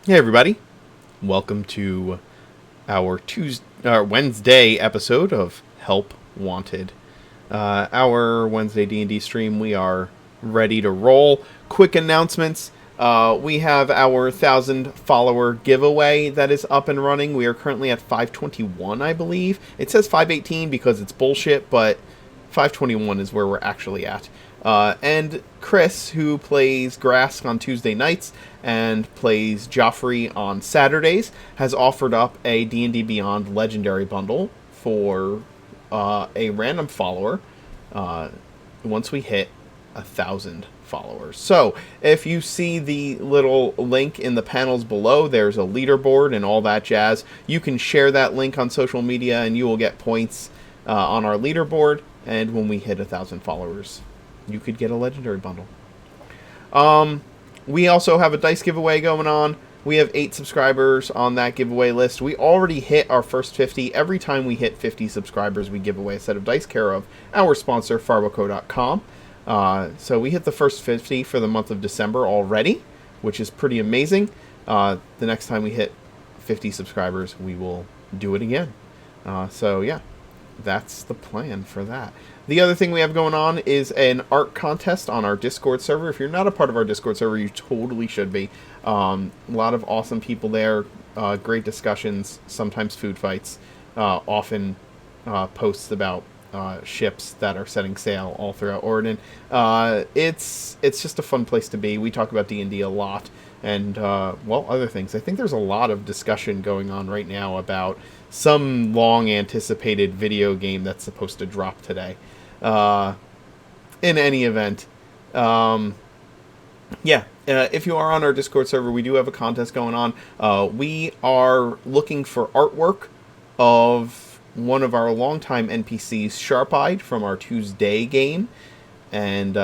Hey everybody, welcome to our Wednesday episode of Help Wanted. Our Wednesday D&D stream, we are ready to roll. Quick announcements. We have our 1,000 follower giveaway that is up and running. We are currently at 521, I believe. It says 518 because it's bullshit, but 521 is where we're actually at. And Chris, who plays Grask on Tuesday nights and plays Joffrey on Saturdays, has offered up a D&D Beyond Legendary Bundle for a random follower once we hit 1,000 followers. So if you see the little link in the panels below, there's a leaderboard and all that jazz. You can share that link on social media and you will get points on our leaderboard. And when we hit 1,000 followers, you could get a legendary bundle. We also have a dice giveaway going on. We have 8 subscribers on that giveaway list. We already hit our first 50. Every time we hit 50 subscribers, we give away a set of dice, care of our sponsor, farboco.com. So we hit the first 50 for the month of December already, which is pretty amazing. The next time we hit 50 subscribers, we will do it again. So yeah, that's the plan for that. The other thing we have going on is an art contest on our Discord server. If you're not a part of our Discord server, you totally should be. A lot of awesome people there, great discussions, sometimes food fights, often posts about ships that are setting sail all throughout Orton. It's just a fun place to be. We talk about D&D a lot, and other things. I think there's a lot of discussion going on right now about some long-anticipated video game that's supposed to drop today. In any event, if you are on our Discord server, we do have a contest going on. We are looking for artwork of one of our longtime NPCs, Sharp-Eyed, from our Tuesday game. And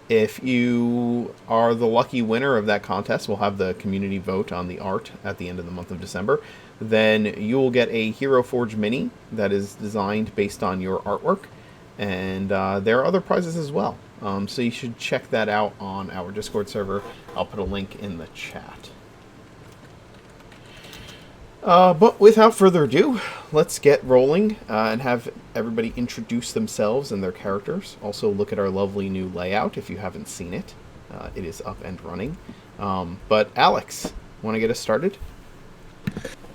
if you are the lucky winner of that contest, we'll have the community vote on the art at the end of the month of December. Then you will get a Hero Forge mini that is designed based on your artwork. And there are other prizes as well. So you should check that out on our Discord server. I'll put a link in the chat. But without further ado, let's get rolling and have everybody introduce themselves and their characters. Also, look at our lovely new layout if you haven't seen it. It is up and running. But Alex, want to get us started?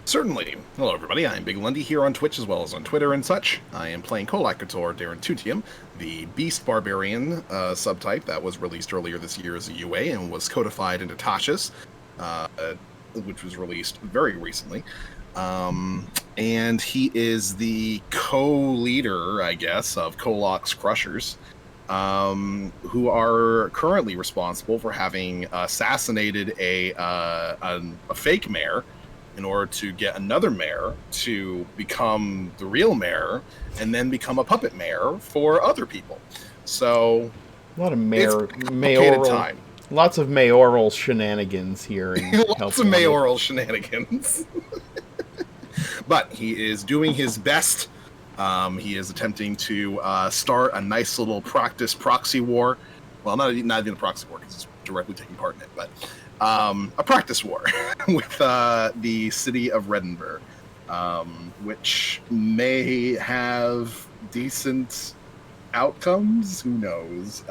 Certainly. Hello, everybody. I'm Big Lundy here on Twitch as well as on Twitter and such. I am playing Kolakitor Darren Tutium, the Beast Barbarian subtype that was released earlier this year as a UA and was codified into Tasha's, which was released very recently. And he is the co-leader, I guess, of Kolok's Crushers, who are currently responsible for having assassinated a fake mayor in order to get another mayor to become the real mayor and then become a puppet mayor for other people. So a lot of mayoral time. Lots of mayoral shenanigans here. Lots of mayoral shenanigans. But he is doing his best. He is attempting to start a nice little practice proxy war. Well, not even a proxy war because he's directly taking part in it, but a practice war with the city of Redenburg, which may have decent outcomes. Who knows?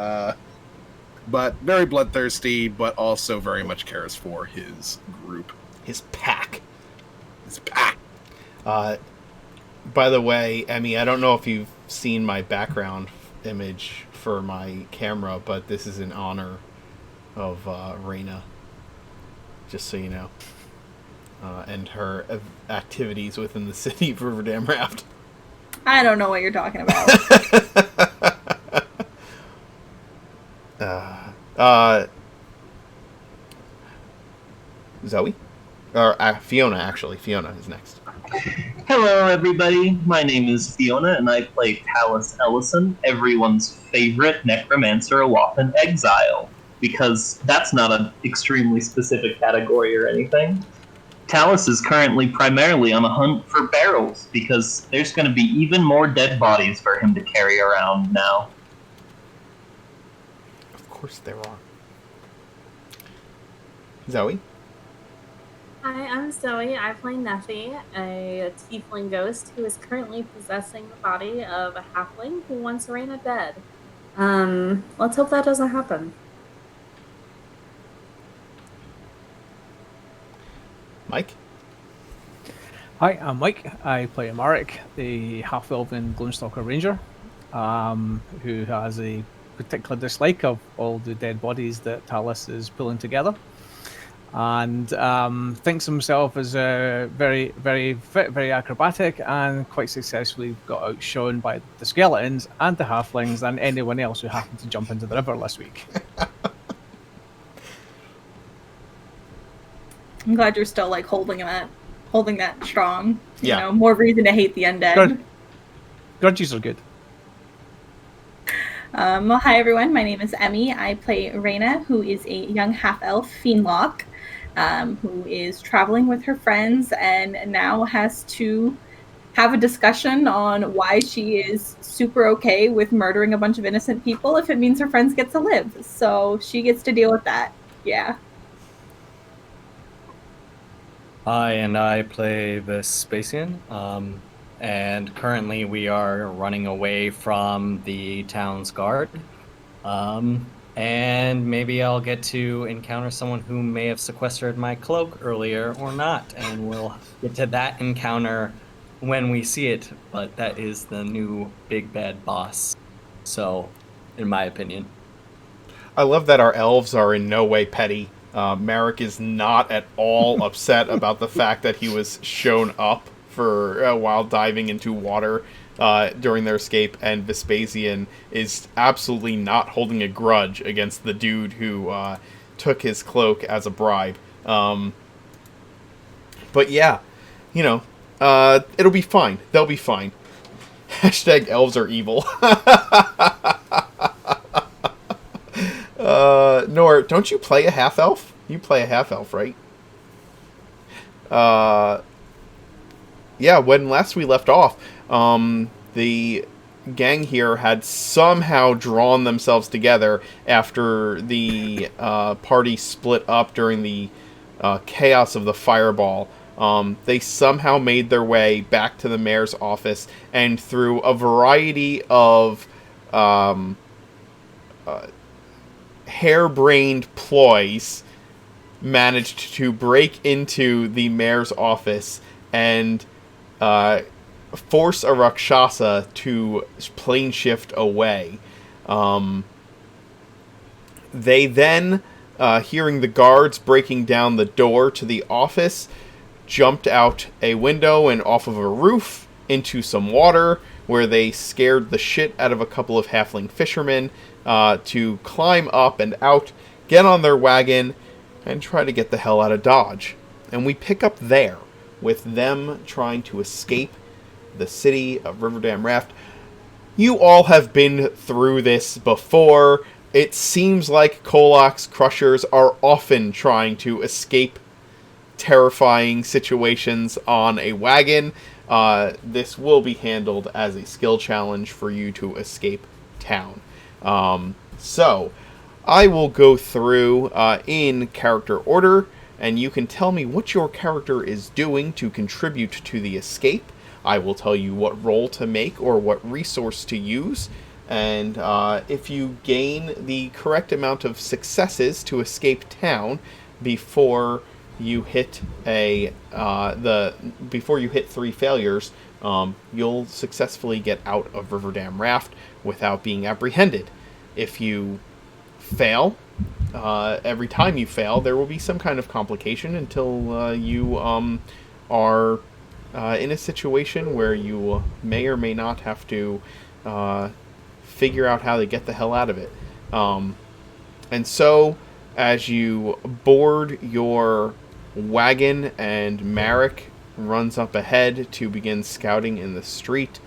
But very bloodthirsty, but also very much cares for his group. His pack. By the way, Emmy, I don't know if you've seen my background image for my camera, but this is in honor of Reyna. Just so you know. And her activities within the city of Riverdam Raft. I don't know what you're talking about. Zoe? Or Fiona, actually. Fiona is next. Hello, everybody. My name is Fiona, and I play Talus Ellison, everyone's favorite necromancer off in exile. Because that's not an extremely specific category or anything. Talus is currently primarily on a hunt for barrels, because there's going to be even more dead bodies for him to carry around now. Of course there are. Zoe? Hi, I'm Zoe. I play Neffy, a tiefling ghost who is currently possessing the body of a halfling who wants Arena dead. Let's hope that doesn't happen. Mike? Hi, I'm Mike. I play Marek, the half-elven Gloomstalker Ranger, who has a particular dislike of all the dead bodies that Talus is pulling together, and thinks himself as very, very fit, very acrobatic, and quite successfully got outshone by the skeletons and the halflings and anyone else who happened to jump into the river last week. I'm glad you're still like holding that strong. Yeah. You know, more reason to hate the undead. Grudges are good. Well, hi everyone. My name is Emmy. I play Reyna, who is a young half-elf fiendlock, who is traveling with her friends and now has to have a discussion on why she is super okay with murdering a bunch of innocent people if it means her friends get to live. So she gets to deal with that. Yeah. Hi, and I play Vespasian. And currently we are running away from the town's guard. And maybe I'll get to encounter someone who may have sequestered my cloak earlier or not, and we'll get to that encounter when we see it. But that is the new big bad boss. So, in my opinion. I love that our elves are in no way petty. Marek is not at all upset about the fact that he was shown up for while diving into water during their escape, and Vespasian is absolutely not holding a grudge against the dude who took his cloak as a bribe. But yeah, you know, it'll be fine. They'll be fine. Hashtag elves are evil. Nor, don't you play a half-elf? You play a half-elf, right? Yeah, when last we left off, the gang here had somehow drawn themselves together after the party split up during the chaos of the fireball. They somehow made their way back to the mayor's office, and through a variety of harebrained ploys, managed to break into the mayor's office and force a Rakshasa to plane shift away. They then, hearing the guards breaking down the door to the office, jumped out a window and off of a roof into some water, where they scared the shit out of a couple of halfling fishermen to climb up and out, get on their wagon, and try to get the hell out of Dodge. And we pick up there with them trying to escape the city of Riverdam Raft. You all have been through this before. It seems like Kolak's Crushers are often trying to escape terrifying situations on a wagon. This will be handled as a skill challenge for you to escape town. So, I will go through in character order, and you can tell me what your character is doing to contribute to the escape. I will tell you what roll to make or what resource to use, and if you gain the correct amount of successes to escape town before you hit before you hit 3 failures, you'll successfully get out of Riverdam Raft without being apprehended. If you fail, every time you fail, there will be some kind of complication until you are in a situation where you may or may not have to figure out how to get the hell out of it. And so, as you board your wagon and Marek runs up ahead to begin scouting in the street,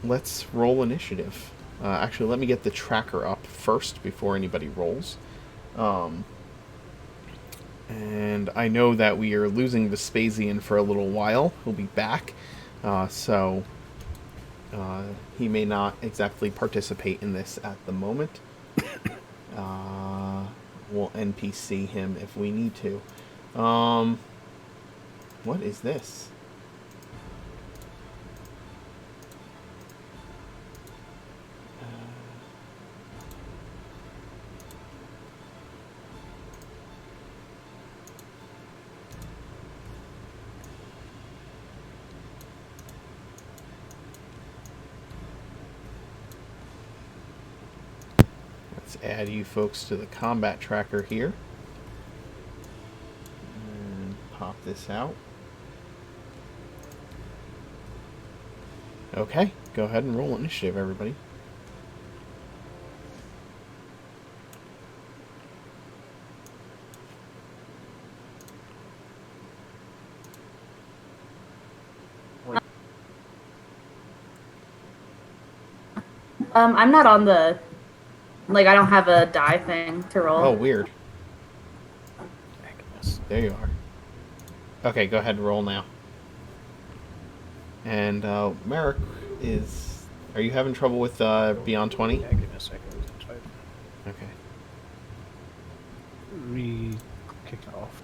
let's roll initiative. Actually, let me get the tracker up first before anybody rolls. And I know that we are losing Vespasian for a little while. He'll be back. So he may not exactly participate in this at the moment. We'll NPC him if we need to. What is this? Let's add you folks to the combat tracker here. And pop this out. Okay, go ahead and roll initiative, everybody. I'm not on the, like, I don't have a die thing to roll. Oh, weird. There you are. Okay, go ahead and roll now. And Merrick is... Are you having trouble with Beyond 20? Yeah, give me a second. Okay. Kick it off.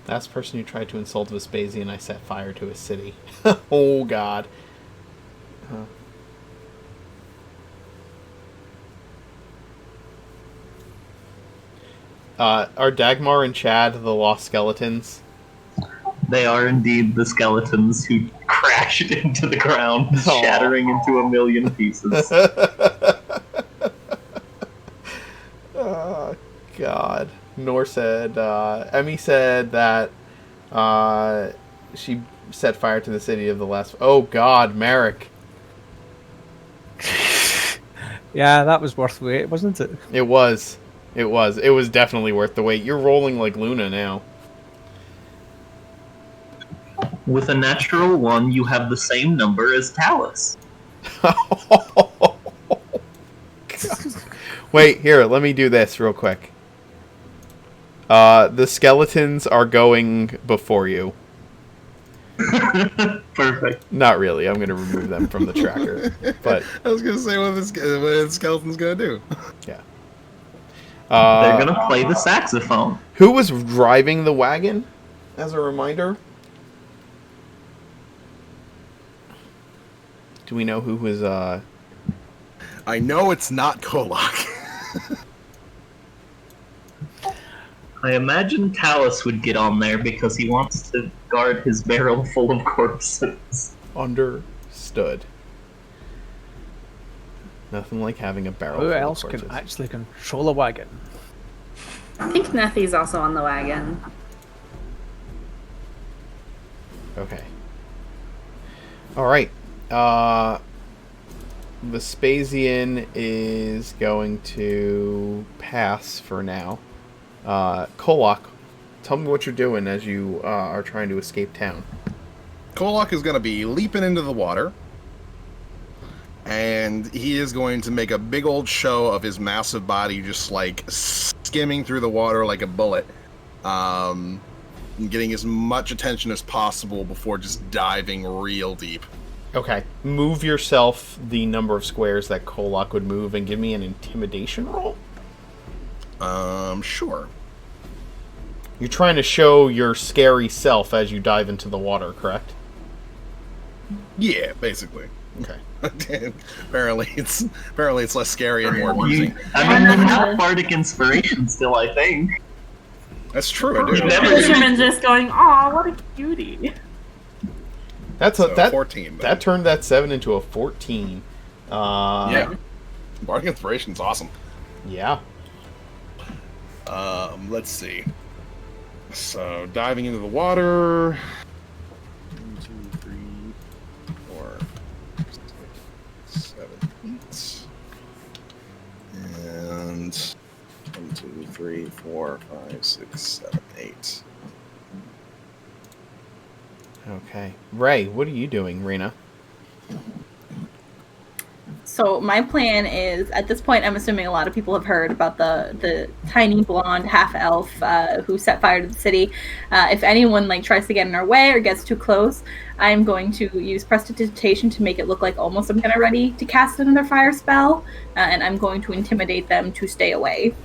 Last person who tried to insult Vespasian, I set fire to his city. Oh, God. Are Dagmar and Chad the lost skeletons? They are indeed the skeletons who crashed into the ground, shattering into a million pieces. Oh, God. Nor said, Emmy said that she set fire to the city of the last... Oh, God, Merrick. Yeah, that was worth the wait, wasn't it? It was. It was. It was definitely worth the wait. You're rolling like Luna now. With a natural 1, you have the same number as Talus. Wait, here, let me do this real quick. The skeletons are going before you. Perfect. Not really. I'm going to remove them from the tracker. But I was gonna say what the skeleton's gonna do. yeah. They're gonna play the saxophone. Who was driving the wagon? As a reminder. Do we know who was? I know it's not Kolak. I imagine Talus would get on there because he wants to guard his barrel full of corpses. Understood. Nothing like having a barrel. Who full else of can corpses. actually control a wagon? I think Nethy's also on the wagon. Okay. All right. Vespasian is going to pass for now. Kolak, tell me what you're doing as you are trying to escape town. Kolak is gonna be leaping into the water, and he is going to make a big old show of his massive body, just like skimming through the water like a bullet, and getting as much attention as possible before just diving real deep. Okay. Move yourself the number of squares that Kolak would move and give me an intimidation roll. Sure. You're trying to show your scary self as you dive into the water, correct? Yeah, basically. Okay. apparently it's less scary and more amusing. I mean, you have bardic inspiration still, I think. That's true, I do. You've never Fisherman just going, "Aw, what a cutie." That's So, that 14. that turned that 7 into a 14. Yeah. Bardic Inspiration's awesome. Yeah. Let's see. So, diving into the water. 1, 2, 3, 4, 6, 7, 8. And 1, 2, 3, 4, 5, 6, 7, 8. Okay. Ray, what are you doing, Rena? So So my plan is, at this point, I'm assuming a lot of people have heard about the tiny blonde half elf who set fire to the city. If anyone like tries to get in our way or gets too close, I'm going to use prestidigitation to make it look like almost I'm gonna ready to cast another fire spell, and I'm going to intimidate them to stay away.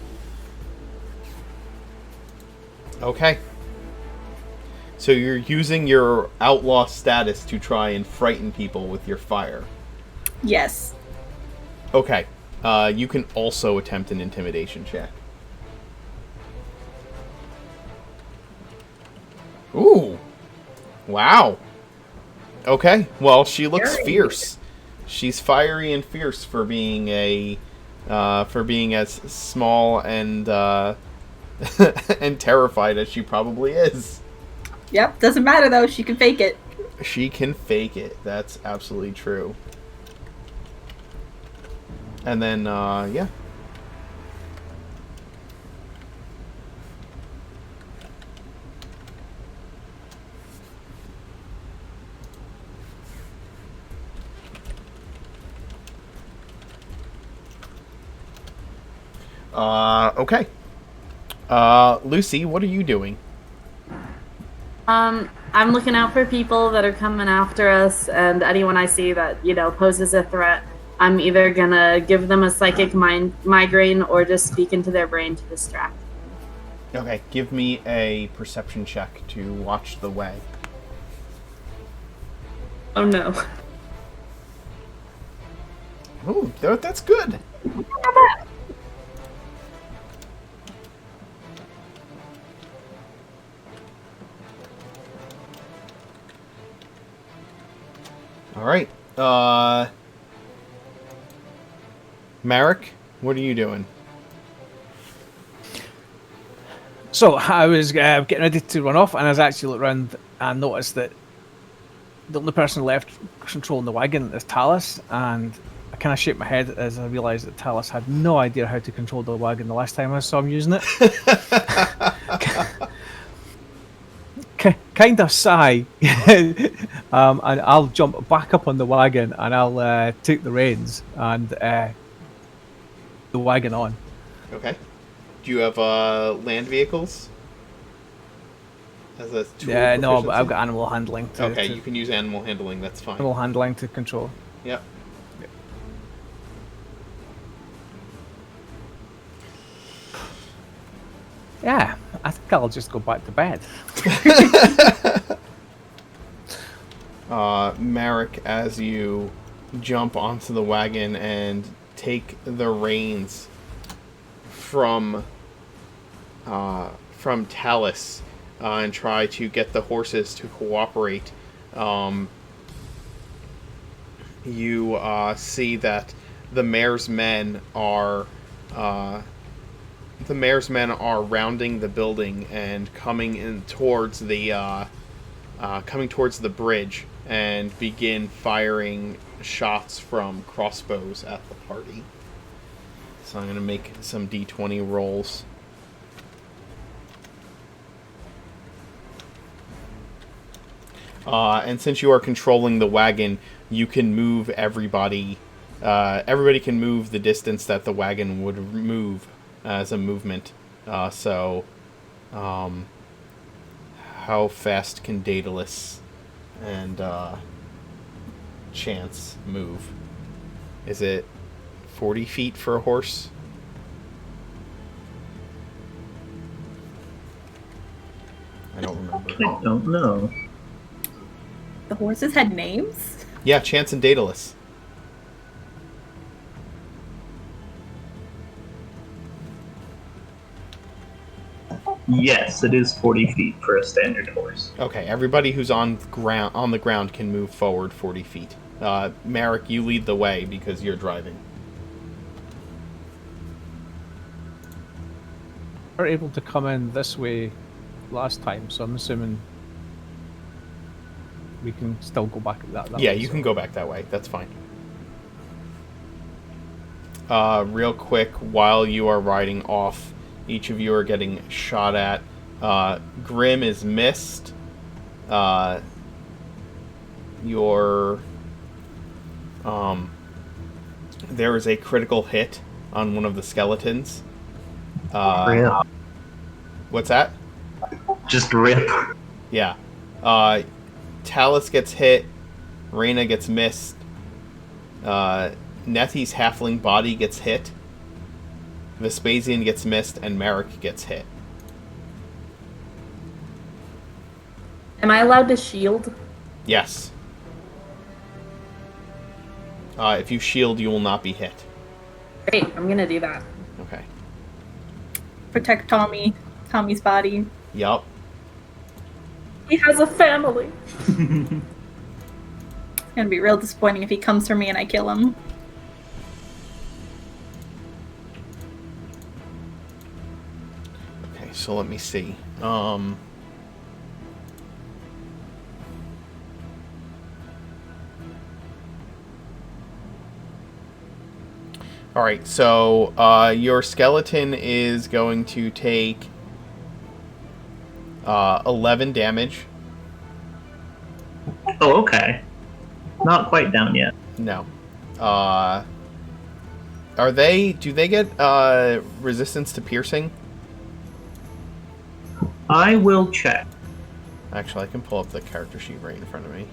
Okay. So you're using your outlaw status to try and frighten people with your fire. Yes. Okay. You can also attempt an intimidation check. Ooh. Wow. Okay. Well, she looks fierce. She's fiery and fierce for being as small and and terrified as she probably is. Yep. Doesn't matter though. She can fake it. She can fake it. That's absolutely true. And then, yeah. Okay. Lucy, what are you doing? I'm looking out for people that are coming after us, and anyone I see that, poses a threat. I'm either gonna give them a psychic migraine or just speak into their brain to distract. Okay, give me a perception check to watch the way. Oh no. Ooh, that's good. All right. Marek, what are you doing? So I was getting ready to run off, and I was actually looked around and noticed that the only person left controlling the wagon is Talus, and I kind of shook my head as I realised that Talus had no idea how to control the wagon the last time I saw him using it. Kind of sigh, and I'll jump back up on the wagon and I'll take the reins and the wagon on. Okay. Do you have land vehicles? As a tool No, but proficiency? I've got animal handling. Okay, you can use animal handling. That's fine. Animal handling to control. Yep. Yeah, I think I'll just go back to bed. Marek, as you jump onto the wagon and take the reins from Talus and try to get the horses to cooperate, you see that the mayor's men are rounding the building and coming towards the bridge and begin firing shots from crossbows at the party. So I'm going to make some d20 rolls. And since you are controlling the wagon, you can move everybody. Everybody can move the distance that the wagon would move as a movement. How fast can Daedalus and Chance move? Is it 40 feet for a horse? I don't remember. I don't know. The horses had names? Yeah, Chance and Daedalus. Yes, it is 40 feet for a standard horse. Okay, everybody who's on the ground can move forward 40 feet. Marek, you lead the way because you're driving. We were able to come in this way last time, so I'm assuming we can still go back that Yeah, way, you so. can go back that way. That's fine. Real quick, while you are riding off, each of you are getting shot at. Grim is missed. there is a critical hit on one of the skeletons. Rip. What's that? Just rip. Yeah. Talus gets hit. Reyna gets missed. Nethy's halfling body gets hit. Vespasian gets missed, and Merrick gets hit. Am I allowed to shield? Yes. If you shield, you will not be hit. Great, I'm gonna do that. Okay. Protect Tommy's body. Yup. He has a family. It's gonna be real disappointing if he comes for me and I kill him. Okay, so let me see. Alright, so your skeleton is going to take 11 damage. Oh, okay. Not quite down yet. No. Do they get resistance to piercing? I will check. Actually, I can pull up the character sheet right in front of me.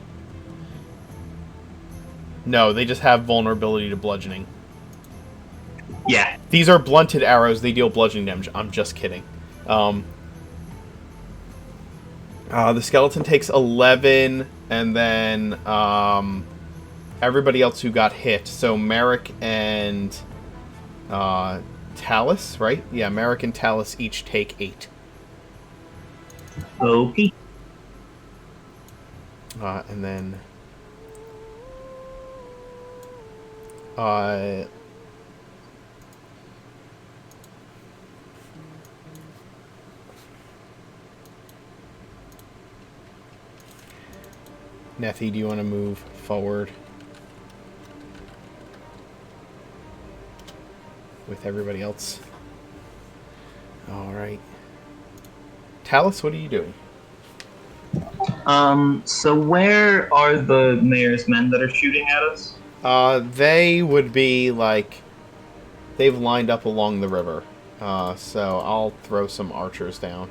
No, they just have vulnerability to bludgeoning. Yeah. These are blunted arrows. They deal bludgeoning damage. I'm just kidding. The skeleton takes 11, and then everybody else who got hit. So Merrick and Talus, right? Yeah, Merrick and Talus each take 8. Okay. And then Nethy, do you want to move forward with everybody else? Alright. Talus, what are you doing? So where are the mayor's men that are shooting at us? They would be like... They've lined up along the river. So I'll throw some archers down.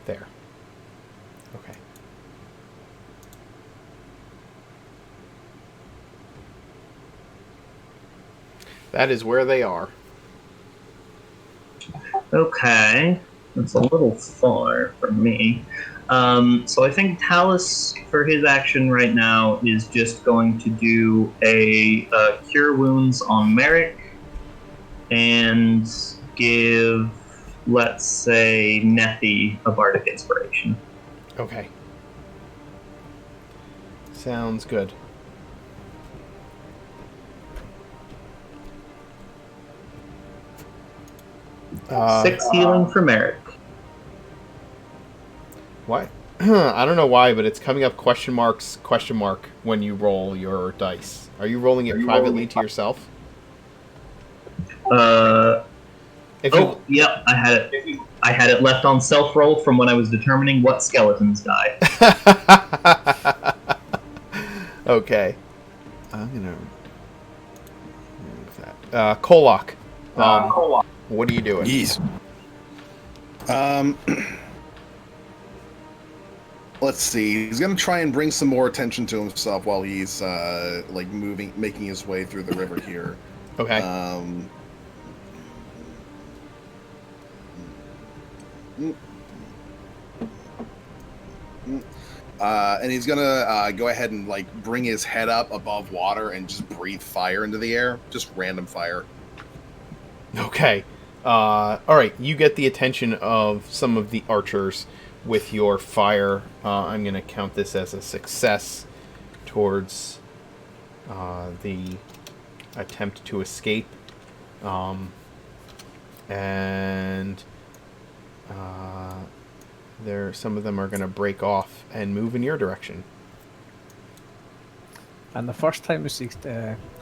There. Okay. That is where they are. Okay. That's a little far for me. So I think Talus, for his action right now, is just going to do a Cure Wounds on Merrick and give, let's say, Nethy a Bardic Inspiration. Okay. Sounds good. Six healing for Merrick. Why? I don't know why, but it's coming up question mark when you roll your dice. Are you rolling it privately to yourself? If you... Yep, I had it. I had it left on self roll from when I was determining what skeletons die. Okay. I'm gonna move that. Kolak. What are you doing? Yes. Let's see. He's gonna try and bring some more attention to himself while he's like making his way through the river here. Okay. And he's gonna go ahead and like bring his head up above water and just breathe fire into the air, just random fire. Okay. All right. You get the attention of some of the archers with your fire. I'm going to count this as a success towards the attempt to escape. And Some of them are going to break off and move in your direction. And the first time we see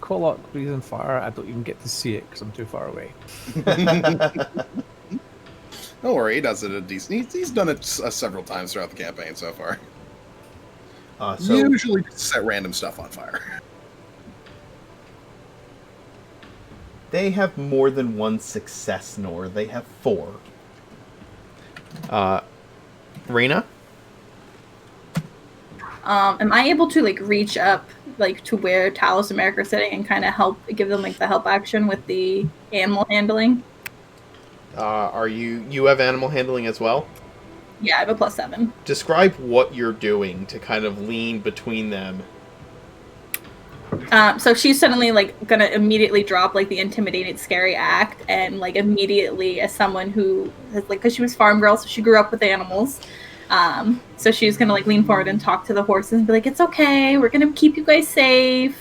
Kolok breathing fire, I don't even get to see it because I'm too far away. Don't worry, he does it a decent. He's done it several times throughout the campaign so far. So Usually just set random stuff on fire. they have more than one success, Nor. They have 4. Reyna? Am I able to like reach up like to where Talos and Merrick are sitting and kind of give them like the help action with the animal handling? You have animal handling as well? Yeah, I have a +7. Describe what you're doing to kind of lean between them. So she's suddenly like gonna immediately drop like the intimidated, scary act, and like immediately, as someone who has like, because she was farm girl, so she grew up with animals. So she's gonna like lean forward and talk to the horses and be like, "It's okay, we're gonna keep you guys safe.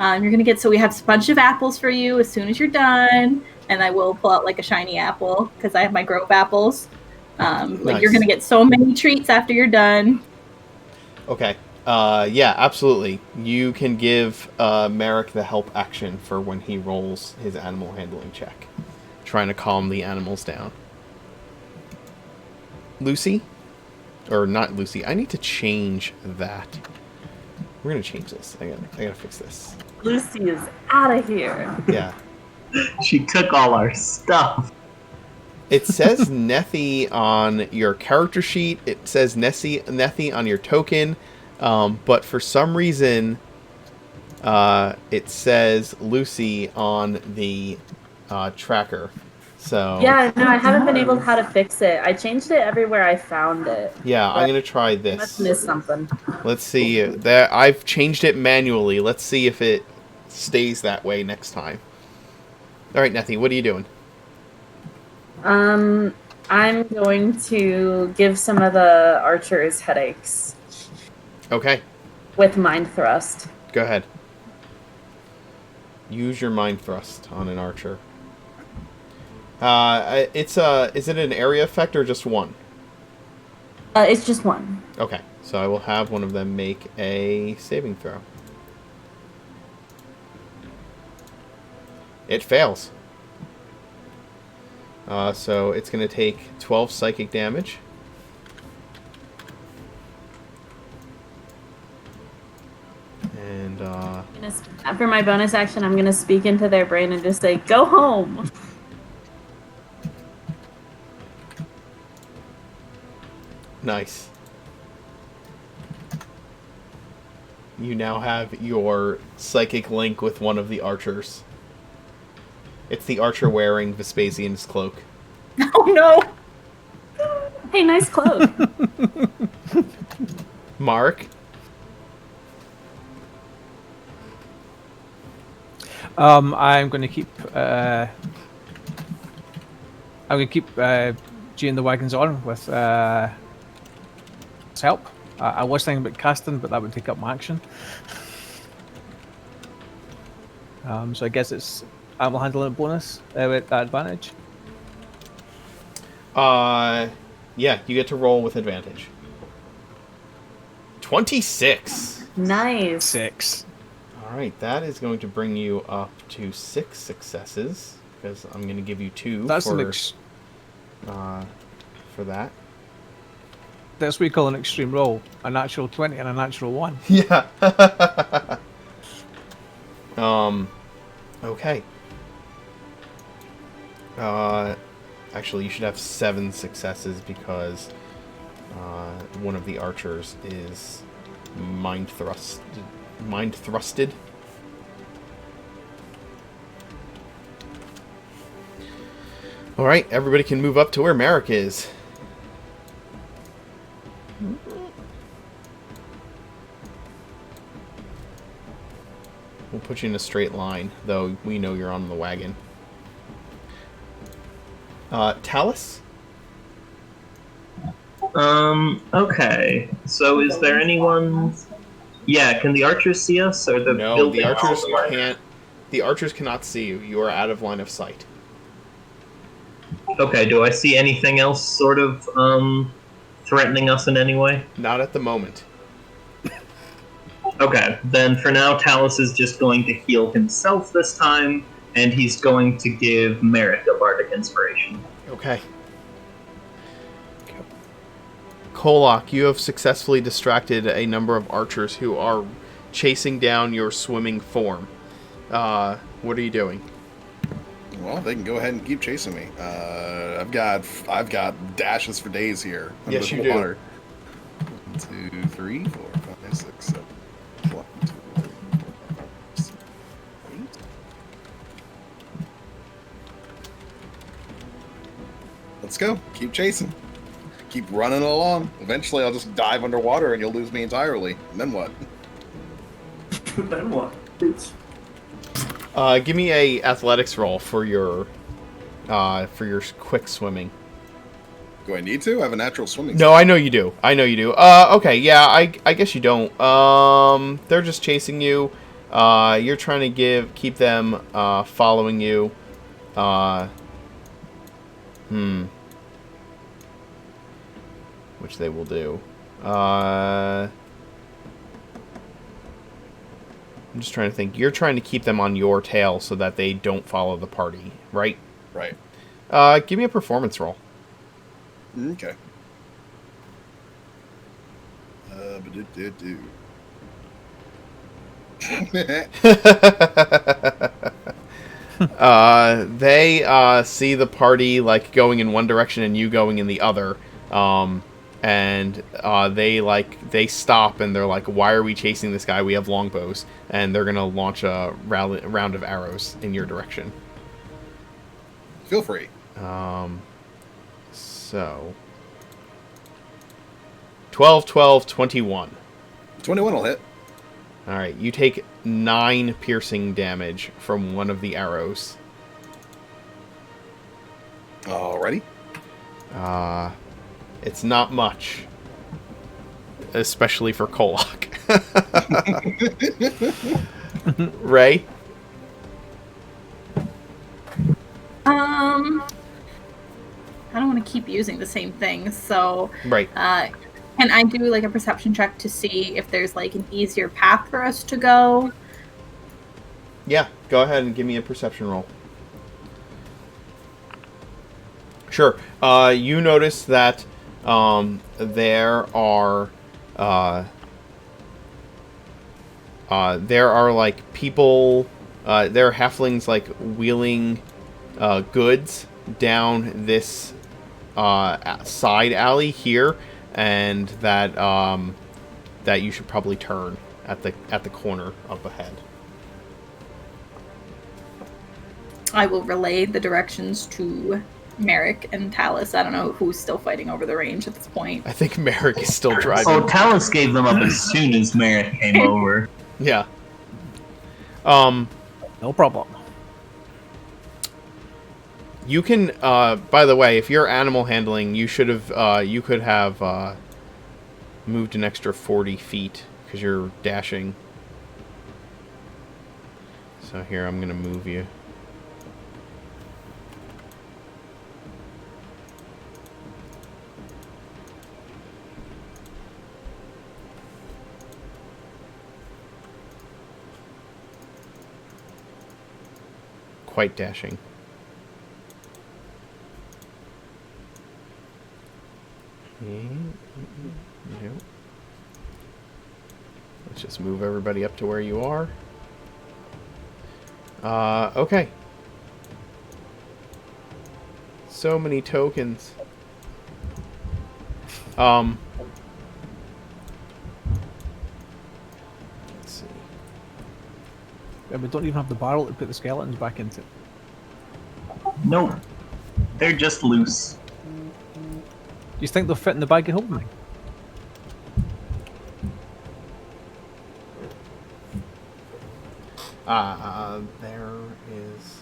You're gonna get, so we have a bunch of apples for you as soon as you're done." And I will pull out like a shiny apple because I have my grove apples. Like you're gonna get so many treats after you're done. Okay. Yeah, absolutely. You can give Merrick the help action for when he rolls his animal handling check, trying to calm the animals down. Lucy? Or not Lucy. I need to change that. We're gonna change this. I gotta fix this. Lucy is out of here. Yeah. She took all our stuff. It says Nethy on your character sheet. It says Nethy on your token. But for some reason, it says Lucy on the tracker. So Yeah, no, I haven't been able to fix it. I changed it everywhere I found it. yeah, I'm gonna try I must this. miss something. Let's see. That I've changed it manually. Let's see if it stays that way next time. All right, Nethy, what are you doing? I'm going to give some of the archers headaches Okay, with mind thrust. go ahead. Use your mind thrust on an archer. Is it an area effect or just one? It's just one. Okay, so I will have one of them make a saving throw. It fails. So it's going to take 12 psychic damage. And For my bonus action, I'm gonna speak into their brain and just say, "Go home." nice. You now have your psychic link with one of the archers. It's the archer wearing Vespasian's cloak. Oh no! Hey, nice cloak. Mark? I'm going to keep. G and the wagons on with his help. I was thinking about casting, but that would take up my action. So I guess it's animal handling bonus with advantage. Yeah, you get to roll with advantage. 26. Nice. 6. All right, that is going to bring you up to 6 successes because I'm going to give you 2 That's for that. That's what we call an extreme roll: a natural 20 and a natural 1. Yeah. Okay. Actually, you should have 7 successes because one of the archers is mind thrusted. All right, everybody can move up to where Merrick is. We'll put you in a straight line, though we know you're on the wagon. Talus? Okay. So is there anyone... Yeah, can the archers see us? Or the No, building the archers all- can't. The archers cannot see you. You are out of line of sight. Okay, do I see anything else sort of threatening us in any way? Not at the moment. Okay, then for now, Talus is just going to heal himself this time, and he's going to give Merrick a bardic inspiration. Okay. Kolok, you have successfully distracted a number of archers who are chasing down your swimming form. What are you doing? Well, they can go ahead and keep chasing me. I've got dashes for days here. Under Yes, the you do. water. 1, 2, 3, 4, 5, 6, 7. 1, 2, 3, 4, 5, 6, 8. Let's go. Keep chasing. Keep running along. Eventually, I'll just dive underwater and you'll lose me entirely. And then what? Then what? Give me a athletics roll for your quick swimming. Do I need to? I have a natural swimming. No, I know you do. Okay, yeah, I guess you don't. They're just chasing you. You're trying to keep them following you. Which they will do. I'm just trying to think. You're trying to keep them on your tail so that they don't follow the party, right? Right. Give me a performance roll. Okay. Ba-do-do-do. They see the party like going in one direction and you going in the other, and they stop and they're like, "Why are we chasing this guy? We have longbows," and they're gonna launch a round of arrows in your direction. Feel free. So 12, 12, 21. 21 will hit. All right, you take 9 piercing damage from one of the arrows. Alrighty. It's not much, especially for Kolok. Ray? I don't want to keep using the same thing, so Right. can I do like a perception check to see if there's like an easier path for us to go? Yeah, go ahead and give me a perception roll. Sure. You notice that there are like people, there are halflings like wheeling goods down this side alley here, and that that you should probably turn at the corner up ahead. I will relay the directions to Merrick and Talus. I don't know who's still fighting over the range at this point. I think Merrick is still Oh, driving. Talus gave them up as soon as Merrick came over. Yeah. No problem. You can, by the way, if you're animal handling, you should have, you could have moved an extra 40 feet because you're dashing. So here, I'm going to move you. Quite dashing. Nope. Let's just move everybody up to where you are. Okay. So many tokens. Let's see. Yeah, we don't even have the barrel to put the skeletons back into. Nope. They're just loose. Do you think they'll fit in the bag of holding? There is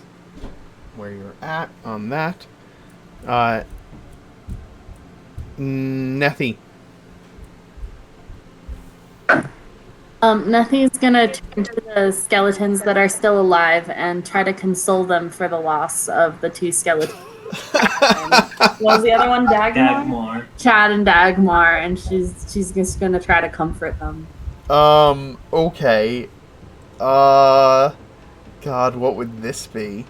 where you're at on that. Nethy. Nethy's gonna turn to the skeletons that are still alive and try to console them for the loss of the 2 skeletons. What was the other one? Dagmar? Dagmar. Chad and Dagmar, and she's just gonna try to comfort them. Okay. God, what would this be?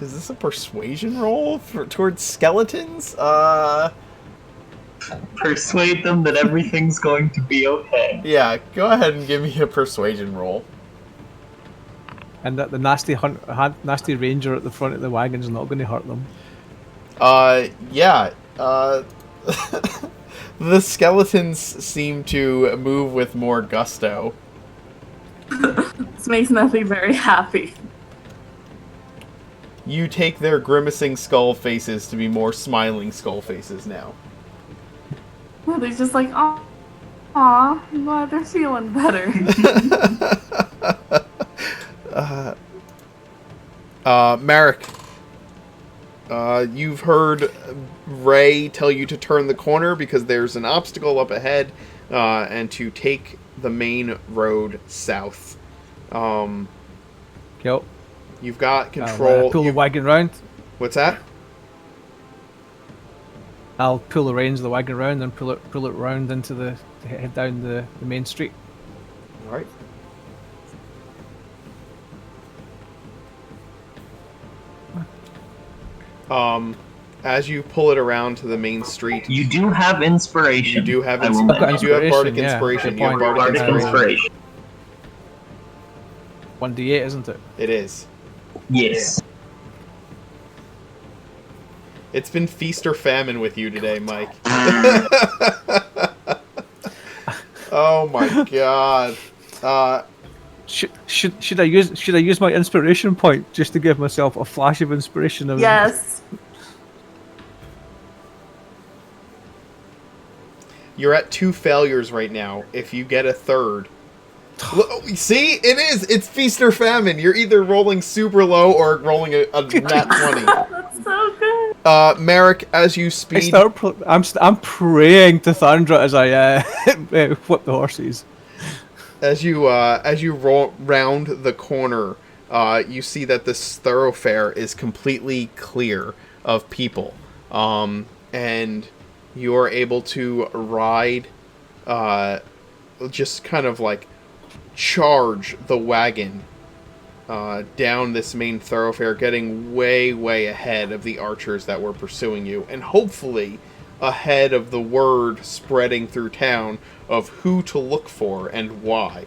Is this a persuasion roll towards skeletons? Persuade them that everything's going to be okay. Yeah, go ahead and give me a persuasion roll. And that the nasty ranger at the front of the wagon's not going to hurt them. Yeah. The skeletons seem to move with more gusto. This makes nothing very happy. You take their grimacing skull faces to be more smiling skull faces now. They're just like, oh, aw, I'm glad they're feeling better. Marek, you've heard Ray tell you to turn the corner because there's an obstacle up ahead, and to take the main road south. Yep. You've got control. Pull the wagon round. What's that? I'll pull the reins of the wagon round and pull it round into to head down the main street. All right. As you pull it around to the main street, You do have inspiration. you do have I will inspiration. mention. You do have bardic Yeah. inspiration. Good You have point. bardic Bardic inspiration. inspiration. 1d8, isn't it? It is. Yes. It's been feast or famine with you today, Mike. Oh my god. Should I use my inspiration point just to give myself a flash of inspiration? Yes. You're at 2 failures right now. If you get a third. See? It is! It's feast or famine. You're either rolling super low or rolling a nat 20. That's so good. Merrick, as you speed... I'm praying to Thundra as I whip the horses. As you roll round the corner, you see that this thoroughfare is completely clear of people, and you are able to ride, just kind of like charge the wagon down this main thoroughfare, getting way ahead of the archers that were pursuing you, and hopefully ahead of the word spreading through town of who to look for and why.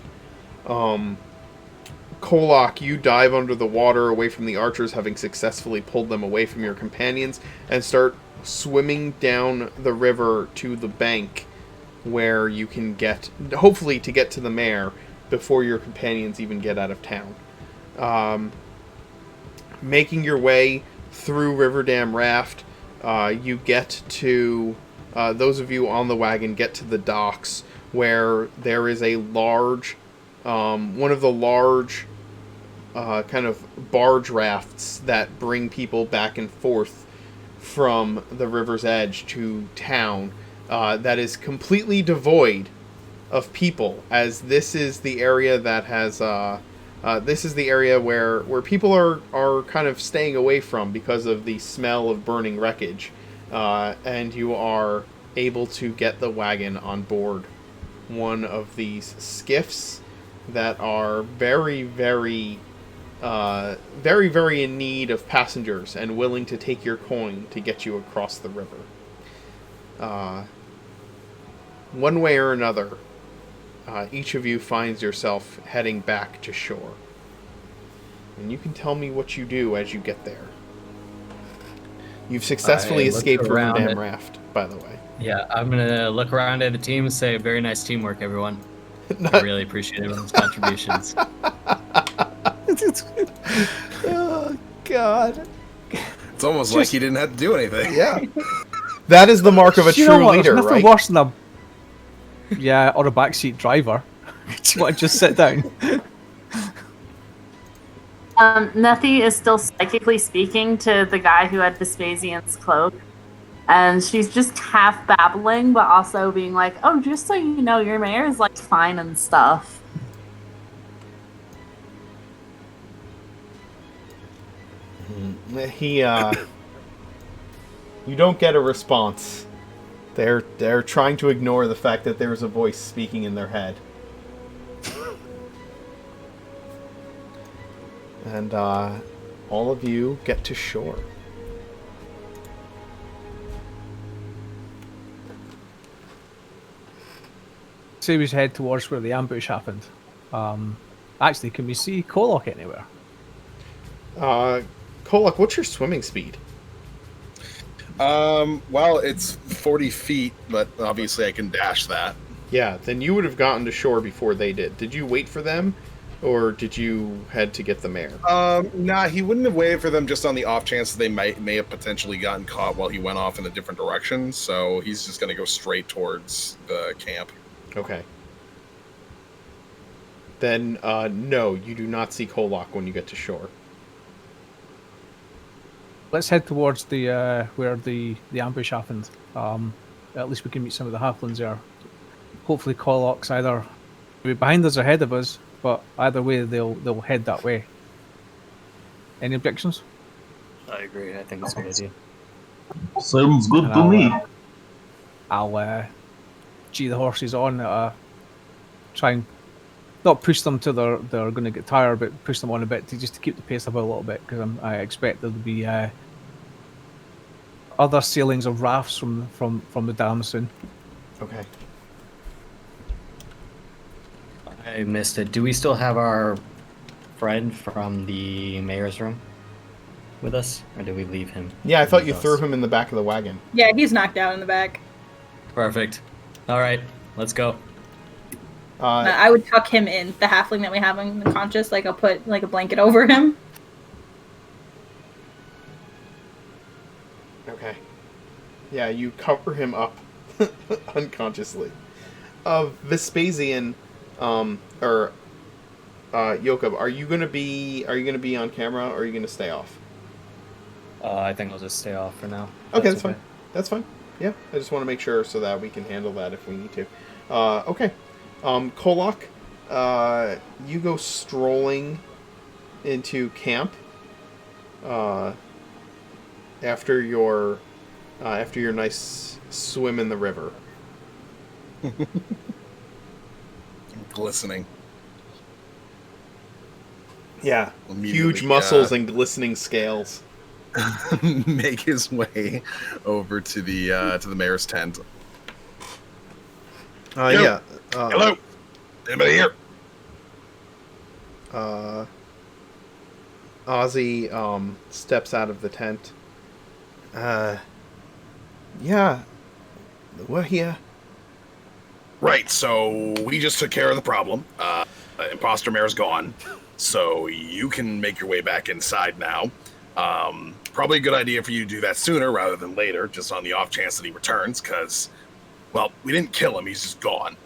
Kolak, you dive under the water away from the archers, having successfully pulled them away from your companions, and start swimming down the river to the bank where you can get, hopefully to get to the mayor before your companions even get out of town. Making your way through Riverdam Raft, you get to, those of you on the wagon get to the docks where there is a large, one of the large kind of barge rafts that bring people back and forth from the river's edge to town, that is completely devoid of people, as this is the area that has, this is the area where people are kind of staying away from because of the smell of burning wreckage, and you are able to get the wagon on board one of these skiffs that are very in need of passengers and willing to take your coin to get you across the river. One way or another, each of you finds yourself heading back to shore. And you can tell me what you do as you get there. You've successfully escaped Riverdam Raft, by the way. Yeah, I'm gonna look around at the team and say, very nice teamwork, everyone. I really appreciate everyone's contributions. Oh, God. It's almost like he didn't have to do anything. Yeah. That is the mark of a true leader, There's right? nothing worse than a... Yeah, or a backseat driver. Do you want to just sit down? Nethy is still psychically speaking to the guy who had Vespasian's cloak. And she's just half babbling, but also being like, oh, just so you know, your mayor is, like, fine and stuff. He, you don't get a response. They're trying to ignore the fact that there's a voice speaking in their head. And, all of you get to shore. Say we head towards where the ambush happened. Actually, can we see Kolok anywhere? Kolok, what's your swimming speed? Well, it's 40 feet, but obviously I can dash that. Yeah, then you would have gotten to shore before they did. Did you wait for them, or did you head to get the mare? Nah, he wouldn't have waited for them just on the off chance that they may have potentially gotten caught while he went off in a different direction, so he's just going to go straight towards the camp. Okay. Then, no, you do not see Kolok when you get to shore. Let's head towards the where the ambush happened. At least we can meet some of the halflings there. Hopefully Kolok's either behind us or ahead of us, but either way they'll head that way. Any objections? I agree. I think it's a good idea. Sounds good And to me. I'll gee the horses on. Try and not push them till they're going to get tired, but push them on a bit just to keep the pace up a little bit, because I expect there'll be other sailings of rafts from the dam soon. Okay. I missed it. Do we still have our friend from the mayor's room with us, or did we leave him? Yeah, I thought you with threw us? him in the back of the wagon. Yeah, he's knocked out in the back. Perfect. All right, let's go. I would tuck him in, the halfling that we have unconscious. Like, I'll put like a blanket over him. Okay. Yeah, you cover him up unconsciously. Vespasian, or Jakob, are you gonna be on camera, or are you gonna stay off? I think I'll just stay off for now. Okay, that's fine. That's fine. Yeah, I just want to make sure so that we can handle that if we need to. Okay. Kolok, you go strolling into camp after your nice swim in the river. Glistening. Yeah, Immediately, huge muscles and glistening scales. make his way over to the mayor's tent. Yeah. Hello, anybody here? Ozzy steps out of the tent. Yeah, we're here. Right, so we just took care of the problem. Imposter mayor's gone, so you can make your way back inside now. Probably a good idea for you to do that sooner rather than later, just on the off chance that he returns, because, well, we didn't kill him, he's just gone.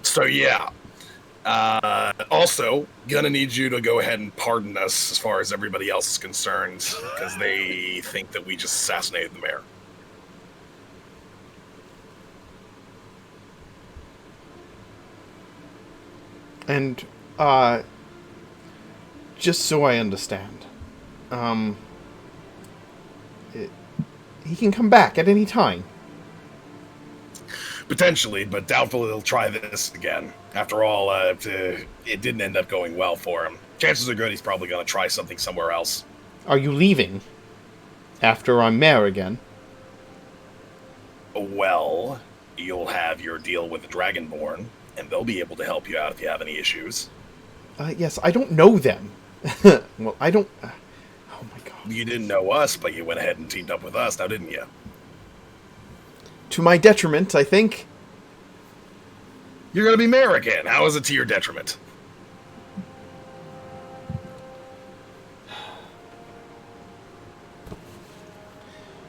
So yeah. Also, gonna need you to go ahead and pardon us as far as everybody else is concerned, because they think that we just assassinated the mayor. And, just so I understand, he can come back at any time. Potentially, but doubtful he'll try this again. After all, it didn't end up going well for him. Chances are good he's probably going to try something somewhere else. Are you leaving after I'm mayor again? Well, you'll have your deal with the Dragonborn, and they'll be able to help you out if you have any issues. Yes, I don't know them. Well, I don't... oh my god. You didn't know us, but you went ahead and teamed up with us, now didn't you? To my detriment, I think. You're going to be mayor again. How is it to your detriment?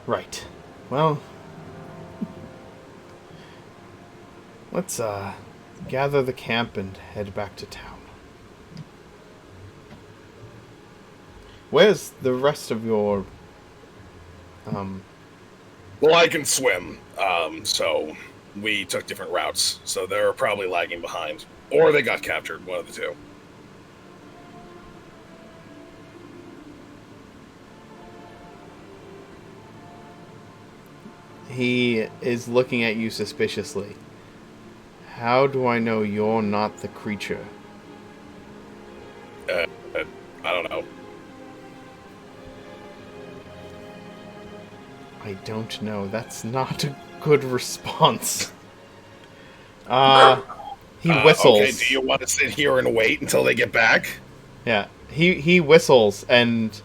Right. Well... let's, gather the camp and head back to town. Where's the rest of your... Well, I can swim, so we took different routes, so they're probably lagging behind. Or they got captured, one of the two. He is looking at you suspiciously. How do I know you're not the creature? I don't know. I don't know. That's not a good response. He whistles. Okay, do you want to sit here and wait until they get back? Yeah, he whistles, and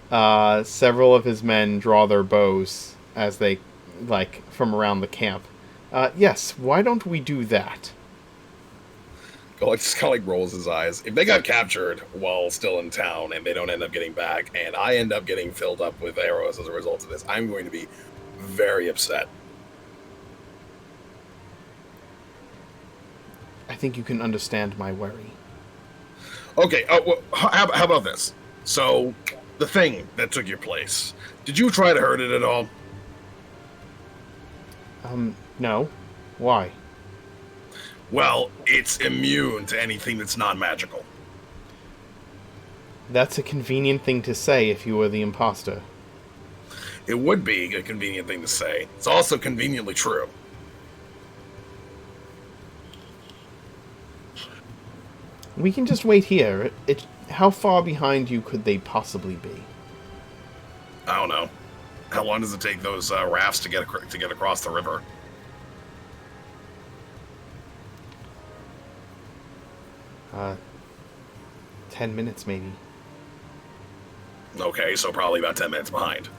several of his men draw their bows as they, from around the camp. Yes, why don't we do that? Kolak just kind of rolls his eyes. If they got captured while still in town and they don't end up getting back, and I end up getting filled up with arrows as a result of this, I'm going to be very upset. I think you can understand my worry. Okay, well, how about this? So, the thing that took your place, did you try to hurt it at all? No. Why? Well, it's immune to anything that's non-magical. That's a convenient thing to say if you were the imposter. It would be a convenient thing to say. It's also conveniently true. We can just wait here. How far behind you could they possibly be? I don't know. How long does it take those rafts to get across the river? Uh, 10 minutes maybe. Okay, so probably about 10 minutes behind.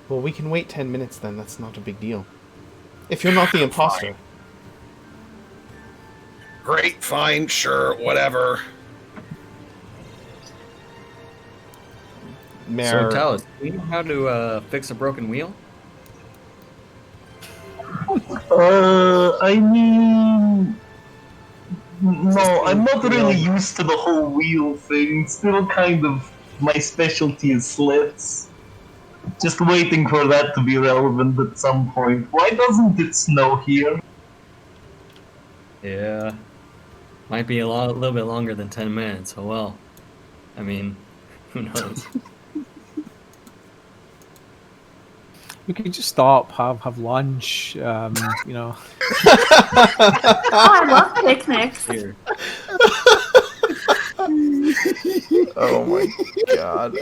Well, we can wait 10 minutes then. That's not a big deal. If you're not the imposter. Fine. Great, fine, sure, whatever. So, Talos, do you know how to fix a broken wheel? I mean... No, I'm not really used to the whole wheel thing. Still kind of my specialty is sleds. Just waiting for that to be relevant at some point. Why doesn't it snow here? Yeah. Might be a little bit longer than 10 minutes, oh well. I mean, who knows? We could just stop, have lunch, you know. Oh, I love picnics. Here. Oh my god.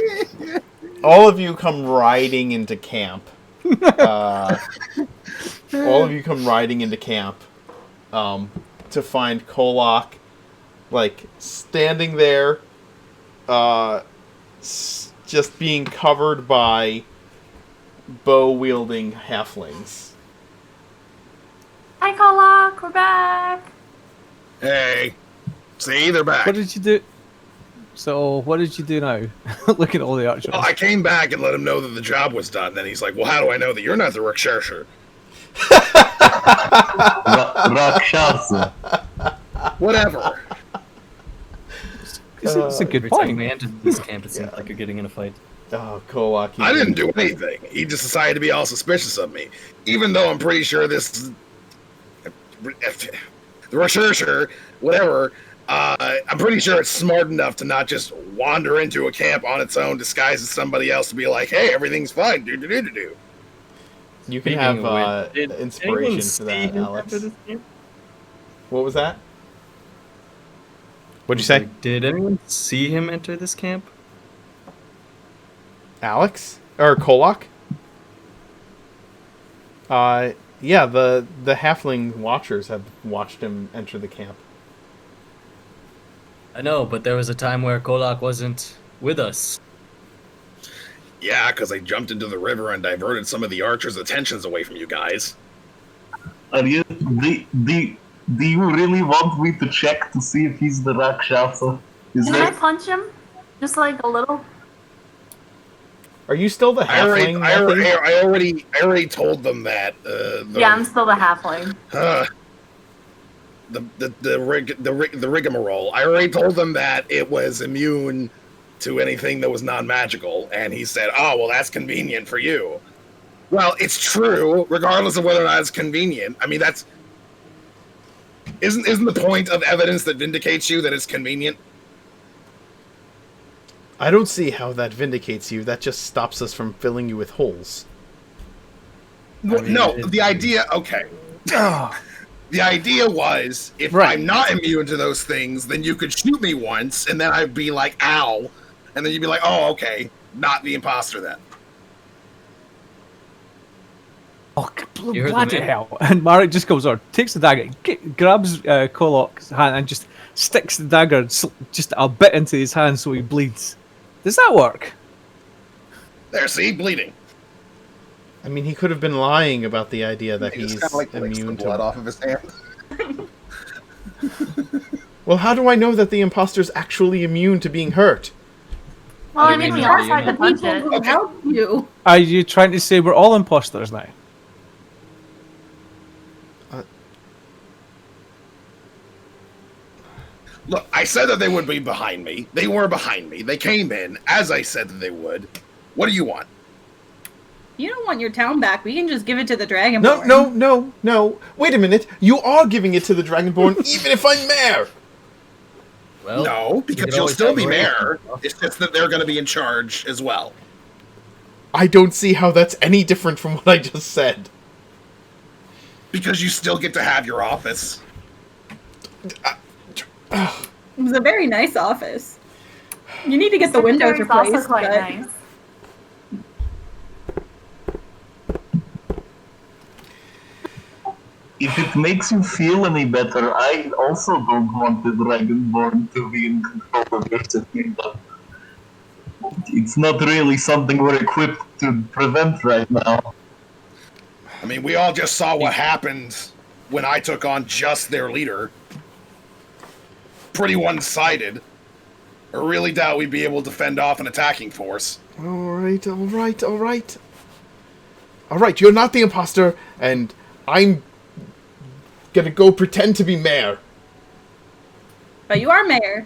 All of you come riding into camp. To find Kolak, standing there, just being covered by bow-wielding halflings. Hi, Kolak, we're back. Hey, see, they're back. What did you do? So, what did you do now? Look at all the archers. Well, I came back and let him know that the job was done. Then he's like, well, how do I know that you're not the Rakshasha? Rakshasa. Whatever. It's a good Every time point. we entered this camp, it seemed like you're getting in a fight. Oh, Kolak. I didn't do anything. He just decided to be all suspicious of me. Even though I'm pretty sure this... The Rakshasha, whatever... I'm pretty sure it's smart enough to not just wander into a camp on its own, disguised as somebody else, to be like, "Hey, everything's fine." Do. You can Speaking have of which, did inspiration anyone for see that, him Alex. after this camp? What was that? What'd you say, Did anyone see him enter this camp? Alex or Kolak? Yeah, the halfling watchers have watched him enter the camp. I know, but there was a time where Kolak wasn't with us. Yeah, because I jumped into the river and diverted some of the archers' attentions away from you guys. Are you... Do you really want me to check to see if he's the Rakshasa? Can I punch him? Just like a little? Are you still the halfling? I already told them that. Yeah, I'm still the halfling. The rigmarole. I already told them that it was immune to anything that was non-magical, and he said, "Oh, well, that's convenient for you." Well, it's true, regardless of whether or not it's convenient. I mean, that's isn't the point of evidence that vindicates you that it's convenient? I don't see how that vindicates you. That just stops us from filling you with holes. Well, mean, no, the idea. Okay. The idea was, if Right. I'm not immune to those things, then you could shoot me once, and then I'd be like, ow. And then you'd be like, oh, okay. Not the imposter then. Oh, You heard the bloody man. hell. And Marek just goes over, takes the dagger, grabs Kolok's hand and just sticks the dagger just a bit into his hand so he bleeds. Does that work? There, see? Bleeding. I mean, he could have been lying about the idea that He he's just kind of like licks the immune blood to. off of his hand. Well, how do I know that the imposter's actually immune to being hurt? Well, What I do you mean, we mean, all how do you tried to know? punch People it. who Okay. help you. Are you trying to say we're all imposters now? Look, I said that they would be behind me. They were behind me. They came in, as I said that they would. What do you want? You don't want your town back. We can just give it to the Dragonborn. No, no, no, no. Wait a minute. You are giving it to the Dragonborn, even if I'm mayor. Well, No, because could you'll always still have be Ray. mayor. It's just that they're going to be in charge as well. I don't see how that's any different from what I just said. Because you still get to have your office. It was a very nice office. You need to get the windows Secretary's replaced. also quite but nice. If it makes you feel any better, I also don't want the Dragonborn to be in control of your city, but it's not really something we're equipped to prevent right now. I mean, we all just saw what happened when I took on just their leader. Pretty one-sided. I really doubt we'd be able to fend off an attacking force. Alright, alright, alright. Alright, you're not the imposter, and I'm gonna go pretend to be mayor. But you are mayor.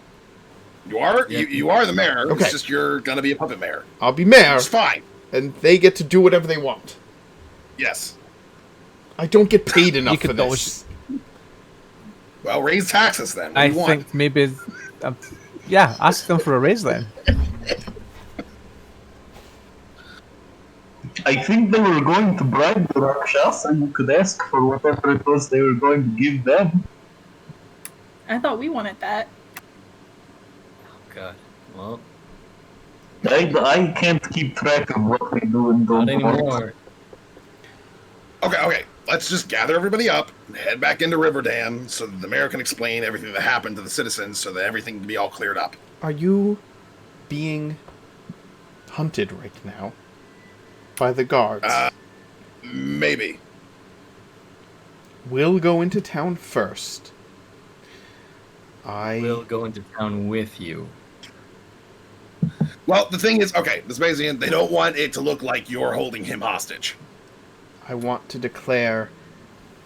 You are you are the mayor. Okay. It's just you're gonna be a puppet mayor. I'll be mayor, It's fine. and they get to do whatever they want. Yes. I don't get paid enough You for could this. Well, raise taxes then. What I do you want? think maybe... yeah, ask them for a raise then. I think they were going to bribe the Rakshas, and you could ask for whatever it was they were going to give them. I thought we wanted that. God. Well, I can't keep track of what we do and not don't want. anymore. Okay. Let's just gather everybody up and head back into Riverdam so that the mayor can explain everything that happened to the citizens so that everything can be all cleared up. Are you being hunted right now by the guards? Maybe. We'll go into town first. We'll go into town with you. Well, the thing is, okay, the Vespasian, they don't want it to look like you're holding him hostage. I want to declare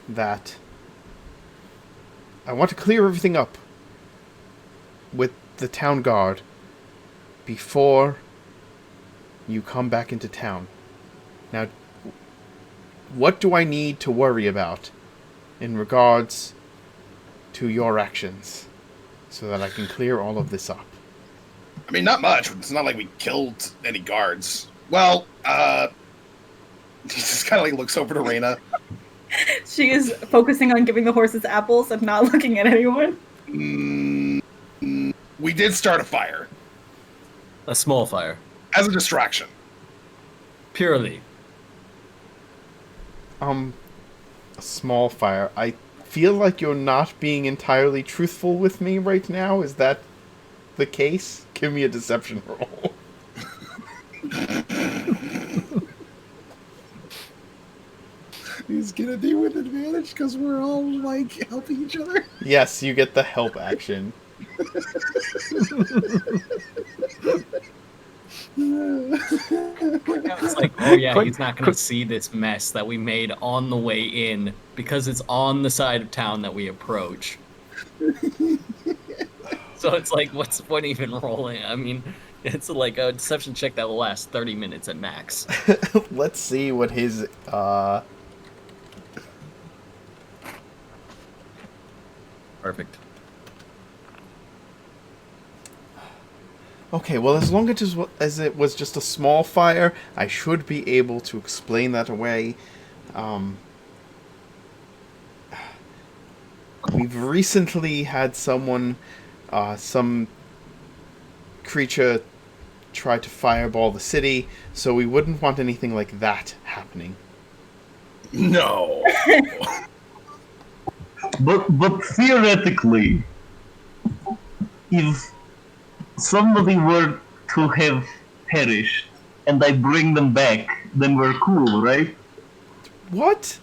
that I want to clear everything up with the town guard before you come back into town. Now, what do I need to worry about in regards to your actions so that I can clear all of this up? I mean, not much. It's not like we killed any guards. Well, he just kind of like looks over to Reyna. She is focusing on giving the horses apples and not looking at anyone. We did start a fire A small fire. as a distraction. Purely. A small fire. I feel like you're not being entirely truthful with me right now. Is that the case? Give me a deception roll. He's gonna be with advantage because we're all like helping each other. Yes, you get the help action. It's like, oh yeah, Quick- he's not going quick- to see this mess that we made on the way in because it's on the side of town that we approach. So it's like, what's the point even rolling? I mean, it's like a deception check that will last 30 minutes at max. Let's see what his Perfect. Okay, well, as long as it was just a small fire, I should be able to explain that away. We've recently had some creature try to fireball the city, so we wouldn't want anything like that happening. No. But theoretically, if somebody were to have perished and I bring them back, then we're cool, right? What?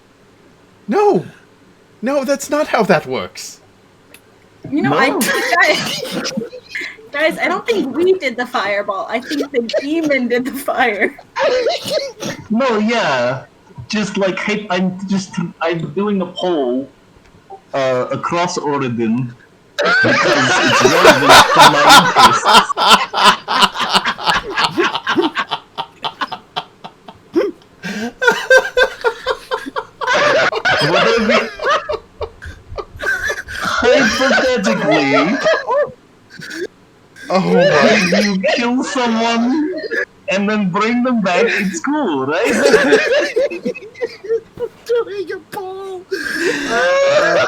No! No, that's not how that works. You know, No. guys, I don't think we did the fireball. I think the demon did the fire. No, yeah. Just like, hey, I'm doing a poll across Oregon because it's relevant to my interests. Whatever. Hypothetically, Oh my. if you kill someone and then bring them back, it's cool, right? Doing a poll.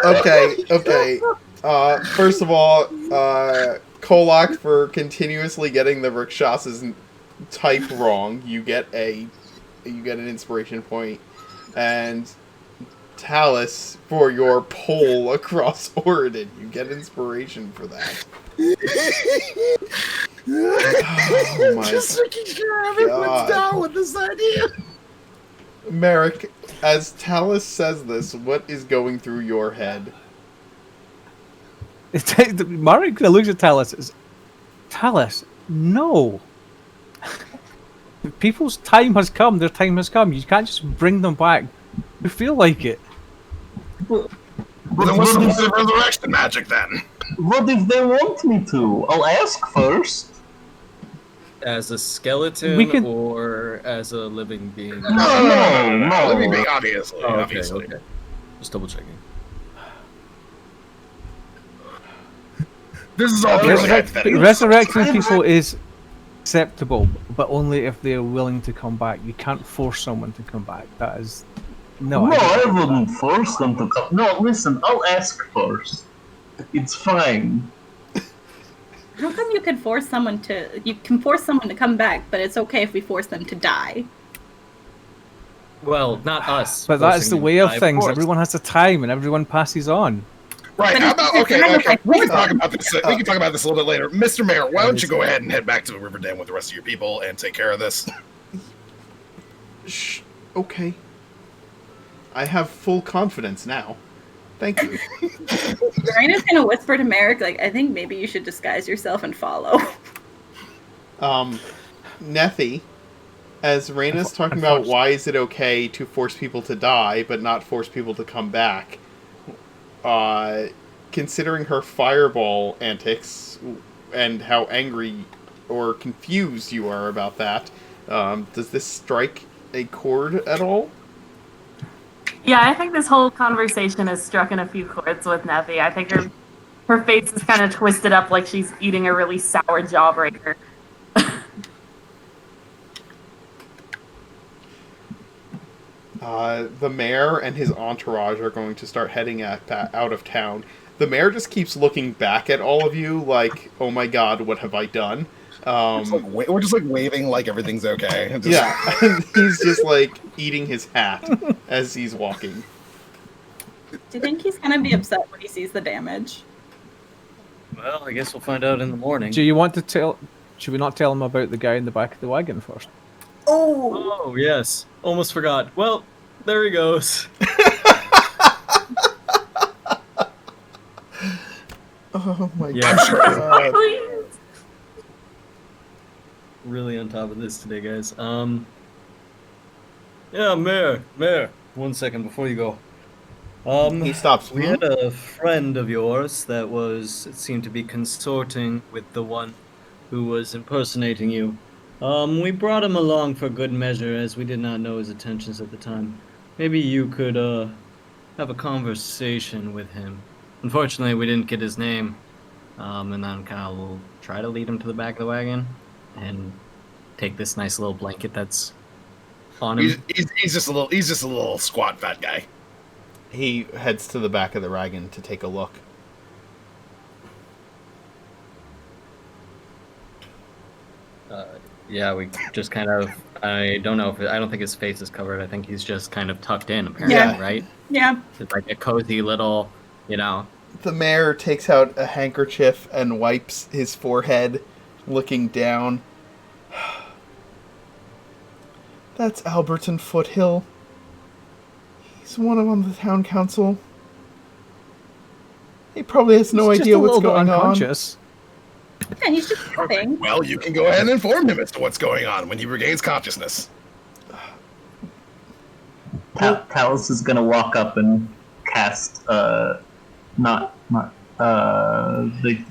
Okay. First of all, Kolak, for continuously getting the Rakshas's type wrong, you get an inspiration point, and Talus, for your poll across Oregon, you get inspiration for that. Oh my Just making sure everyone's God. down with this idea. Merrick, as Talus says this, what is going through your head? Marek looks at Talus and says, Talus, no. People's time has come. Their time has come. You can't just bring them back. You feel like it. But Then what's the point of resurrection magic then? what if they want me to? I'll ask first. As a skeleton We can- or as a living being? No. Living being, obviously. Oh, okay, obviously. okay. Just double checking. This is all purely hypothetical. Resurrecting people is acceptable, but only if they're willing to come back. You can't force someone to come back. That is... No, I don't like wouldn't force them to come. No, listen, I'll ask first. It's fine. How come you can force someone to? You can force someone to come back, but it's okay if we force them to die. Well, not us. But that's the forcing way them of to die, things. course. Everyone has a time, and everyone passes on. Right, But how it's about, just okay, kind of okay. like We can wisdom. talk about this. We can talk about this a little bit later. Mr. Mayor, why don't you go ahead and head back to Riverdam with the rest of your people and take care of this? Shh. Okay. I have full confidence now. Thank you. Raina's gonna whisper to Merrick, like, I think maybe you should disguise yourself and follow. Nethy, as Raina's talking about why is it okay to force people to die but not force people to come back, considering her fireball antics and how angry or confused you are about that, does this strike a chord at all? Yeah, I think this whole conversation has struck in a few chords with Neffy. I think her face is kind of twisted up like she's eating a really sour jawbreaker. The mayor and his entourage are going to start heading out of town. The mayor just keeps looking back at all of you like, oh my god, what have I done? We're just like waving like everything's okay. Just... Yeah, and he's just like eating his hat as he's walking. Do you think he's gonna be upset when he sees the damage? Well, I guess we'll find out in the morning. Do you want to tell... Should we not tell him about the guy in the back of the wagon first? Oh, yes. Almost forgot. Well, there he goes. Oh my Yeah. I'm sure. Please. Really on top of this today, guys. Yeah, Mayor. 1 second before you go. He stops. We had a friend of yours that it seemed to be consorting with the one who was impersonating you. We brought him along for good measure, as we did not know his intentions at the time. Maybe you could, have a conversation with him. Unfortunately, we didn't get his name. And then we'll try to lead him to the back of the wagon and take this nice little blanket that's on him. He's just a little squat fat guy. He heads to the back of the wagon to take a look. Yeah, we just kind of. I don't think his face is covered. I think he's just kind of tucked in, apparently, Yeah. right? Yeah. It's like a cozy little, The mayor takes out a handkerchief and wipes his forehead, looking down. That's Alberton Foothill. He's one of on the town council. He probably has no He's idea just a what's little bit going on. unconscious. Yeah, he's just having. Well, you can go ahead and inform him as to what's going on when he regains consciousness. Talus is gonna walk up and cast the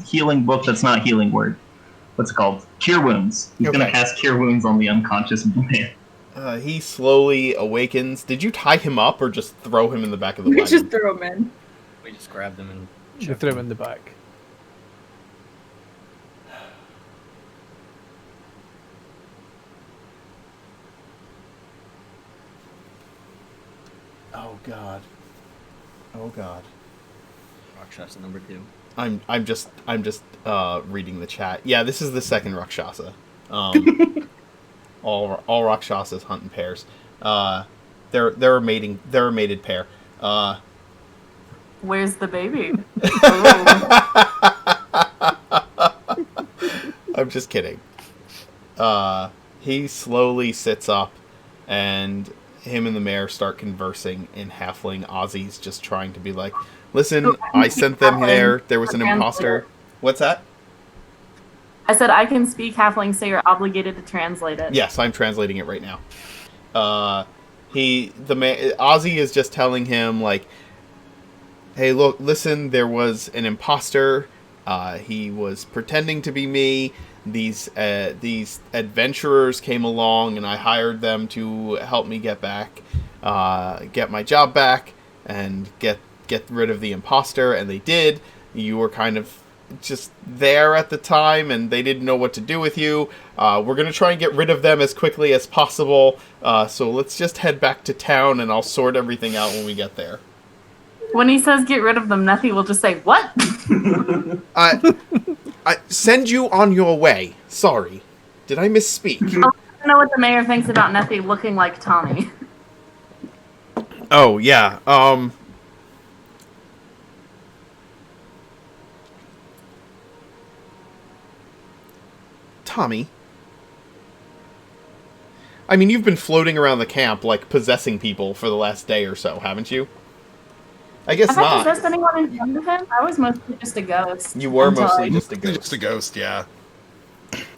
healing book that's not healing word. What's it called? Cure Wounds. He's gonna Okay. cast Cure Wounds on the unconscious man. He slowly awakens. Did you tie him up or just throw him in the back of the We wagon? just throw him in. we just grabbed him and You threw him in the back. Oh god. Oh god. Rakshasa number 2. I'm just reading the chat. Yeah, this is the second Rakshasa. All Rakshasas hunt in pairs. They're a mated pair. Where's the baby? Oh. I'm just kidding. He slowly sits up, and him and the mayor start conversing in halfling. Ozzy's just trying to be like, listen, I sent them there. There was an imposter. What's that? I said I can speak halfling, so you're obligated to translate it. Yes, I'm translating it right now. Ozzy is just telling him, like, hey, look, listen, there was an imposter. He was pretending to be me. These adventurers came along, and I hired them to help me get my job back, and get rid of the imposter, and they did. You were kind of just there at the time, and they didn't know what to do with you. We're going to try and get rid of them as quickly as possible, so let's just head back to town, and I'll sort everything out when we get there. When he says get rid of them, Neffy will just say, what? I send you on your way. Sorry. Did I misspeak? I don't know what the mayor thinks about Neffy looking like Tommy. Oh, yeah. Tommy. I mean, you've been floating around the camp, like, possessing people for the last day or so, haven't you? I guess Have I not. possessed anyone in front of him? I was mostly just a ghost. You were until mostly I- just a Just ghost. a ghost, yeah.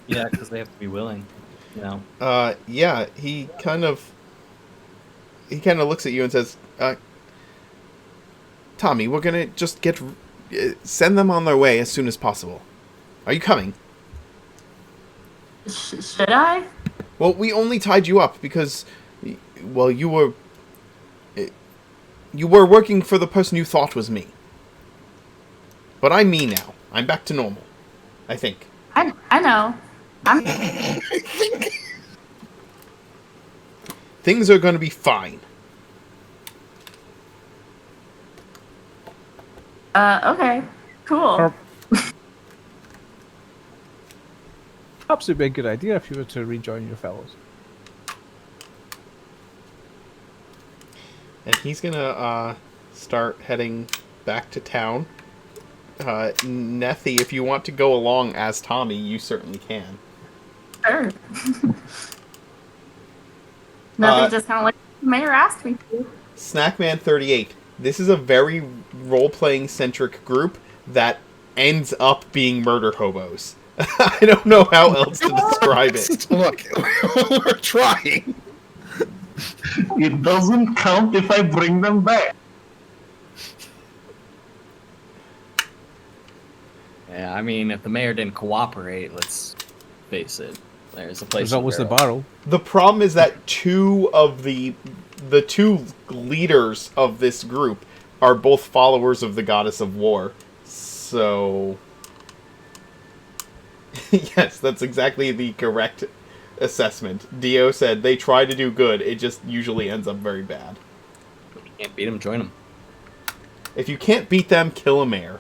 Yeah, because they have to be willing. Yeah, he kind of looks at you and says, Tommy, we're gonna just send them on their way as soon as possible. Are you coming? Should I? Well, we only tied you up because, well, you were working for the person you thought was me. But I'm me now. I'm back to normal. I think. I know. Things are going to be fine. Okay. Cool. Perhaps it'd be a good idea if you were to rejoin your fellows. And he's going to start heading back to town. Nethy, if you want to go along as Tommy, you certainly can. Sure. Nothing, just kind of like the mayor asked me to. Snackman38. This is a very role-playing centric group that ends up being murder hobos. I don't know how else to describe it. Look, we're trying. It doesn't count if I bring them back. Yeah, I mean, if the mayor didn't cooperate, let's face it, there's a place. There's always the barrel. barrel. The problem is that two of the two leaders of this group are both followers of the goddess of war. So yes, that's exactly the correct assessment. Dio said they try to do good, it just usually ends up very bad. If you can't beat them, join them. If you can't beat them, kill a mayor.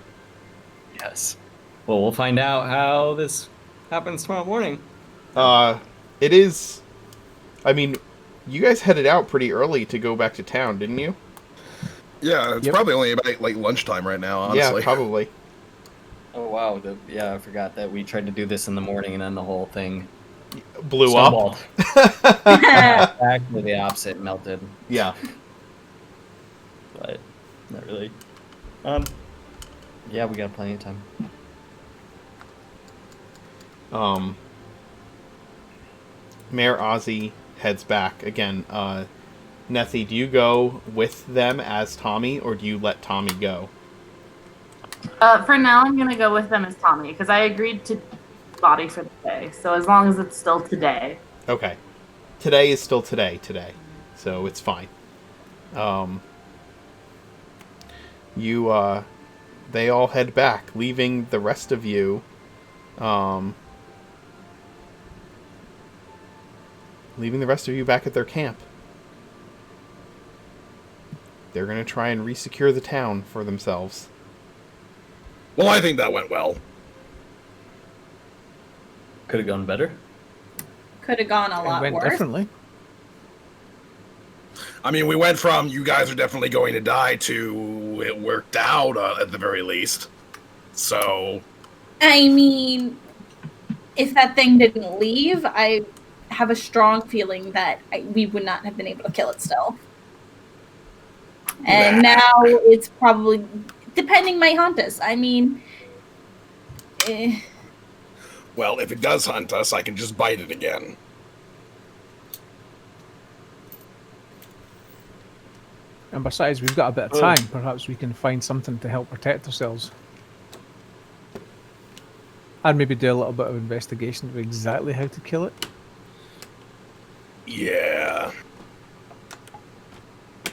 Yes. Well, we'll find out how this happens tomorrow morning. It is... I mean, you guys headed out pretty early to go back to town, didn't you? Yeah, it's Yep. probably only about like lunchtime right now, honestly. Yeah, probably. Oh, wow. Yeah, I forgot that we tried to do this in the morning and then the whole thing Blew up. snowballed. Exactly the opposite, melted. Yeah. But not really. Yeah, we got plenty of time. Mayor Ozzy heads back again. Nethy, do you go with them as Tommy, or do you let Tommy go? For now, I'm gonna go with them as Tommy because I agreed to body for the day. So as long as it's still today. Okay. Today is still today, so it's fine. They all head back, leaving the rest of you, back at their camp. They're going to try and resecure the town for themselves. Well, I think that went well. Could have gone better. Could have gone a It lot went worse. differently. I mean, we went from you guys are definitely going to die to it worked out at the very least. So, I mean, if that thing didn't leave, I have a strong feeling that we would not have been able to kill it still. And Nah. now it's probably, depending might haunt us. I mean, well, if it does hunt us, I can just bite it again. And besides, we've got a bit of time. Perhaps we can find something to help protect ourselves. And maybe do a little bit of investigation of exactly how to kill it. Yeah.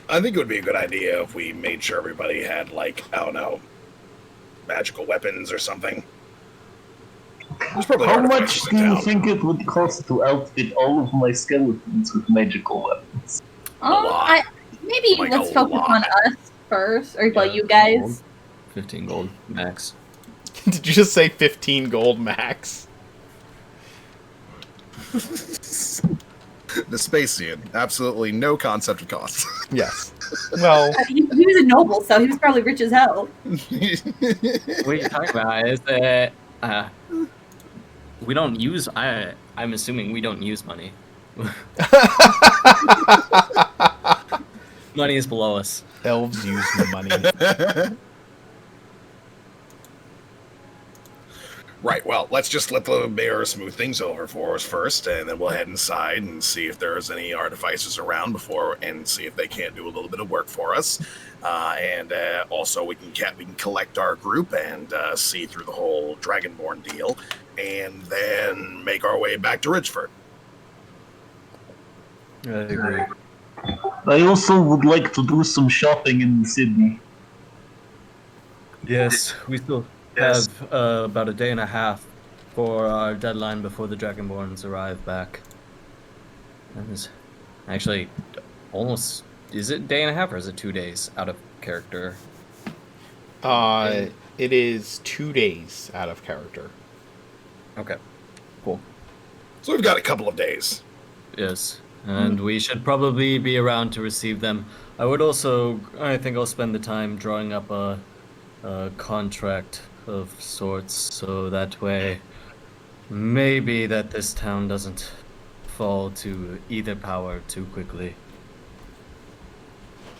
I think it would be a good idea if we made sure everybody had, like, I don't know, magical weapons or something. There's probably How artificers much in do you town. think it would cost to outfit all of my skeletons with magical weapons? lot. Maybe Like let's a focus lot. on us first, or well, Yeah, you guys. gold. 15 gold max. Did you just say 15 gold max? The Spacian, absolutely no concept of cost. Yes. Well, He was a noble, so he was probably rich as hell. What you're talking about is that we don't use. I'm assuming we don't use money. Money is below us. elves use the money. Right, well, let's just let the mayor smooth things over for us first, and then we'll head inside and see if there's any artificers around before, and see if they can't do a little bit of work for us. And also, we can collect our group and see through the whole Dragonborn deal, and then make our way back to Ridgeford. I agree. I also would like to do some shopping in Sydney. Yes, we still have about a day and a half for our deadline before the Dragonborns arrive back. That is actually almost. Is it a day and a half or is it 2 days out of character? It is 2 days out of character. Okay, cool. So we've got a couple of days. Yes, and we should probably be around to receive them. I think I'll spend the time drawing up a contract of sorts, so that way, maybe that this town doesn't fall to either power too quickly.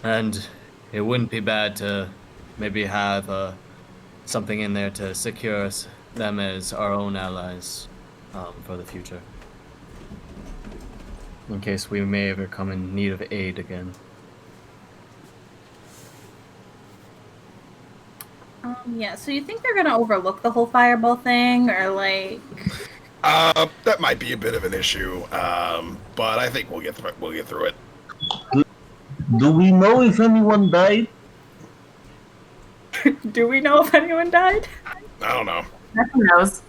And it wouldn't be bad to maybe have something in there to secure them as our own allies for the future. In case we may ever come in need of aid again. Yeah, so you think they're gonna overlook the whole fireball thing, or like? That might be a bit of an issue, but I think we'll get through it. Do we know if anyone died? Do we know if anyone died? I don't know. Nothing knows.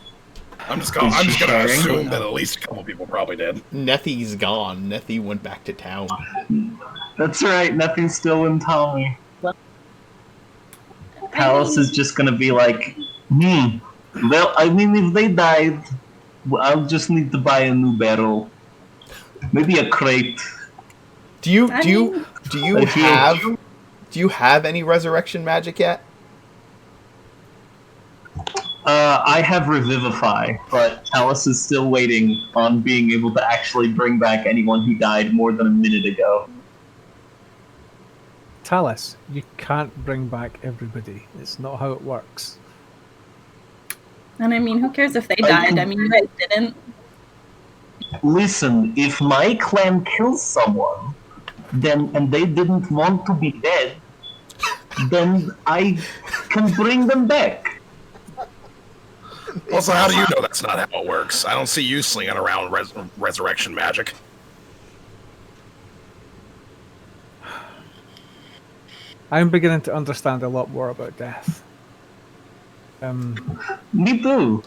I'm just Is she gonna sharing? assume that at least a couple people probably did. Nethy's gone. Nethy went back to town. That's right, nothing's still in Tommy. I Palace mean, is just gonna be like, well, I mean, if they died, I'll just need to buy a new barrel. Maybe a crate. Do you I do you mean, do you I feel- have do you have any resurrection magic yet? I have Revivify, but Alice is still waiting on being able to actually bring back anyone who died more than a minute ago. Talus, you can't bring back everybody. It's not how it works. and I mean, who cares if they I died? can- I mean, you guys didn't. Listen, if my clan kills someone, then and they didn't want to be dead, then I can bring them back. Also, how do you know that's not how it works? I don't see you slinging around resurrection magic. I'm beginning to understand a lot more about death. Me too.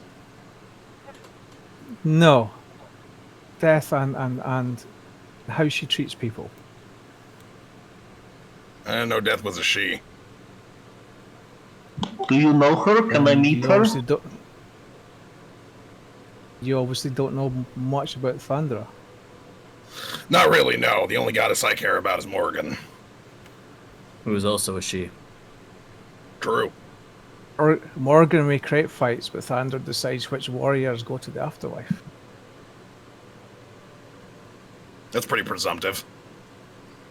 No. Death and how she treats people. I didn't know death was a she. Do you know her? Can I meet her? You obviously don't know much about Thandra. Not really, no. The only goddess I care about is Morgan. Who is also a she. True. Or Morgan may create fights, but Thandra decides which warriors go to the afterlife. That's pretty presumptive.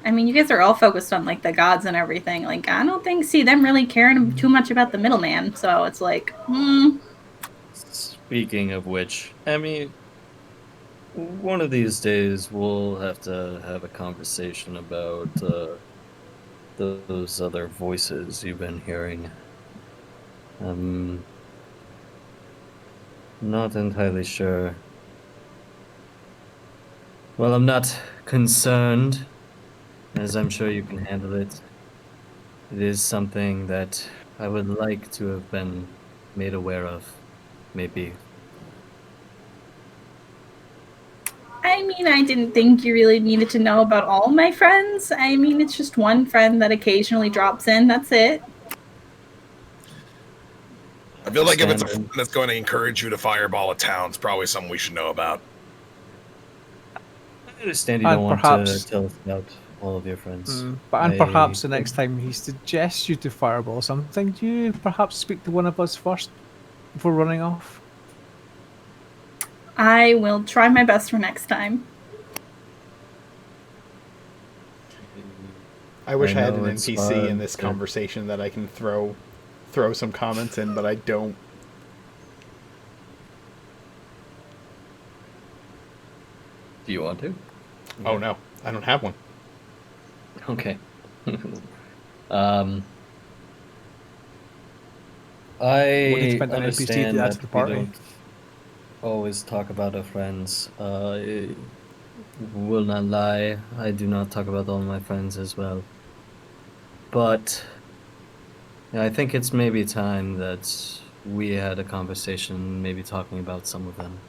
I mean, you guys are all focused on like the gods and everything. Like, I don't see them really caring too much about the middleman. So it's like, Speaking of which, Emmy, one of these days we'll have to have a conversation about those other voices you've been hearing. Not entirely sure. Well, I'm not concerned, as I'm sure you can handle it. It is something that I would like to have been made aware of, maybe. I mean, I didn't think you really needed to know about all my friends. I mean, it's just one friend that occasionally drops in. That's it. I feel like if it's a friend that's going to encourage you to fireball a town, it's probably something we should know about. I understand you And don't want perhaps- to tell us about all of your friends. Perhaps the next time he suggests you to fireball something, do you perhaps speak to one of us first before running off? I will try my best for next time. I wish I had know an it's NPC in hard, this but- conversation that I can throw some comments in, but I don't. Do you want to? Oh no, I don't have one. Okay. Would I you spend an NPC to understand add to that the we party? don't always talk about our friends. Will not lie, I do not talk about all my friends as well. But yeah, I think it's maybe time that we had a conversation, maybe talking about some of them.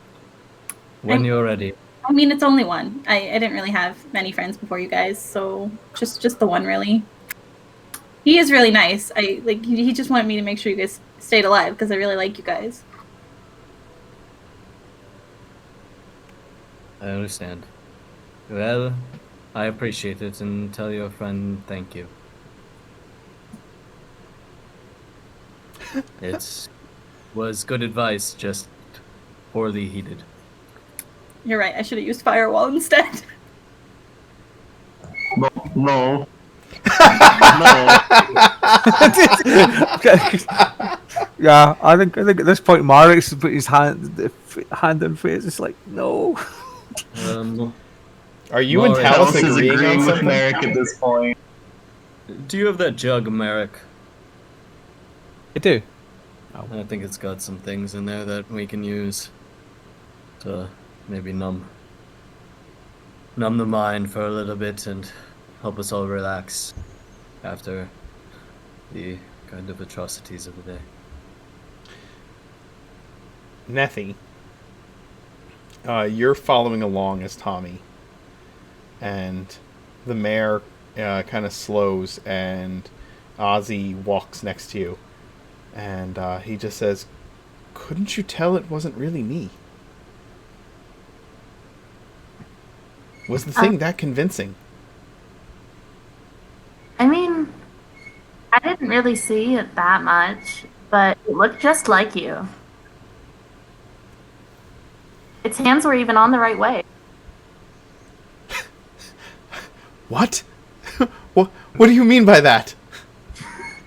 When you're ready. I mean, it's only one. I didn't really have many friends before you guys, so just the one really. He is really nice. He just wanted me to make sure you guys stayed alive because I really like you guys. I understand. Well, I appreciate it and tell your friend thank you. It was good advice, just poorly heeded. You're right. I should have used firewall instead. No. No. Yeah, I think at this point Marek's put his hand in face. It's like no. Are you and Maury, Talus Alice is agreeing on agreeing with something? Merrick at this point. Do you have that jug, Merrick? I do. I think it's got some things in there that we can use to maybe numb the mind for a little bit and help us all relax after the kind of atrocities of the day. Nethy, You're following along as Tommy, and the mayor kind of slows, and Ozzy walks next to you, and he just says, "Couldn't you tell it wasn't really me? Was the thing that convincing?" I mean, I didn't really see it that much, but it looked just like you. Its hands were even on the right way. What? What do you mean by that?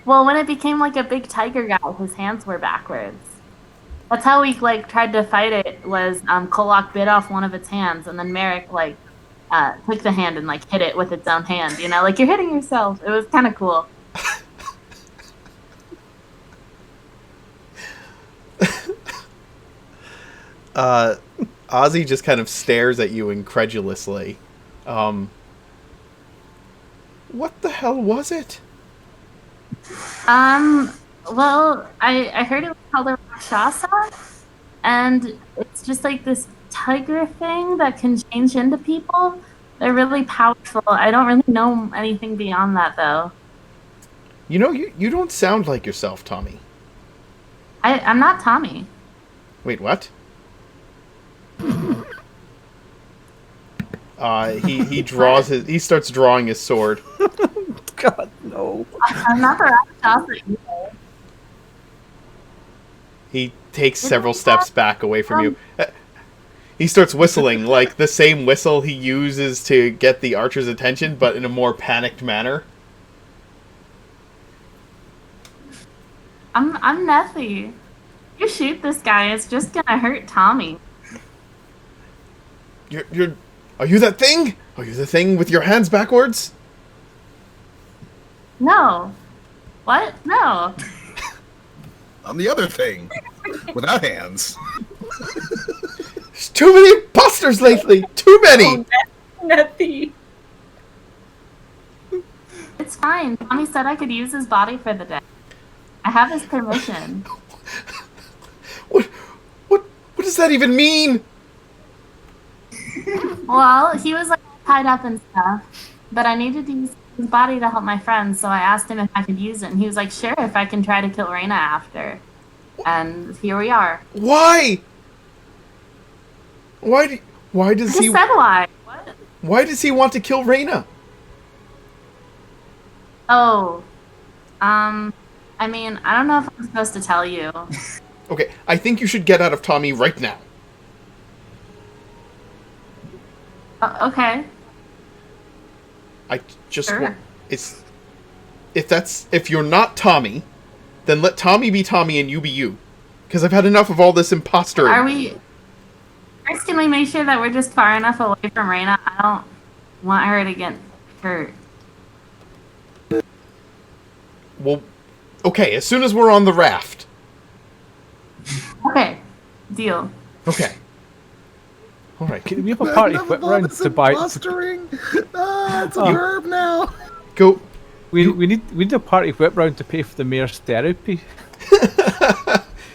Well, when it became like a big tiger guy, his hands were backwards. That's how we like tried to fight it. Was Kolak bit off one of its hands, and then Merrick took the hand and like hit it with its own hand. You know, like you're hitting yourself. It was kind of cool. Ozzy just kind of stares at you incredulously. What the hell was it? Well, I heard it was called a Rakshasa, and it's just like this tiger thing that can change into people. They're really powerful. I don't really know anything beyond that, though. You know, you don't sound like yourself, Tommy. I'm not Tommy. Wait, what? He starts drawing his sword. God, no. I'm not the Rakshasa either. He takes several steps back away from you. He starts whistling, like the same whistle he uses to get the archer's attention, but in a more panicked manner. I'm Nephi. You shoot this guy, it's just gonna hurt Tommy. Are you that thing? Are you the thing with your hands backwards? No. What? No. I'm the other thing. Without hands. There's too many imposters lately! Too many! Oh, Nephi. It's fine. Tommy said I could use his body for the day. I have his permission. What does that even mean? Well, he was like tied up and stuff, but I needed to use his body to help my friends, so I asked him if I could use it, and he was like, sure, if I can try to kill Raina after. And here we are. Why? Why does he... Just said why. What? Why does he want to kill Raina? Oh. I mean, I don't know if I'm supposed to tell you. Okay, I think you should get out of Tommy right now. Okay. I just Sure. want... If you're not Tommy, then let Tommy be Tommy and you be you. Because I've had enough of all this imposter. First, can we make sure that we're just far enough away from Raina? I don't want her to get hurt. Well, okay, as soon as we're on the raft. Okay. Deal. Okay. Alright, Can we have a party whip round to buy... Impostering. It's a verb now. Go... We need a party whip round to pay for the mayor's therapy.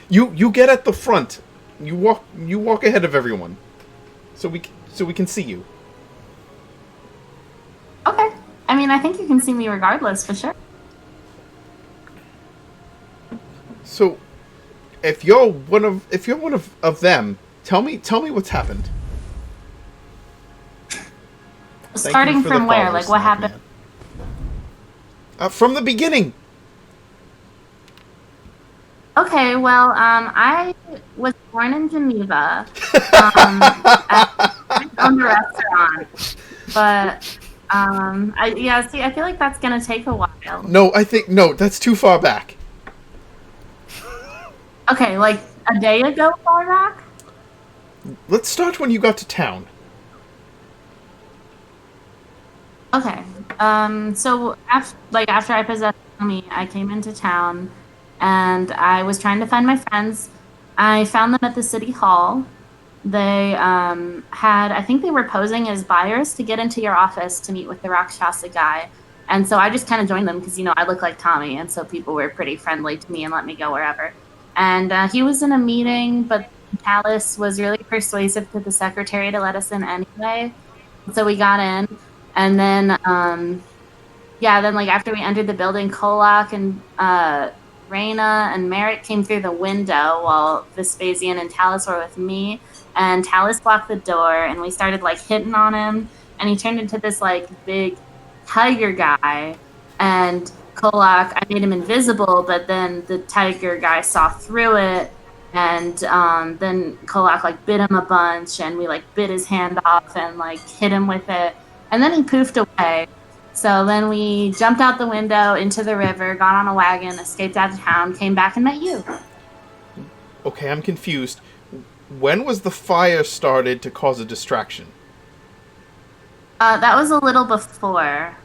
You get at the front. You walk ahead of everyone. So we can see you. Okay. I mean, I think you can see me regardless, for sure. So if you're one of them, tell me what's happened. Starting from where? Like, what happened? From the beginning. Okay, well, I was born in Geneva. I owned a restaurant. But, I feel like that's gonna take a while. No, that's too far back. Okay, like a day ago far back? Let's start when you got to town. Okay. So after I possessed Tommy, I came into town and I was trying to find my friends. I found them at the city hall. They I think they were posing as buyers to get into your office to meet with the Rakshasa guy. And so I just kind of joined them because, I look like Tommy. And so people were pretty friendly to me and let me go wherever. And he was in a meeting, but Alice was really persuasive to the secretary to let us in anyway. So we got in, and then then like after we entered the building, Kolak and Raina and Merritt came through the window while Vespasian and Talus were with me. And Talus blocked the door, and we started like hitting on him, and he turned into this like big tiger guy. And Kolak, I made him invisible, but then the tiger guy saw through it. And then Kolak like bit him a bunch, and we like bit his hand off and like hit him with it. And then he poofed away. So then we jumped out the window into the river, got on a wagon, escaped out of town, came back and met you. Okay, I'm confused. When was the fire started to cause a distraction? That was a little before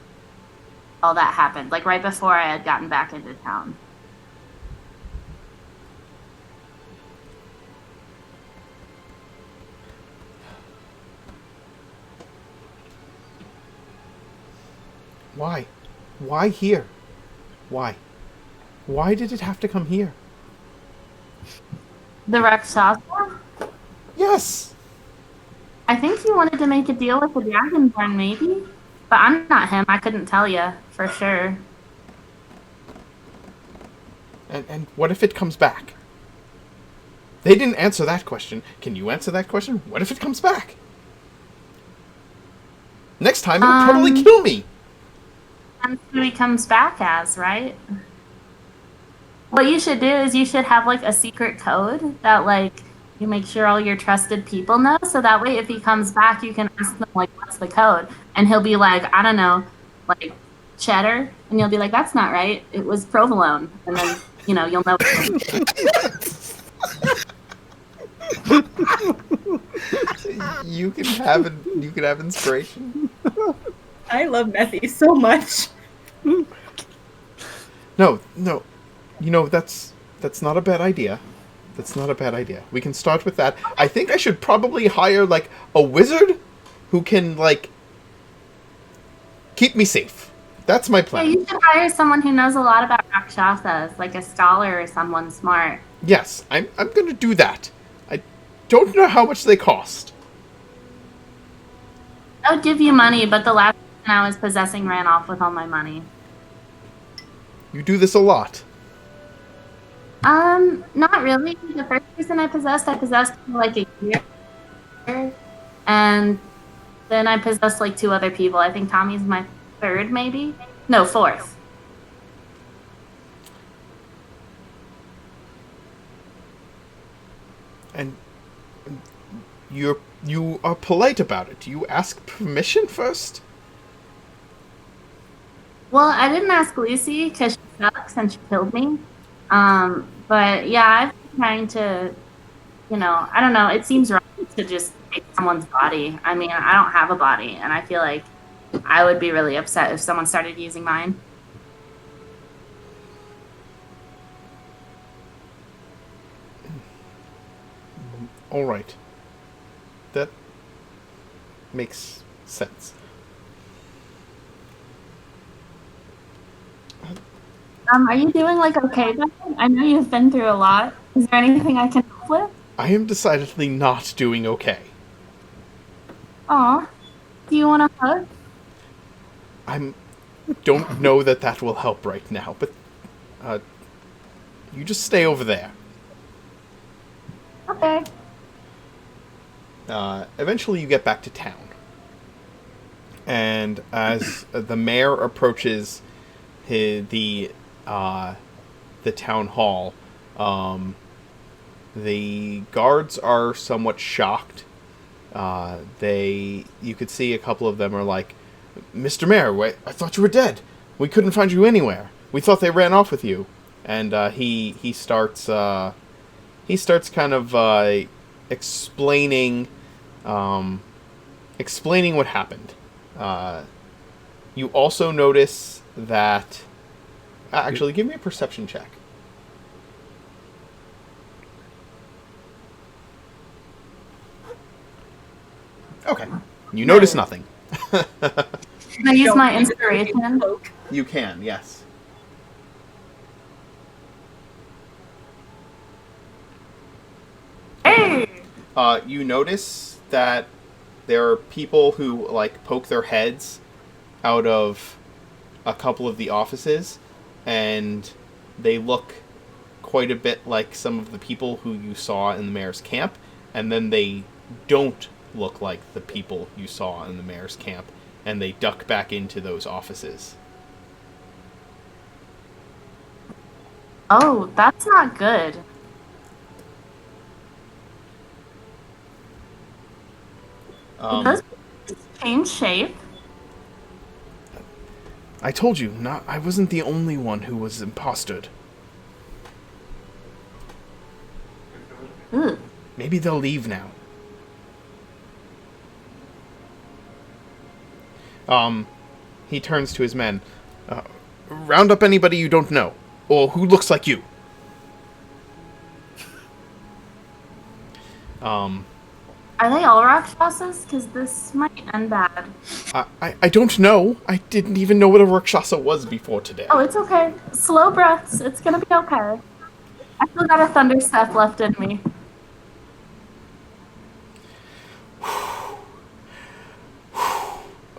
all that happened, like right before I had gotten back into town. Why? Why here? Why? Why did it have to come here? The Rakshasa? Yes! I think he wanted to make a deal with the Dragonborn, maybe? But I'm not him, I couldn't tell you, for sure. And what if it comes back? They didn't answer that question. Can you answer that question? What if it comes back? Next time, it'll probably kill me! That's who he comes back as, right? What you should do is you should have like a secret code that like you make sure all your trusted people know, so that way if he comes back you can ask them like what's the code, and he'll be like, I don't know, like cheddar, and you'll be like, that's not right, it was provolone, and then you'll know. You can have inspiration. I love Methy so much. No. That's not a bad idea. That's not a bad idea. We can start with that. I think I should probably hire, like, a wizard who can, like, keep me safe. That's my plan. Yeah, you should hire someone who knows a lot about Rakshasas, like a scholar or someone smart. Yes, I'm going to do that. I don't know how much they cost. I would give you money, but the last person I was possessing ran off with all my money. You do this a lot. Not really. The first person I possessed for like a year. And then I possessed like 2 other people. I think Tommy's my 3rd, maybe? No, 4th. And you are polite about it. Do you ask permission first? Well, I didn't ask Lucy because she sucks and she killed me. But yeah, I've been trying to, I don't know. It seems wrong to just take someone's body. I mean, I don't have a body, and I feel like I would be really upset if someone started using mine. All right. That makes sense. Are you doing like okay, Ben? I know you've been through a lot. Is there anything I can help with? I am decidedly not doing okay. Aw. Do you want a hug? Don't know that will help right now, but you just stay over there. Okay. Eventually you get back to town. And as the mayor approaches the town hall, the guards are somewhat shocked. You could see a couple of them are like, Mr. Mayor, wait, I thought you were dead. We couldn't find you anywhere. We thought they ran off with you. And he starts kind of explaining what happened. You also notice that. Actually, give me a perception check. Okay. You notice nothing. Can I use my inspiration? You can, yes. Hey! You notice that there are people who like poke their heads out of a couple of the offices, and they look quite a bit like some of the people who you saw in the mayor's camp, and then they don't look like the people you saw in the mayor's camp, and they duck back into those offices. Oh, that's not good. Did those change shape? I told you, I wasn't the only one who was impostered. Ugh. Maybe they'll leave now. He turns to his men. Round up anybody you don't know, or who looks like you. Are they all Rakshasas? Because this might end bad. I don't know. I didn't even know what a Rakshasa was before today. Oh, it's okay. Slow breaths. It's gonna be okay. I still got a thunder step left in me.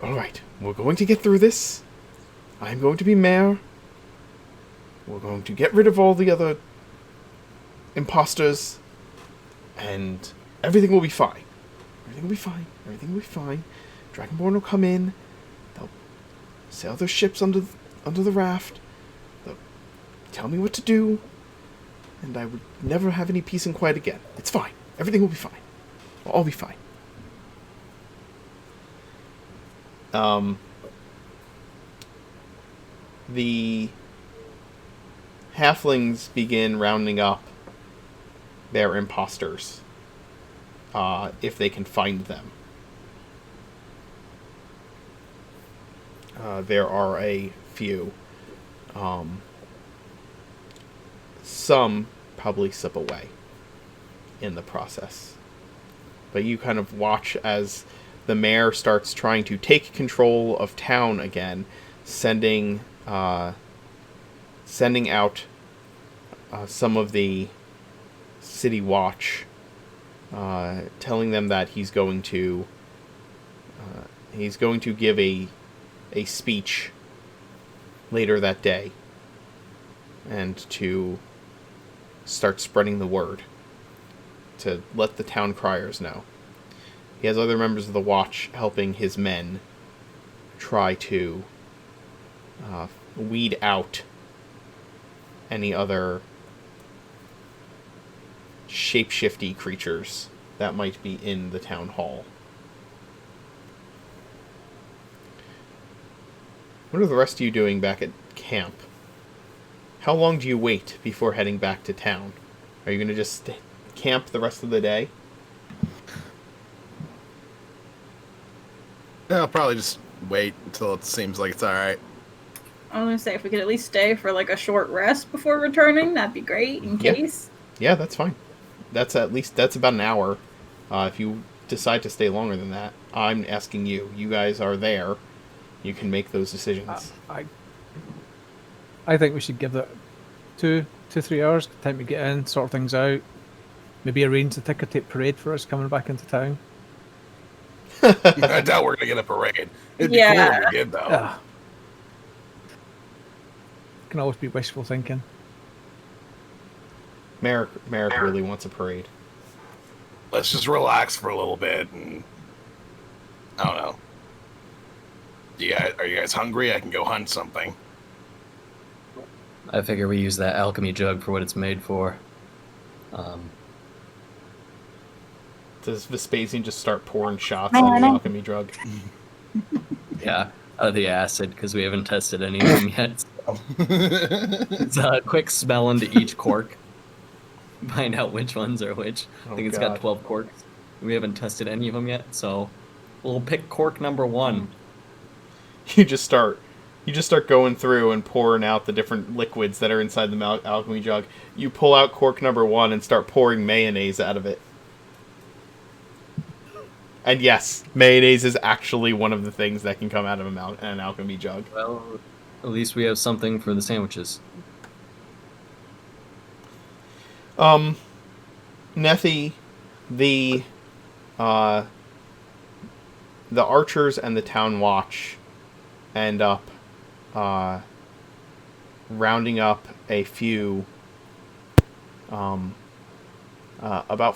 Alright, we're going to get through this. I'm going to be mayor. We're going to get rid of all the other imposters. And everything will be fine. Everything will be fine. Everything will be fine. Dragonborn will come in. They'll sail their ships under the raft. They'll tell me what to do. And I would never have any peace and quiet again. It's fine. Everything will be fine. We'll all be fine. The halflings begin rounding up their imposters, if they can find them. There are a few. Some probably slip away in the process. But you kind of watch as the mayor starts trying to take control of town again, sending out some of the city watch, telling them that he's going to give a speech later that day, and to start spreading the word to let the town criers know. He has other members of the watch helping his men try to weed out any other shape-shifty creatures that might be in the town hall. What are the rest of you doing back at camp? How long do you wait before heading back to town? Are you going to just camp the rest of the day? Yeah, I'll probably just wait until it seems like it's alright. I was gonna say if we could at least stay for like a short rest before returning, that'd be great in case. Yeah, that's fine. That's about an hour. If you decide to stay longer than that, I'm asking you. You guys are there. You can make those decisions. I think we should give it 2-3 hours, time to get in, sort things out. Maybe arrange the ticker tape parade for us coming back into town. I doubt we're gonna get a parade. It'd be cool if we did, though. Can always be wishful thinking. Merrick really wants a parade. Let's just relax for a little bit, and I don't know. Are you guys hungry? I can go hunt something. I figure we use that alchemy jug for what it's made for. Does Vespasian just start pouring shots on the alchemy drug? Yeah, the acid, because we haven't tested any of them yet. It's a quick smell into each cork. Find out which ones are which. I think it's got 12 corks. We haven't tested any of them yet, so we'll pick cork number 1. You just start going through and pouring out the different liquids that are inside the alchemy jug. You pull out cork number 1 and start pouring mayonnaise out of it. And yes, mayonnaise is actually one of the things that can come out of an alchemy jug. Well, at least we have something for the sandwiches. Nethy, the archers and the town watch end up rounding up a few, about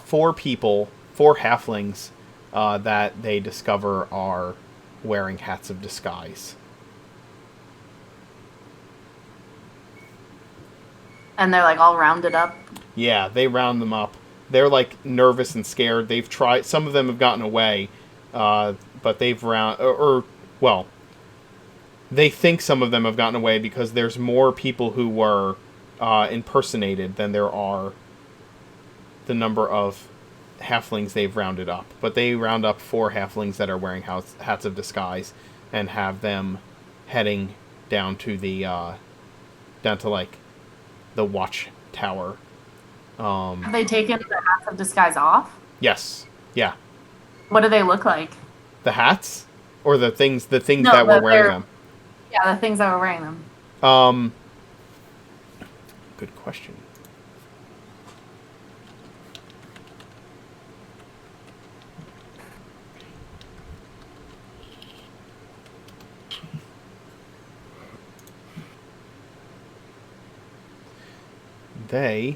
4 people, 4 halflings, that they discover are wearing hats of disguise. And they're like all rounded up. Yeah, they round them up. They're like nervous and scared. They've tried. Some of them have gotten away, but they've well, they think some of them have gotten away because there's more people who were impersonated than there are the number of halflings they've rounded up. But they round up 4 halflings that are wearing hats of disguise and have them heading down to the like the watchtower. Have they taken the hats of disguise off? Yes. Yeah. What do they look like? The hats? Or the things No, that were wearing them? Yeah, the things that were wearing them. Good question. They...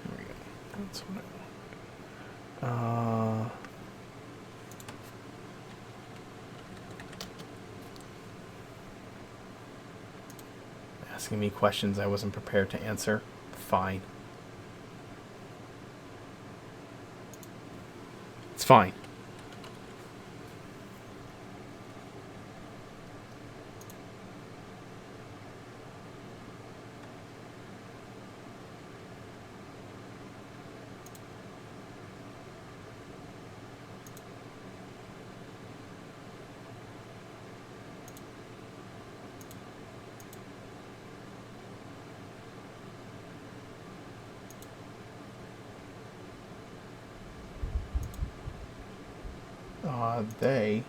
There we go. That's what I want. Asking me questions I wasn't prepared to answer. Fine. It's fine. They...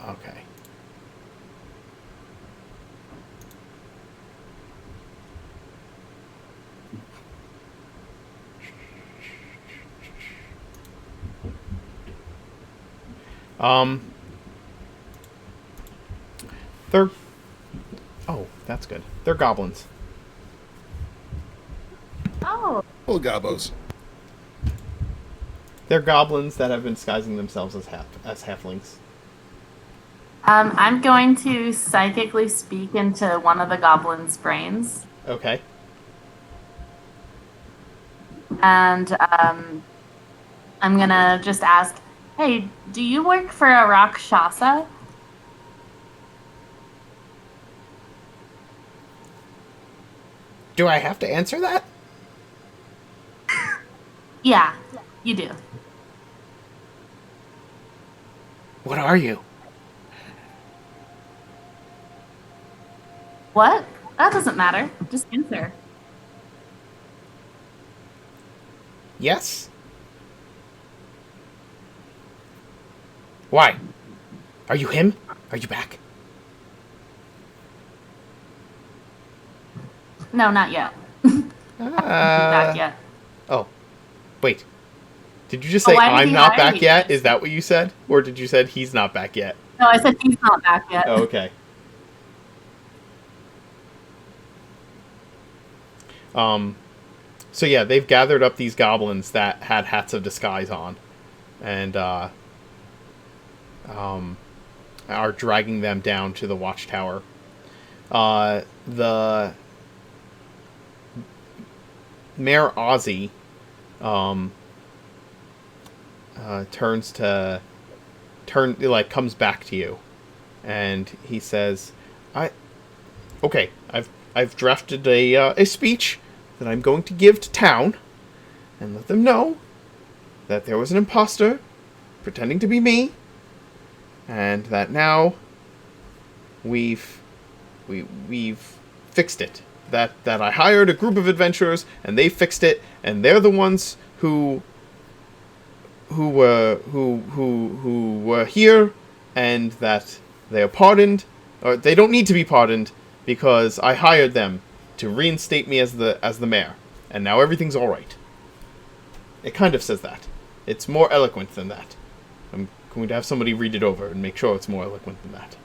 okay. They're... Oh, that's good. They're goblins. Oh. Little gobos. They're goblins that have been disguising themselves as halflings. I'm going to psychically speak into one of the goblins' brains. Okay. And I'm gonna just ask, hey, do you work for a Rakshasa? Do I have to answer that? Yeah, you do. What are you? What? That doesn't matter. Just answer. Yes? Why? Are you him? Are you back? No, not yet. Back yet. Oh. Wait. Did you just say why did I'm he not hire back me? yet? Is that what you said? Or did you said he's not back yet? No, I said he's not back yet. Oh, okay. So yeah, they've gathered up these goblins that had hats of disguise on, and are dragging them down to the watchtower. The Mayor Ozzy comes back to you, and he says, I've drafted a speech that I'm going to give to town, and let them know that there was an imposter pretending to be me, and that now we've fixed it. That I hired a group of adventurers and they fixed it, and they're the ones who were here, and that they are pardoned, or they don't need to be pardoned because I hired them to reinstate me as the mayor, and now everything's all right. It kind of says that. It's more eloquent than that. I'm going to have somebody read it over and make sure it's more eloquent than that.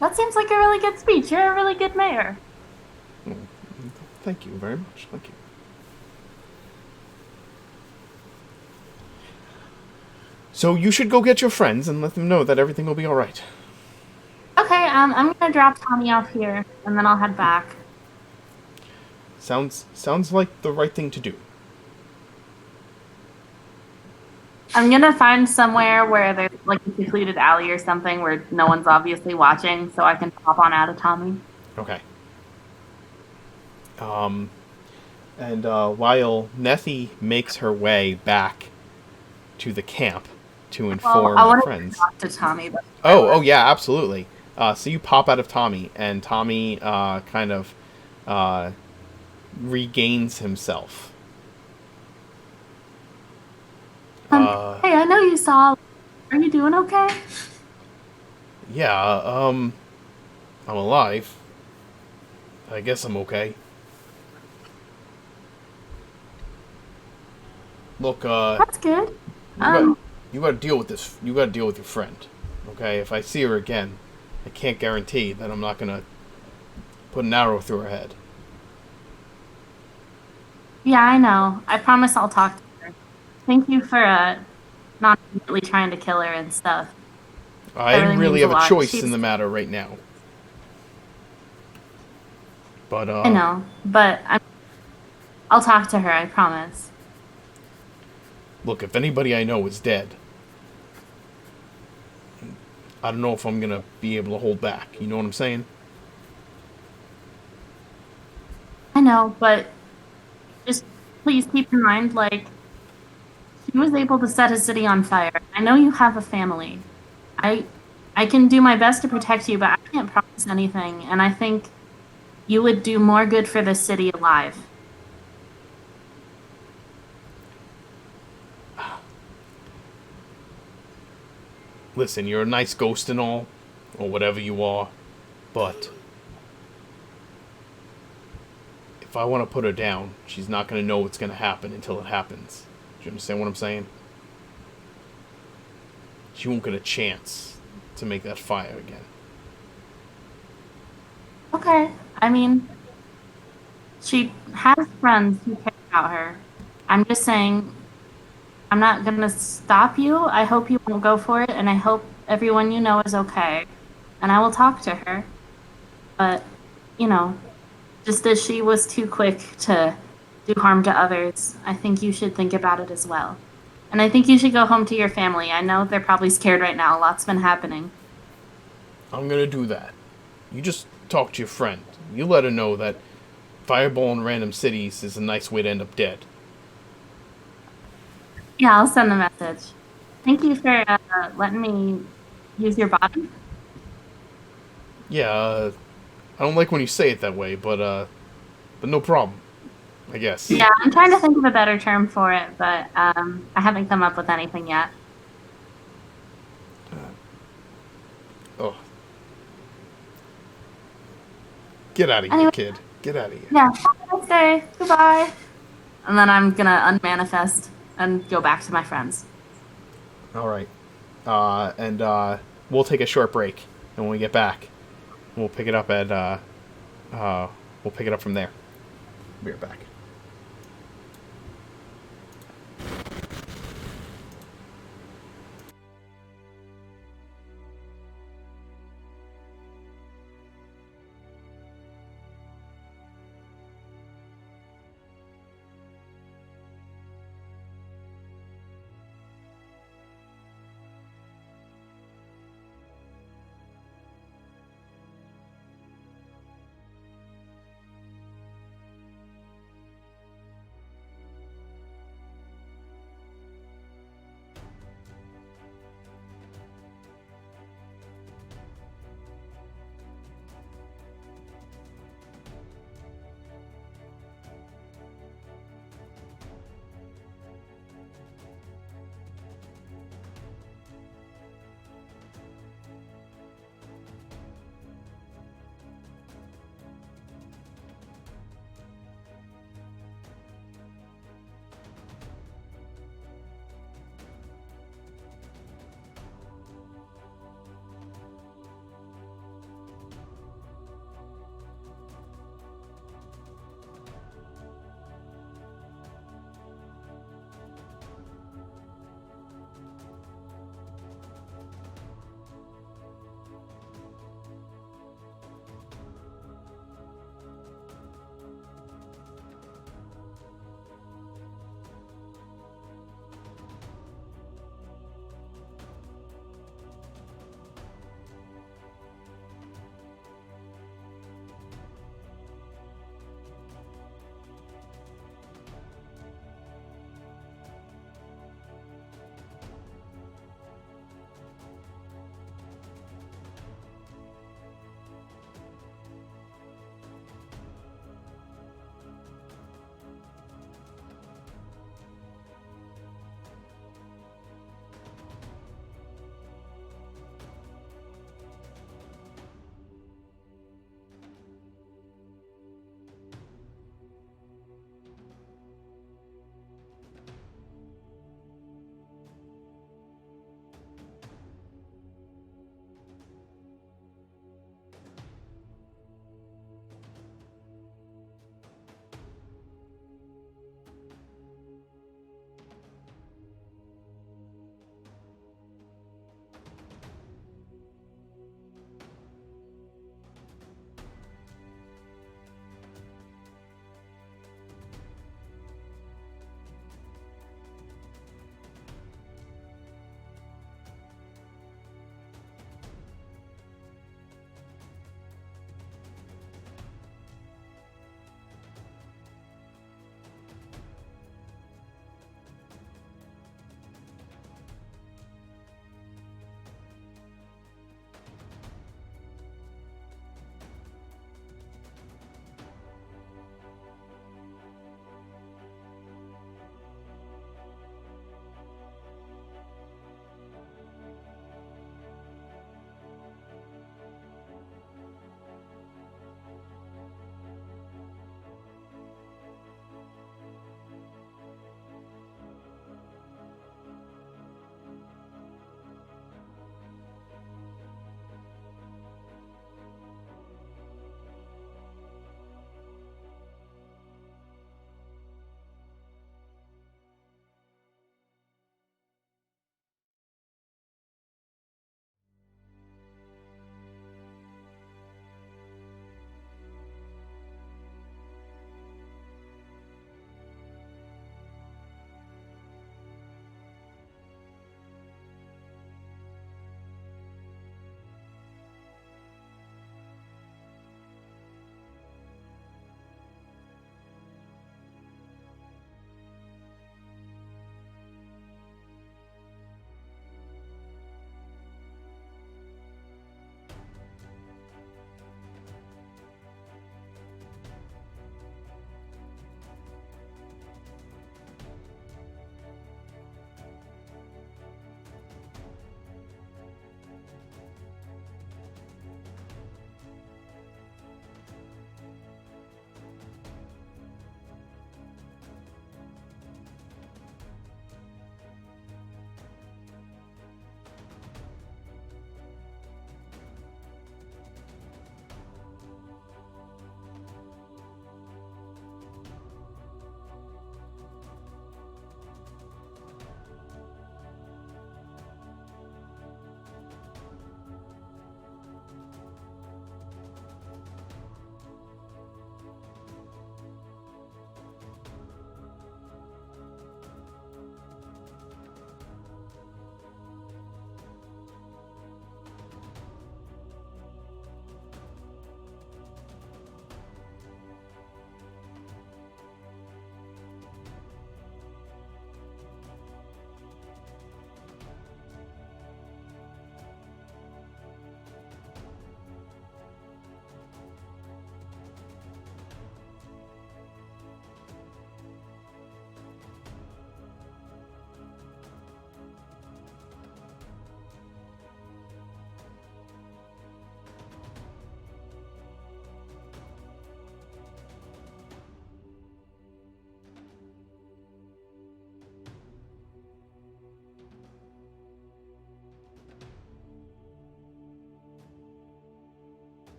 That seems like a really good speech. You're a really good mayor. Oh, thank you very much. Thank you. So you should go get your friends and let them know that everything will be all right. Okay, I'm gonna drop Tommy off here, and then I'll head back. Sounds like the right thing to do. I'm gonna find somewhere where there's like a secluded alley or something where no one's obviously watching, so I can pop on out of Tommy. Okay. And while Nethy makes her way back to the camp to inform I the want friends. to talk to Tommy. But Oh, yeah, absolutely. So you pop out of Tommy, and Tommy kind of regains himself. hey, I know you saw. Are you doing okay? Yeah, I'm alive. I guess I'm okay. Look, That's good. you got to deal with this. You got to deal with your friend. Okay, if I see her again, I can't guarantee that I'm not gonna put an arrow through her head. Yeah, I know. I promise I'll talk to her. Thank you for not immediately trying to kill her and stuff. I didn't really means have a a lot. choice She's- in the matter right now. But I know, but I'll talk to her. I promise. look, if anybody I know is dead, I don't know if I'm gonna be able to hold back. You know what I'm saying? I know, but just please keep in mind, like, she was able to set a city on fire. I know you have a family. I I can do my best to protect you, but I can't promise anything, and I think you would do more good for this city alive. Listen, you're a nice ghost and all, or whatever you are, but if I want to put her down, she's not gonna know what's gonna happen until it happens. Do you understand what I'm saying? She won't get a chance to make that fire again. Okay. I mean, she has friends who care about her. I'm just saying, I'm not gonna stop you. I hope you won't go for it, and I hope everyone you know is okay. And I will talk to her. But, you know, just as she was too quick to do harm to others, I think you should think about it as well. And I think you should go home to your family. I know they're probably scared right now. A lot's been happening. I'm gonna do that. You just talk to your friend. You let her know that fireball in random cities is a nice way to end up dead. Yeah, I'll send the message. Thank you for letting me use your body. Yeah, I don't like when you say it that way, but no problem. I guess. Yeah, I'm trying to think of a better term for it, but I haven't come up with anything yet. Oh. Get out of here, Anyway. kid. Get out of here. Yeah, have a nice day. Goodbye. And then I'm gonna unmanifest and go back to my friends. All right. And we'll take a short break, and when we get back, we'll pick it up at we'll pick it up from there. Be right back.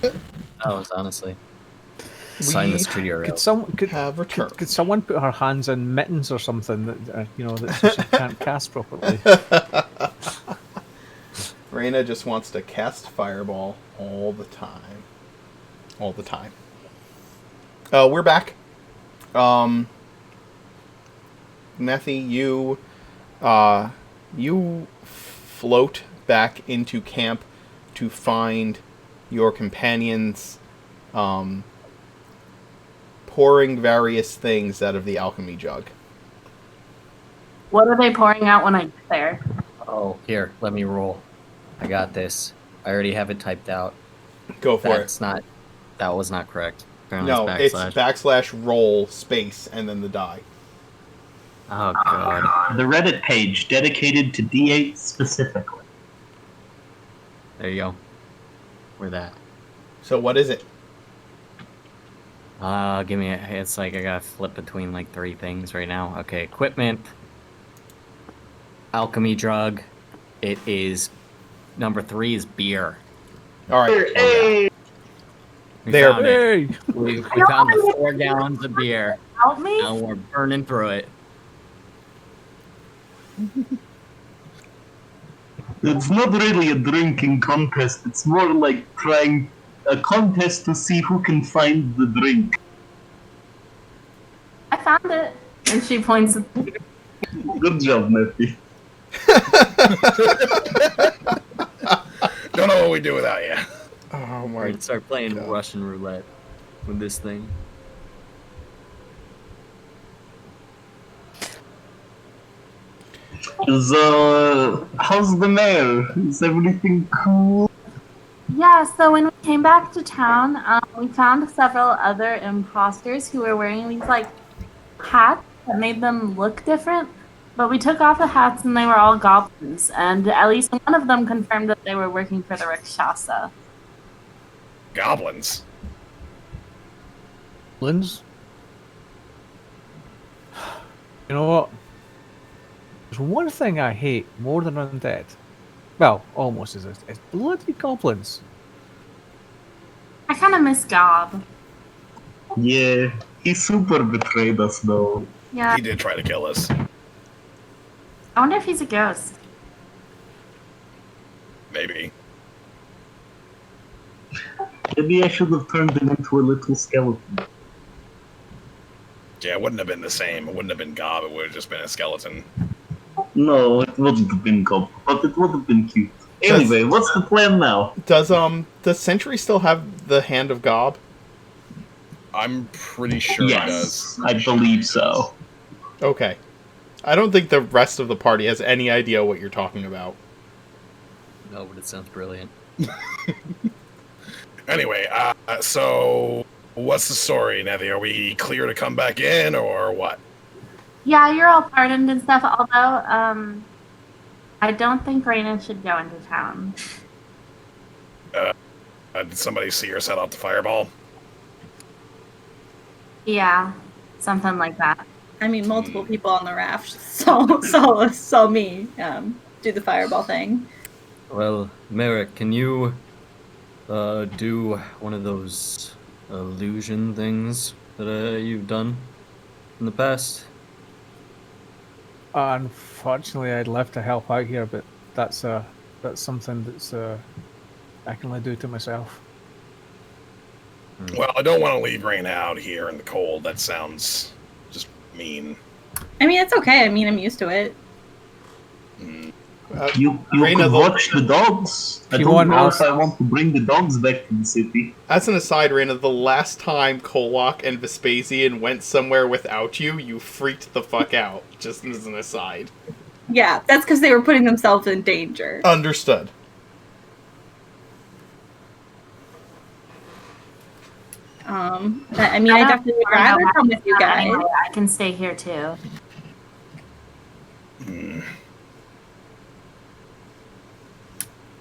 That was honestly. Sign this treaty or Could else. some have returned? Could someone put her hands in mittens or something that that so she can't cast properly? Reyna just wants to cast Fireball all the time. All the time. We're back. Nethy, you float back into camp to find your companions pouring various things out of the alchemy jug. What are they pouring out when I get there? Oh, here, let me roll. I got this. I already have it typed out. Go for That's not. That was not correct. Apparently No, it's it's backslash. /roll space and then the die. Oh god. The Reddit page dedicated to D8 specifically. There you go. Where that? So what is it? Give me it's like I gotta flip between like 3 things right now. Okay, equipment. Alchemy drug. It is number 3 is beer. All right. Hey! We There. found it. Hey! We found the 4 gallons of beer. Help me? Now we're burning through it. It's not really a drinking contest. It's more like trying a contest to see who can find the drink. I found it. And she points at the Good job, Nethy. Don't know what we do without you. Oh my Alright, start playing God. Russian roulette with this thing. How's the mayor? Is everything cool? Yeah, so when we came back to town, we found several other imposters who were wearing these like hats that made them look different. But we took off the hats and they were all goblins, and at least one of them confirmed that they were working for the Rakshasa. Goblins. Linz? You know what? There's one thing I hate more than undead. Well, almost as it's bloody goblins. I kind of miss Gob. Yeah, he super betrayed us though. Yeah, He did try to kill us. I wonder if he's a ghost. Maybe. Maybe I should have turned him into a little skeleton. Yeah, it wouldn't have been the same. It wouldn't have been Gob. It would have just been a skeleton. No, it wouldn't have been cool, but it would have been cute. Anyway, what's the plan now? Does Sentry still have the Hand of Gob? I'm pretty sure it does. Yes, I believe so. Okay. I don't think the rest of the party has any idea what you're talking about. No, but it sounds brilliant. Anyway, so what's the story, Nethy? Are we clear to come back in, or what? Yeah, you're all pardoned and stuff, although, I don't think Reyna should go into town. Did somebody see her set off the fireball? Yeah, something like that. I mean, multiple people on the raft saw me do the fireball thing. Well, Merrick, can you do one of those illusion things that you've done in the past? Unfortunately, I'd love to help out here, but that's something that's I can only do to myself. Well, I don't want to leave Rain out here in the cold. That sounds just mean. I mean, it's okay. I mean, I'm used to it. You Reyna, could the- watch the dogs. I You don't want know us- if I want to bring the dogs back to the city. As an aside, Reyna, the last time Kolok and Vespasian went somewhere without you, you freaked the fuck out. Just as an aside. Yeah, that's because they were putting themselves in danger. Understood. I mean, I definitely would rather come with you guys. Anyway, I can stay here too.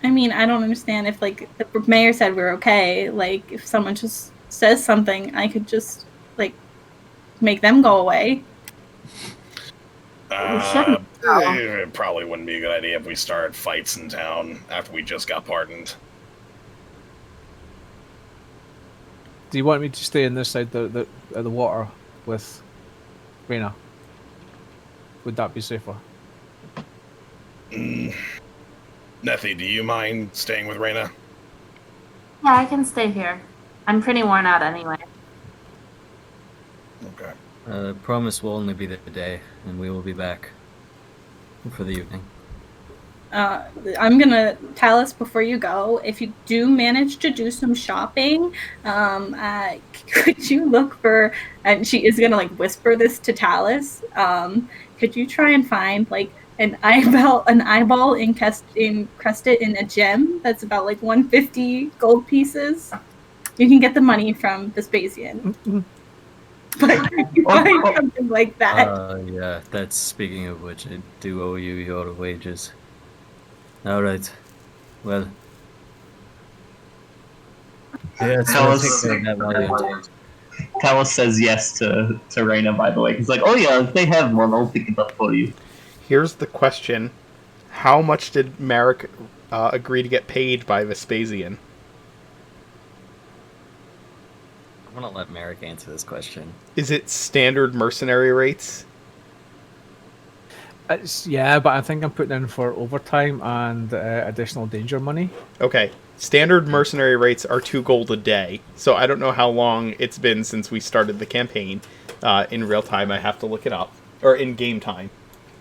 I mean, I don't understand if, like, the mayor said we're okay. Like, if someone just says something, I could just, like, make them go away. shouldn't. It probably wouldn't be a good idea if we started fights in town after we just got pardoned. Do you want me to stay on this side of the water with Reyna? Would that be safer? Nethy, do you mind staying with Reyna? Yeah, I can stay here. I'm pretty worn out anyway. Okay. Promise will only be the day, and we will be back for the evening. I'm gonna tell us before you go, if you do manage to do some shopping, could you look for, and she is gonna like whisper this to Talus, could you try and find like an eyeball encrusted in a gem that's about like 150 gold pieces? You can get the money from Vespasian. But you find something like that. Yeah, that's speaking of which, I do owe you your wages. Alright. Well. Yeah, it's gonna take care of that Valiant. Talus says yes to Reyna, by the way. He's like, oh yeah, if they have one, I'll pick it up for you. Here's the question. How much did Merrick agree to get paid by Vespasian? I'm gonna let Merrick answer this question. Is it standard mercenary rates? Yeah, but I think I'm putting in for overtime and additional danger money. Okay. Standard mercenary rates are 2 gold a day. So I don't know how long it's been since we started the campaign. In real time, I have to look it up. Or in game time.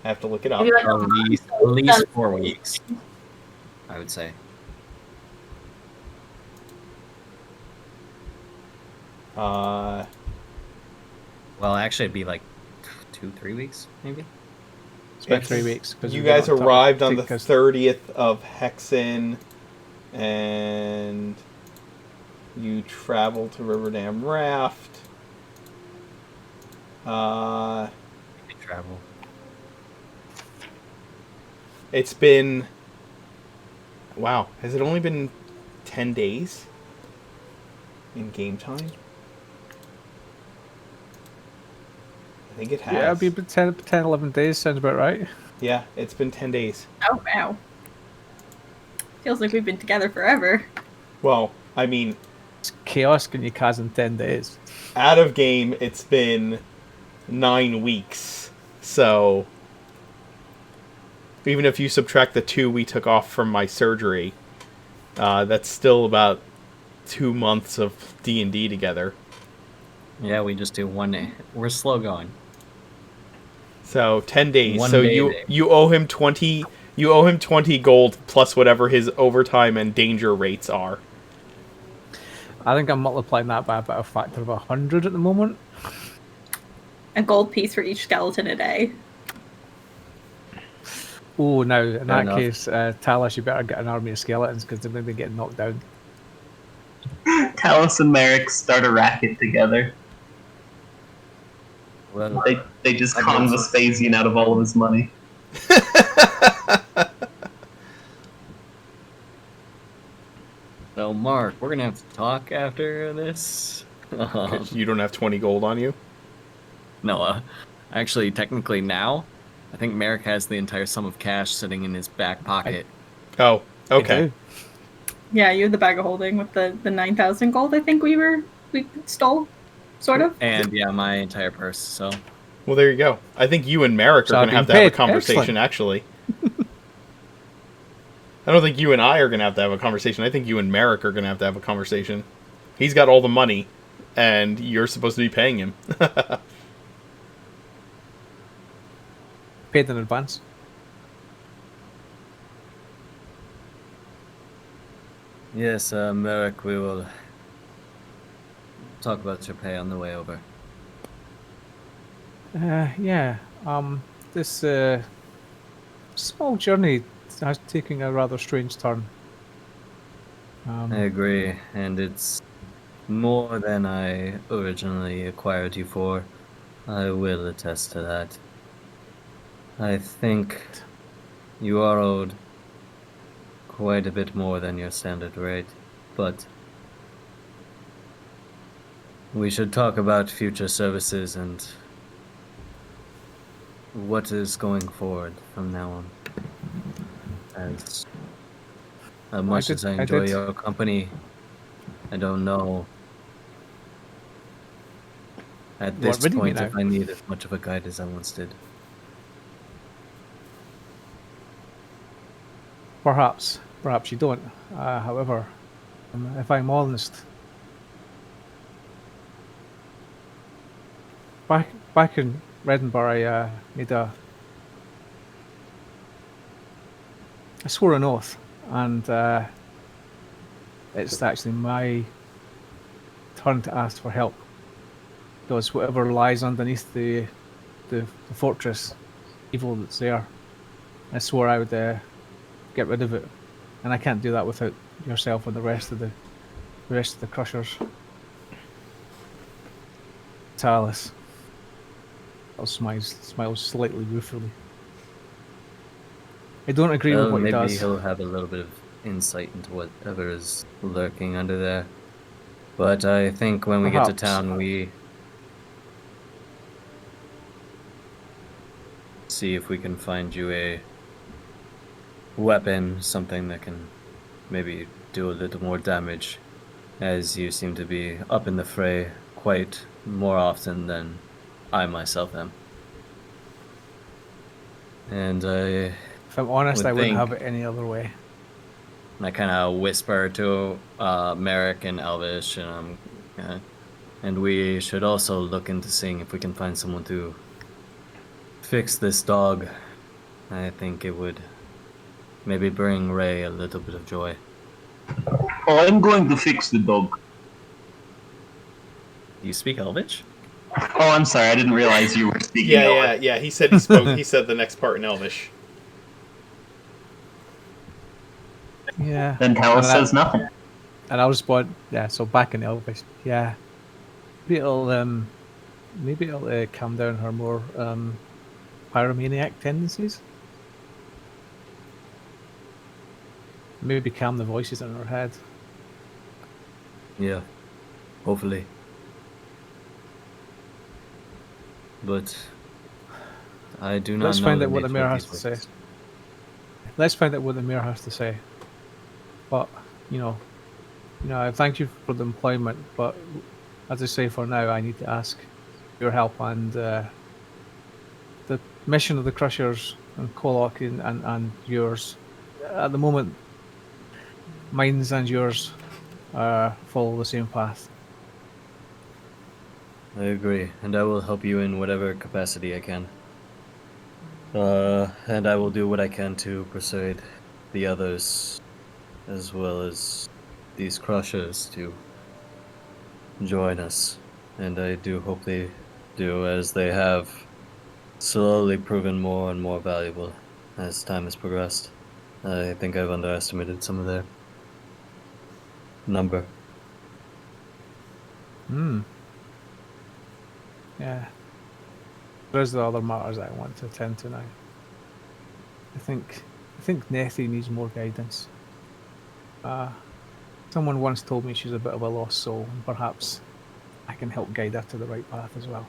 I have to look it up. Maybe like At least 4 weeks, I would say. Uh, Well, actually, it'd be like 2-3 weeks, maybe. It's about It's- 3 weeks. you guys arrived on the 30th of Hexen, and you traveled to Riverdam Raft. Travel. It's been... Wow, has it only been 10 days in game time? I think it has. Yeah, it'd be about 10, 11 days. Sounds about right. Yeah, it's been 10 days. Oh wow. Feels like we've been together forever. Well, I mean, It's chaos can you cause in 10 days. out of game, it's been 9 weeks. So, even if you subtract the 2 we took off from my surgery, that's still about 2 months of D&D together. Yeah, we just do 1 day. We're slow going. So 10 days. One So day you day. you owe him 20. You owe him 20 gold plus whatever his overtime and danger rates are. I think I'm multiplying that by about a factor of 100 at the moment. A gold piece for each skeleton a day. Oh, now in that enough. case, Talus, you better get an army of skeletons because they're maybe getting knocked down. Talus and Merrick start a racket together. Well, They just I con guess. Vespasian out of all of his money. so Mark, we're gonna have to talk after this. 'Cause you don't have 20 gold on you. No, actually, technically now, I think Merrick has the entire sum of cash sitting in his back pocket. Oh, I okay. do. Yeah, you had the bag of holding with the 9,000 gold. I think we stole, sort of. And yeah, my entire purse. So Well, there you go. I think you and Merrick So are I've going to have to been have a paid. conversation, Excellent. actually. I don't think you and I are going to have a conversation. I think you and Merrick are going to have a conversation. He's got all the money, and you're supposed to be paying him. Paid in advance. yes, Merrick, we will talk about your pay on the way over. Yeah. This small journey has taken a rather strange turn. I agree, and it's more than I originally acquired you for. I will attest to that. I think you are owed quite a bit more than your standard rate, but we should talk about future services and what is going forward from now on. As much as I enjoy your company, I don't know At What, this ready me point, now? if I need as much of a guide as I once did. Perhaps you don't. However, if I'm honest, back in Edinburgh, I made I swore an oath, and it's actually my turn to ask for help. Because whatever lies underneath the fortress, evil that's there, I swore I would get rid of it, and I can't do that without yourself and the rest of the Crushers. Talus. I'll smiles slightly ruefully. I don't agree with Well, what he maybe does. he'll have a little bit of insight into whatever is lurking under there. But I think when we get to Perhaps. town, we see if we can find you a weapon, something that can maybe do a little more damage, as you seem to be up in the fray quite more often than I myself am. And I If I'm honest, would I wouldn't think- have it any other way. I kind of whisper to Merrick and Elvish, and we should also look into seeing if we can find someone to fix this dog. I think it would maybe bring Ray a little bit of joy. Oh, I'm going to fix the dog. Do you speak Elvish? Oh, I'm sorry. I didn't realize you were speaking. Yeah. He said he spoke. He said the next part in Elvish. Yeah. Then Talus says nothing. And I'll respond. Yeah. So back in Elvis. Yeah. Maybe it'll calm down her more pyromaniac tendencies. Maybe calm the voices in her head. Yeah, hopefully. But I do not Let's know find the out what the nature mayor of has these to say. voices. Let's find out what the mayor has to say. But I thank you for the employment. But as I say, for now, I need to ask your help and the mission of the Crushers and Kolok and yours. At the moment, mine's and yours follow the same path. I agree, and I will help you in whatever capacity I can. And I will do what I can to persuade the others, as well as these Crushers, to join us. And I do hope they do, as they have slowly proven more and more valuable as time has progressed. I think I've underestimated some of their number. Yeah. There's the other matters that I want to attend to now. I think Nettie needs more guidance. Someone once told me she's a bit of a lost soul, and perhaps I can help guide her to the right path as well.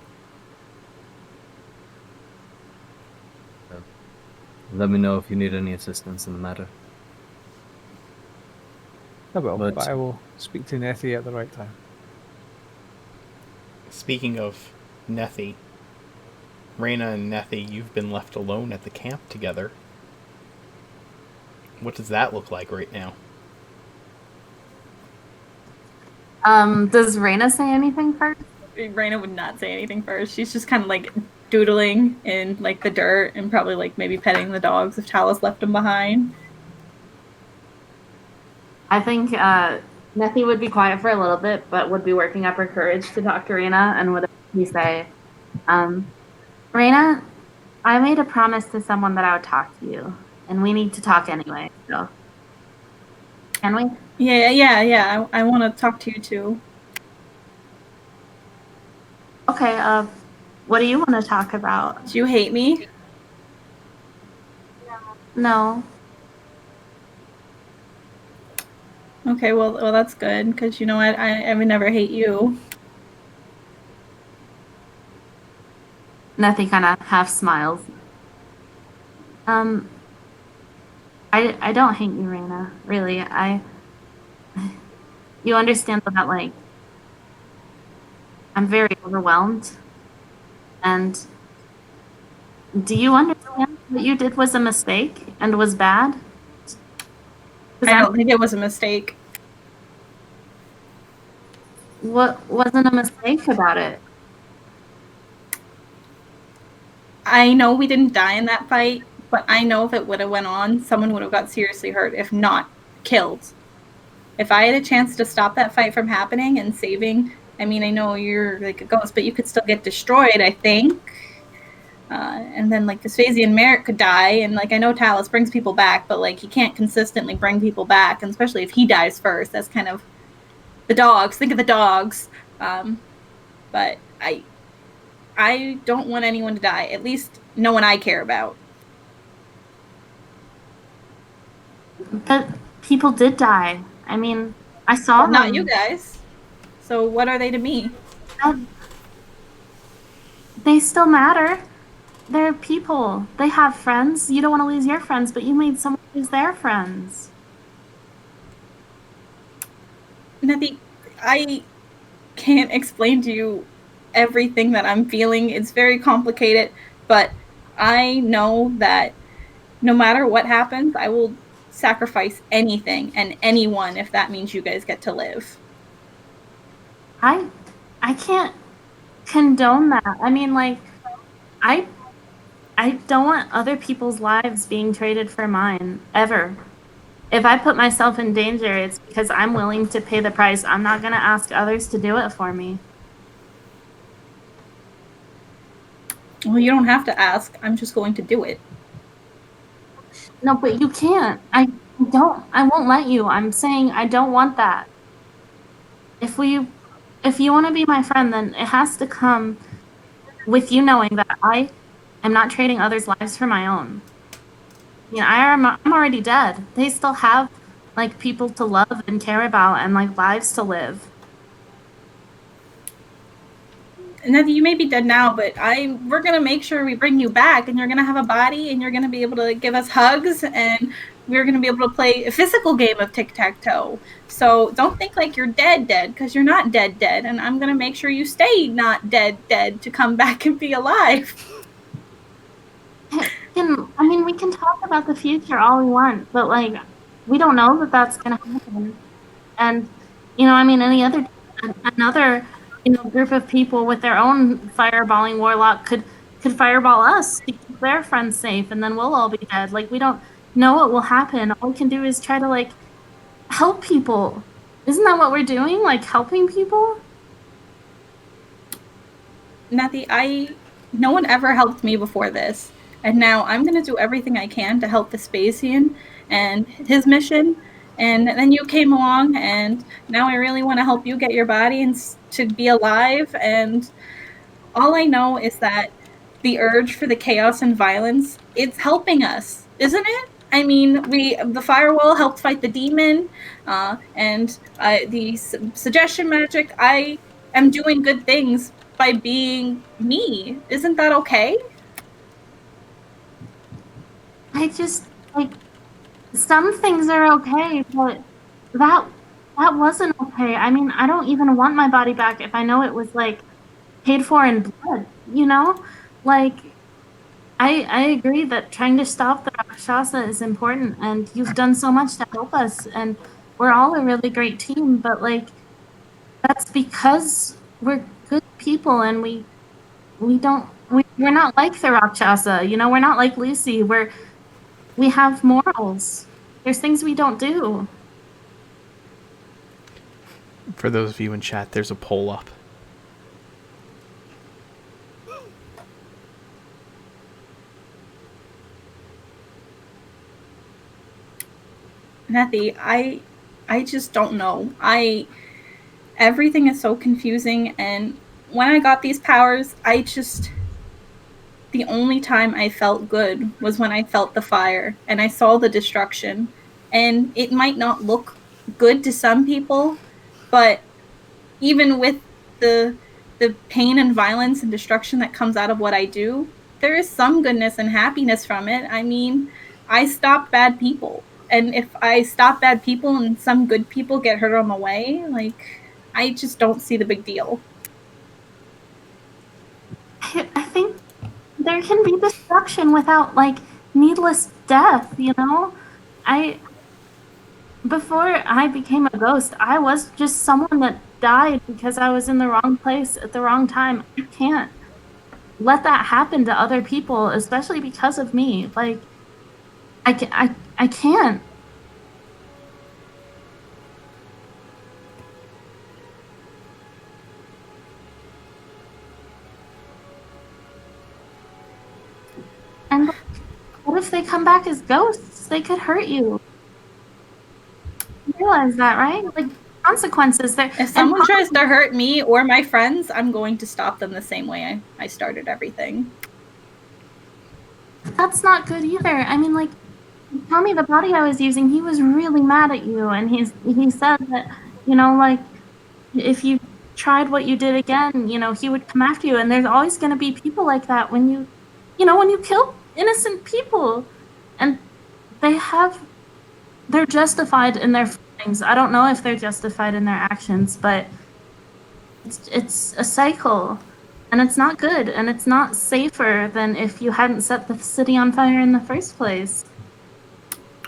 Let me know if you need any assistance in the matter. I will, But- but I will speak to Nettie at the right time. Speaking of Nethy, Reyna and Nethy, you've been left alone at the camp together. What does that look like right now? Does Raina say anything first? Raina would not say anything first. She's just kind of like doodling in like the dirt and probably like maybe petting the dogs if Talus left them behind. I think Nettie would be quiet for a little bit, but would be working up her courage to talk to Raina and would he say, Raina, I made a promise to someone that I would talk to you, and we need to talk anyway, so can we? Yeah. I want to talk to you too. Okay, what do you want to talk about? Do you hate me? No. Okay, well that's good because you know what, I would never hate you. Nettie kind of half smiles. I don't hate you, Raina. Really, you understand what that like. I'm very overwhelmed. And do you understand what you did was a mistake and was bad? 'Cause I don't think it was a mistake. what wasn't a mistake about it? I know we didn't die in that fight, but I know if it would have went on, someone would have got seriously hurt, if not killed. If I had a chance to stop that fight from happening and saving, I mean, I know you're like a ghost, but you could still get destroyed, I think. And then like Vespasian Merrick could die, and like I know Talus brings people back, but like he can't consistently bring people back, and especially if he dies first. That's kind of the dogs. Think of the dogs. But I don't want anyone to die. At least no one I care about. But people did die. I mean, I saw But not them. you guys. So what are they to me? They still matter. They're people. They have friends. You don't want to lose your friends, but you made someone lose their friends. Nothing. I can't explain to you everything that I'm feeling. It's very complicated, but I know that no matter what happens, I will sacrifice anything and anyone if that means you guys get to live. I can't condone that. I mean, like, I I don't want other people's lives being traded for mine ever. If I put myself in danger, it's because I'm willing to pay the price. I'm not going to ask others to do it for me. Well, you don't have to ask. I'm just going to do it. No, but you can't. I won't let you. I'm saying I don't want that. If you want to be my friend, then it has to come with you knowing that I am not trading others' lives for my own. I mean, I'm already dead. They still have like people to love and care about and like lives to live. Nettie, you may be dead now, but we're gonna make sure we bring you back, and you're gonna have a body, and you're gonna be able to give us hugs, and we're gonna be able to play a physical game of tic-tac-toe. So don't think like you're dead, because you're not dead, and I'm gonna make sure you stay not dead to come back and be alive. I mean, we can talk about the future all we want, but like, we don't know that that's gonna happen. And I mean, another group of people with their own fireballing warlock could fireball us to keep their friends safe, and then we'll all be dead. Like, we don't know what will happen. All we can do is try to like help people. Isn't that what we're doing? Like, helping people? Nettie, no one ever helped me before this. And now I'm going to do everything I can to help Vespasian and his mission. And then you came along, and now I really want to help you get your body and to be alive. And all I know is that the urge for the chaos and violence, it's helping us, isn't it? I mean, the firewall helped fight the demon, and the suggestion magic. I am doing good things by being me. Isn't that okay? I just like some things are okay, but that that wasn't okay. I mean, I don't even want my body back if I know it was like paid for in blood, you know? Like I agree that trying to stop the Rakshasa is important, and you've done so much to help us, and we're all a really great team, but like that's because we're good people, and we're not like the Rakshasa, we're not like Lucy. We have morals. There's things we don't do. For those of you in chat, there's a poll up. Nettie, I just don't know. Everything is so confusing, and when I got these powers, the only time I felt good was when I felt the fire and I saw the destruction. And it might not look good to some people, but even with the pain and violence and destruction that comes out of what I do, there is some goodness and happiness from it. I mean, I stop bad people. And if I stop bad people and some good people get hurt on the way, like I just don't see the big deal. I think there can be destruction without like needless death, you know? I Before I became a ghost, I was just someone that died because I was in the wrong place at the wrong time. I can't let that happen to other people, especially because of me. Like I can't. And like, what if they come back as ghosts? They could hurt you. You realize that, right? Like consequences there. If someone tries to hurt me or my friends, I'm going to stop them the same way I started everything. That's not good either. I mean, like, tell me the body I was using, he was really mad at you, and he said that, you know, like, if you tried what you did again, you know, he would come after you. And there's always going to be people like that when when you kill innocent people, and they're justified in their feelings. I don't know if they're justified in their actions, but it's a cycle, and it's not good, and it's not safer than if you hadn't set the city on fire in the first place.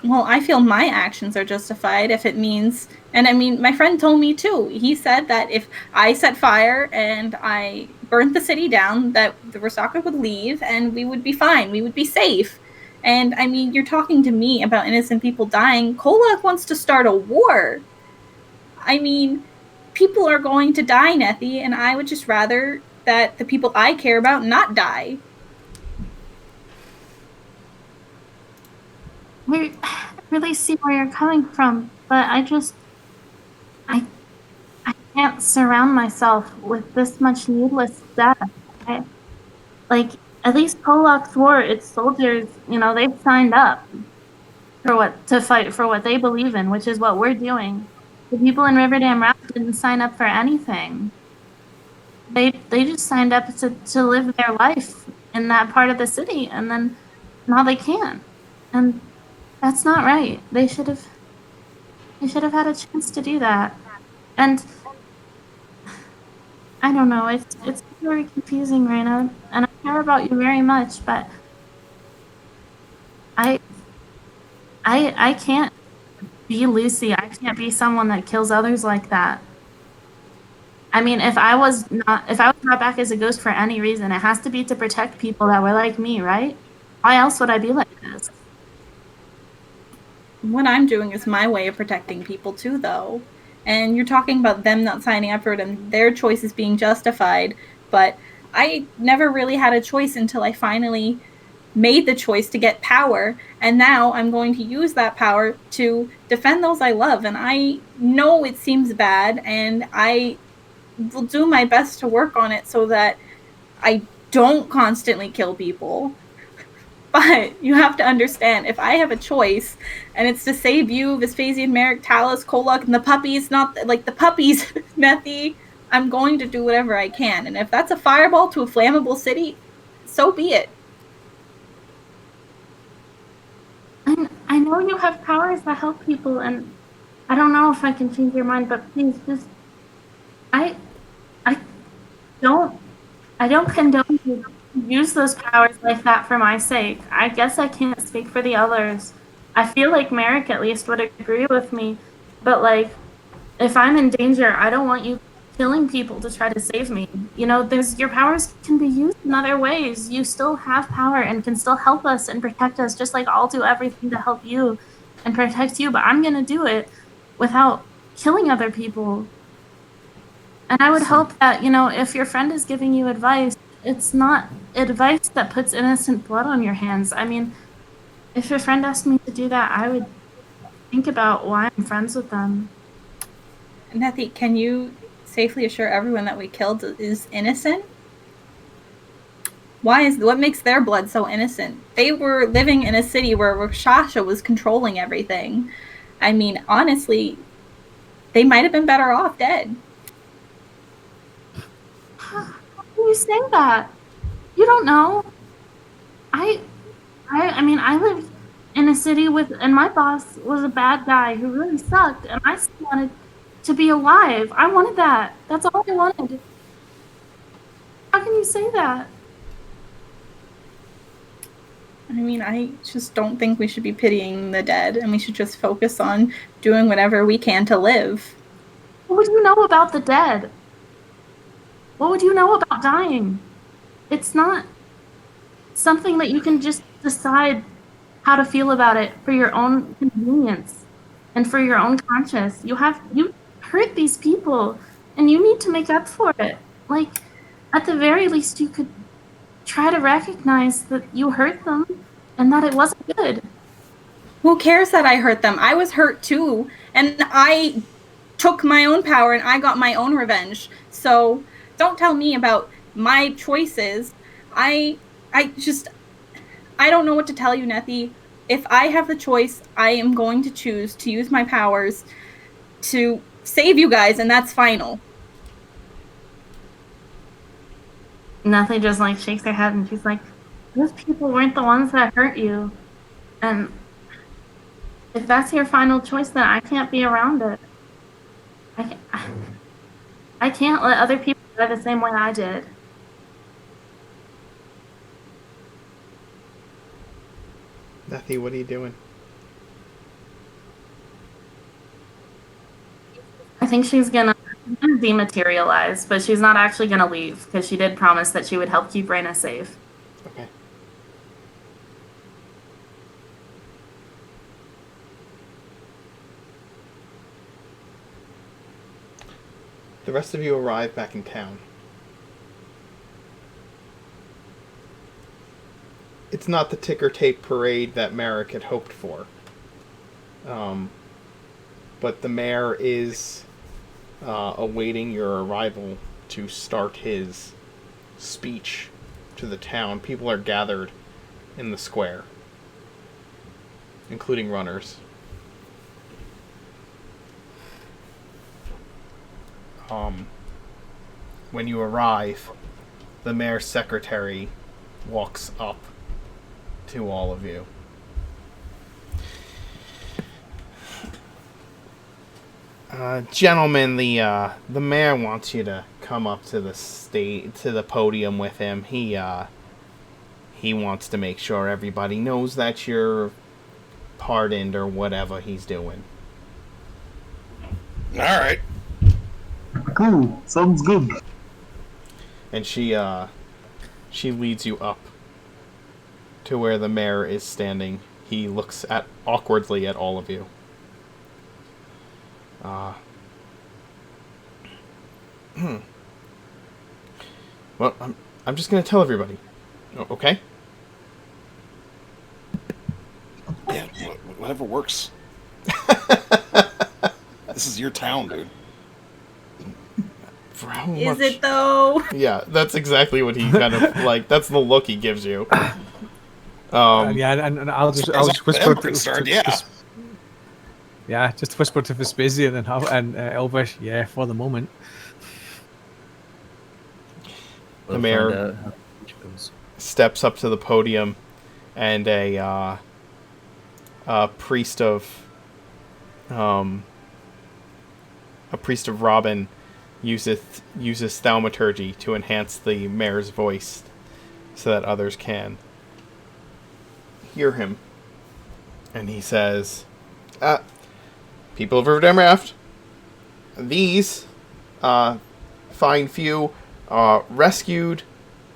Well, I feel my actions are justified if it means, and I mean, my friend told me too. He said that if I set fire and I burnt the city down, that the Rosaka would leave and we would be fine. We would be safe. And I mean, you're talking to me about innocent people dying. Kolak wants to start a war. I mean, people are going to die, Nethy, and I would just rather that the people I care about not die. I really see where you're coming from, but I can't surround myself with this much needless death. I, like, at least Polak's war, its soldiers, they've signed up to fight for what they believe in, which is what we're doing. The people in Riverdam Rap didn't sign up for anything. They just signed up to live their life in that part of the city, and then now they can't. And that's not right. They should have had a chance to do that. And I don't know, it's very confusing, Raina, and I care about you very much, but I can't be Lucy. I can't be someone that kills others like that. I mean, if I was brought back as a ghost for any reason, it has to be to protect people that were like me, right? Why else would I be like this? What I'm doing is my way of protecting people too, though. And you're talking about them not signing up for it and their choices being justified, but I never really had a choice until I finally made the choice to get power, and now I'm going to use that power to defend those I love. And I know it seems bad, and I will do my best to work on it so that I don't constantly kill people. But you have to understand, if I have a choice and it's to save you, Vespasian, Merrick, Talus, Kolak, and the puppies, not like the puppies, Methy, I'm going to do whatever I can. And if that's a fireball to a flammable city, so be it. I know you have powers that help people, and I don't know if I can change your mind, but please just I don't condone you use those powers like that for my sake. I guess I can't speak for the others. I feel like Merrick at least would agree with me, but like, if I'm in danger, I don't want you killing people to try to save me. Your powers can be used in other ways. You still have power and can still help us and protect us, just like I'll do everything to help you and protect you, but I'm gonna do it without killing other people. And I would hope that, if your friend is giving you advice, it's not advice that puts innocent blood on your hands. I mean, if your friend asked me to do that, I would think about why I'm friends with them. Nethy, can you safely assure everyone that we killed is innocent? What makes their blood so innocent? They were living in a city where Rakshasha was controlling everything. I mean, honestly, they might have been better off dead. How can you say that? You don't know. I mean, I lived in a city and my boss was a bad guy who really sucked, and I still wanted to be alive. I wanted that. That's all I wanted. How can you say that? I mean, I just don't think we should be pitying the dead, and we should just focus on doing whatever we can to live. What would you know about the dead? What would you know about dying? It's not something that you can just decide how to feel about it for your own convenience and for your own conscience. You hurt these people, and you need to make up for it. Like, at the very least, you could try to recognize that you hurt them and that it wasn't good. Who cares that I hurt them? I was hurt too, and I took my own power and I got my own revenge. So don't tell me about my choices. I don't know what to tell you, Nethy. If I have the choice, I am going to choose to use my powers to save you guys, and that's final. Nethy just like shakes her head and she's like, those people weren't the ones that hurt you. And if that's your final choice, then I can't be around it. I can't let other people die the same way I did. Nethy, what are you doing? I think she's gonna dematerialize, but she's not actually gonna leave because she did promise that she would help keep Reyna safe. Okay. The rest of you arrive back in town. It's not the ticker tape parade that Merrick had hoped for. But the mayor is awaiting your arrival to start his speech to the town. People are gathered in the square, including runners. When you arrive, the mayor's secretary walks up to all of you. Gentlemen, the mayor wants you to come up to the podium with him. He wants to make sure everybody knows that you're pardoned or whatever he's doing. All right. Cool. Sounds good. And she leads you up to where the mayor is standing. He looks awkwardly at all of you. Well, I'm just gonna tell everybody. Okay? Yeah, whatever works. This is your town, dude. For how Is much? it though? Yeah, that's exactly what he kind of like. That's the look he gives you. Yeah, and I'll just whisper just whisper to Vespasian and Elvish. Yeah, for the moment. The mayor steps up to the podium, and a priest of Robin uses thaumaturgy to enhance the mayor's voice so that others can hear him. And he says, people of Riverdam Raft, these fine few rescued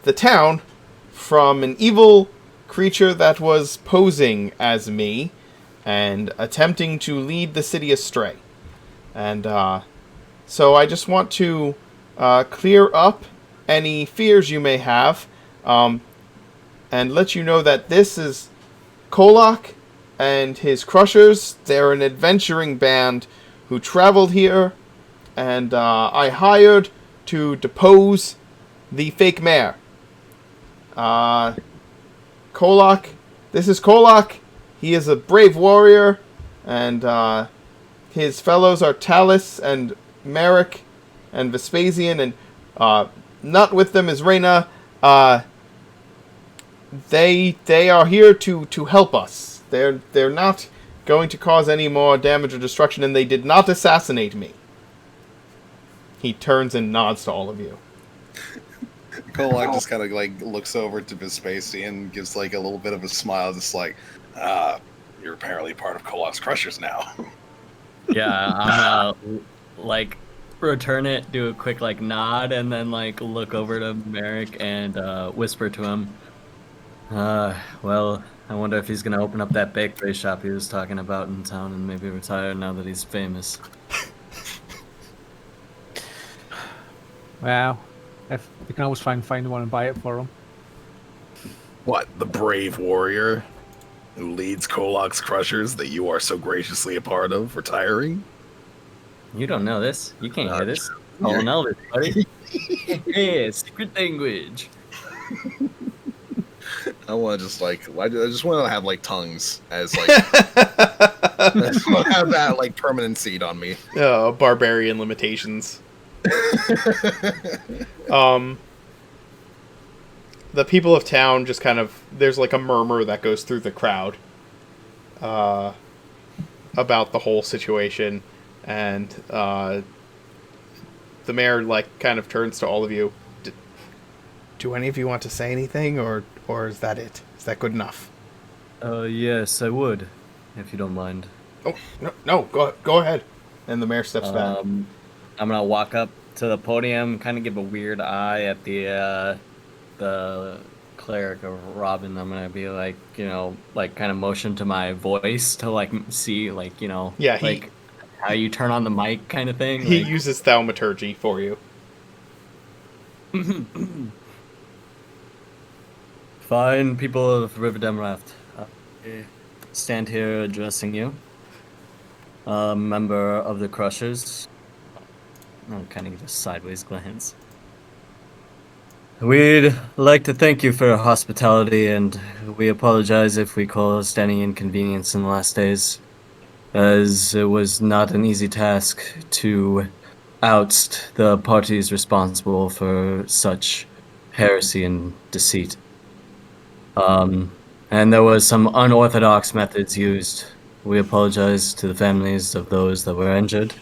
the town from an evil creature that was posing as me and attempting to lead the city astray. And so I just want to clear up any fears you may have, and let you know that this is Kolak and his Crushers. They're an adventuring band who traveled here, and I hired to depose the fake mayor. Kolak, this is Kolak. He is a brave warrior, and his fellows are Talus and Merrick and Vespasian, and not with them is Reyna. They are here to help us. They're not going to cause any more damage or destruction, and they did not assassinate me. He turns and nods to all of you. Kolak just kind of like looks over to Vespasian and gives like a little bit of a smile, just like, you're apparently part of Kolak's Crushers now. Yeah, I'm gonna like return it, do a quick like nod, and then like look over to Merrick and whisper to him. Well, I wonder if he's gonna open up that bakery shop he was talking about in town and maybe retire now that he's famous. Well, if we can always try and find one and buy it for him. What, the brave warrior who leads Kolak's Crushers that you are so graciously a part of retiring? You don't know this. You can't hear this. Oh, Elvis, buddy. Yeah, secret language. I want to just like, I just want to have like tongues as like, I just want to have that like permanent seed on me. Barbarian limitations. The people of town just kind of, there's like a murmur that goes through the crowd about the whole situation, and the mayor like kind of turns to all of you. Do any of you want to say anything, or is that it? Is that good enough? Yes, I would, if you don't mind. Oh, no, go ahead. And the mayor steps back. I'm gonna walk up to the podium, kind of give a weird eye at the cleric of Robin. I'm gonna be like, like kind of motion to my voice to like see, like, Yeah, like how you turn on the mic kind of thing. He like... uses thaumaturgy for you. Fine people of Riverdam Raft. I stand here addressing you. A member of the Crushers. I'll kind of give a sideways glance. We'd like to thank you for your hospitality, and we apologize if we caused any inconvenience in the last days, as it was not an easy task to oust the parties responsible for such heresy and deceit. And there was some unorthodox methods used. We apologize to the families of those that were injured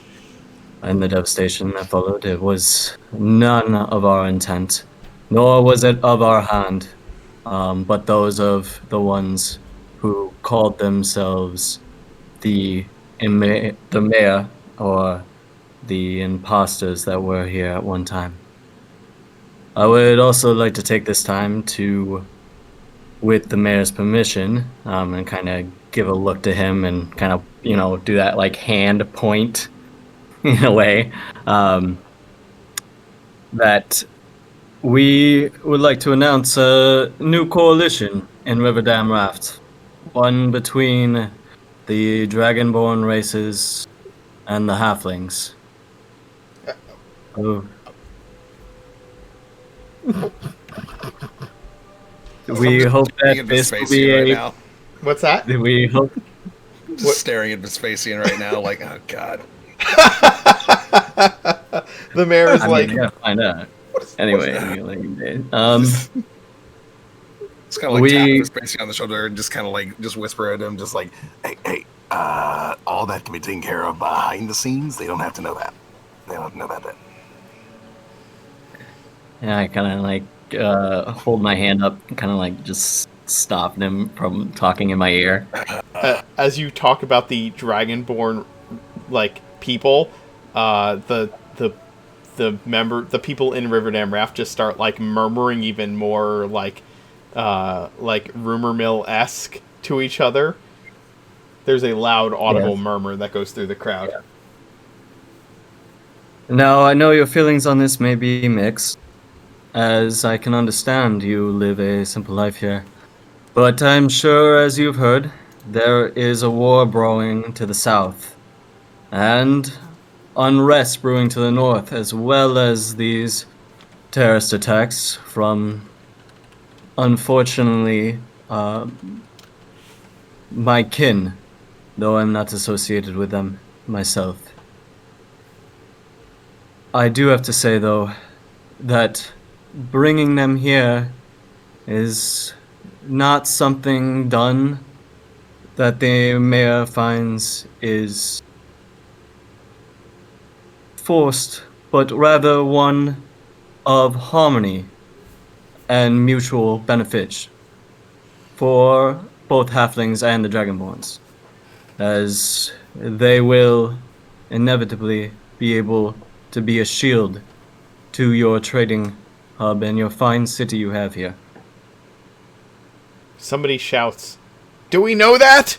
and the devastation that followed. It was none of our intent, nor was it of our hand, but those of the ones who called themselves the mayor or the imposters that were here at one time. I would also like to take this time to, with the mayor's permission, and kind of give a look to him and kind of, do that like hand point in a way, that we would like to announce a new coalition in Riverdam Raft, one between the Dragonborn races and the Halflings. Oh. We hope that this will be right now. What's that? We hope. Just staring at Vespasian right now, like, oh god. The mayor is like, yeah, find out. Anyway, Just kind of like tap Vespasian on the shoulder and just kind of like just whisper at him, just like, hey, all that can be taken care of behind the scenes. They don't have to know that. They don't have to know that. Yeah, I kind of like hold my hand up, kind of like just stopping him from talking in my ear. As you talk about the Dragonborn, like, people, the people in Riverdam Raft just start like murmuring even more like rumor mill-esque to each other. There's a loud audible murmur that goes through the crowd. Yeah. Now, I know your feelings on this may be mixed, as I can understand you live a simple life here. But I'm sure, as you've heard, there is a war brewing to the south, and unrest brewing to the north, as well as these terrorist attacks from, unfortunately, my kin, though I'm not associated with them myself. I do have to say, though, that bringing them here is not something done that the mayor finds is forced, but rather one of harmony and mutual benefit for both halflings and the dragonborns, as they will inevitably be able to be a shield to your trading hub and your fine city you have here. Somebody shouts, "Do we know that?"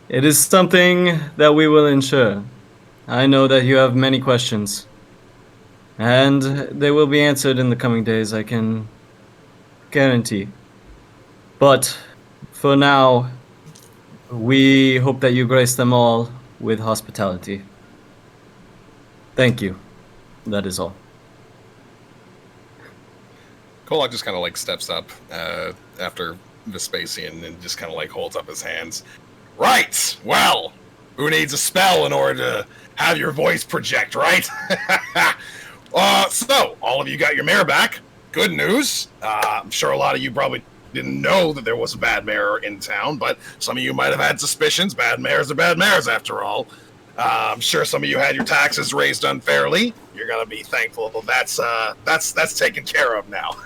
It is something that we will ensure. I know that you have many questions, and they will be answered in the coming days, I can guarantee. But for now, we hope that you grace them all with hospitality. Thank you. That is all. Kolak just kind of like steps up after Vespasian and just kind of like holds up his hands. Right. Well, who needs a spell in order to have your voice project, right? So all of you got your mayor back. Good news. I'm sure a lot of you probably didn't know that there was a bad mayor in town, but some of you might have had suspicions. Bad mayors are bad mayors, after all. I'm sure some of you had your taxes raised unfairly. You're gonna be thankful that's taken care of now.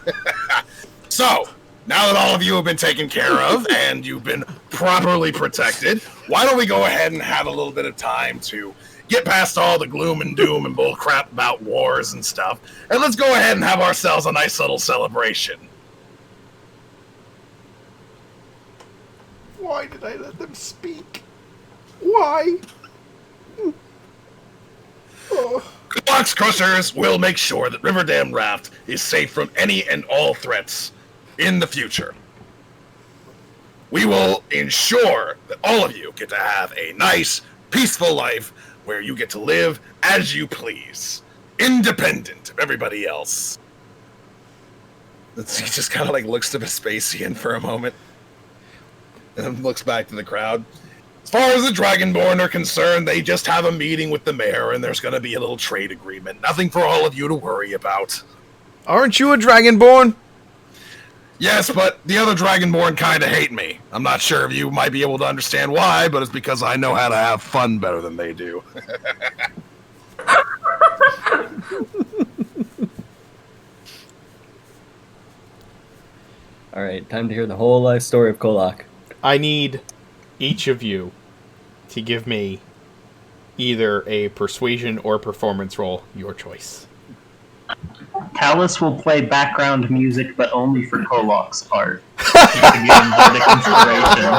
So, now that all of you have been taken care of and you've been properly protected, why don't we go ahead and have a little bit of time to get past all the gloom and doom and bull crap about wars and stuff, and let's go ahead and have ourselves a nice little celebration. Why did I let them speak? Why? Box Crushers will make sure that Riverdam Raft is safe from any and all threats in the future. We will ensure that all of you get to have a nice, peaceful life where you get to live as you please, independent of everybody else. He just kind of like looks to Vespasian for a moment and then looks back to the crowd. As far as the Dragonborn are concerned, they just have a meeting with the mayor and there's going to be a little trade agreement. Nothing for all of you to worry about. Aren't you a Dragonborn? Yes, but the other Dragonborn kind of hate me. I'm not sure if you might be able to understand why, but it's because I know how to have fun better than they do. All right, time to hear the whole life story of Kolak. I need each of you to give me either a persuasion or performance roll, your choice. Talus will play background music, but only for Kolok's part. Just to give him bardic inspiration.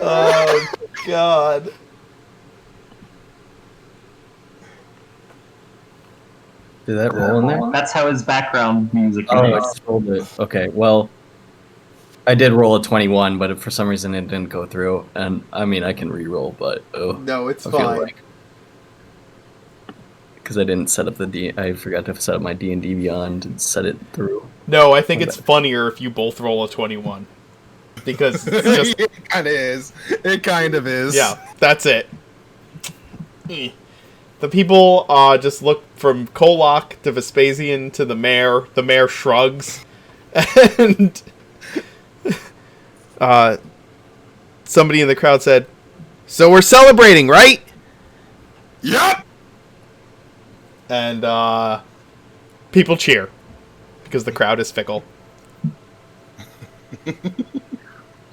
Oh, God. Did that roll in there? That's how his background music Oh, I makes. just rolled it. Okay, well, I did roll a 21, but for some reason it didn't go through. And I mean, I can re-roll, but No, it's I feel fine. like because I didn't set up I forgot to set up my D&D Beyond and set it through. No, I think it's funnier if you both roll a 21. Because it's just... It kind of is. It kind of is. Yeah, that's it. The people just look from Kolak to Vespasian to the mayor. The mayor shrugs. And somebody in the crowd said, "So we're celebrating, right?" Yep! And people cheer. Because the crowd is fickle.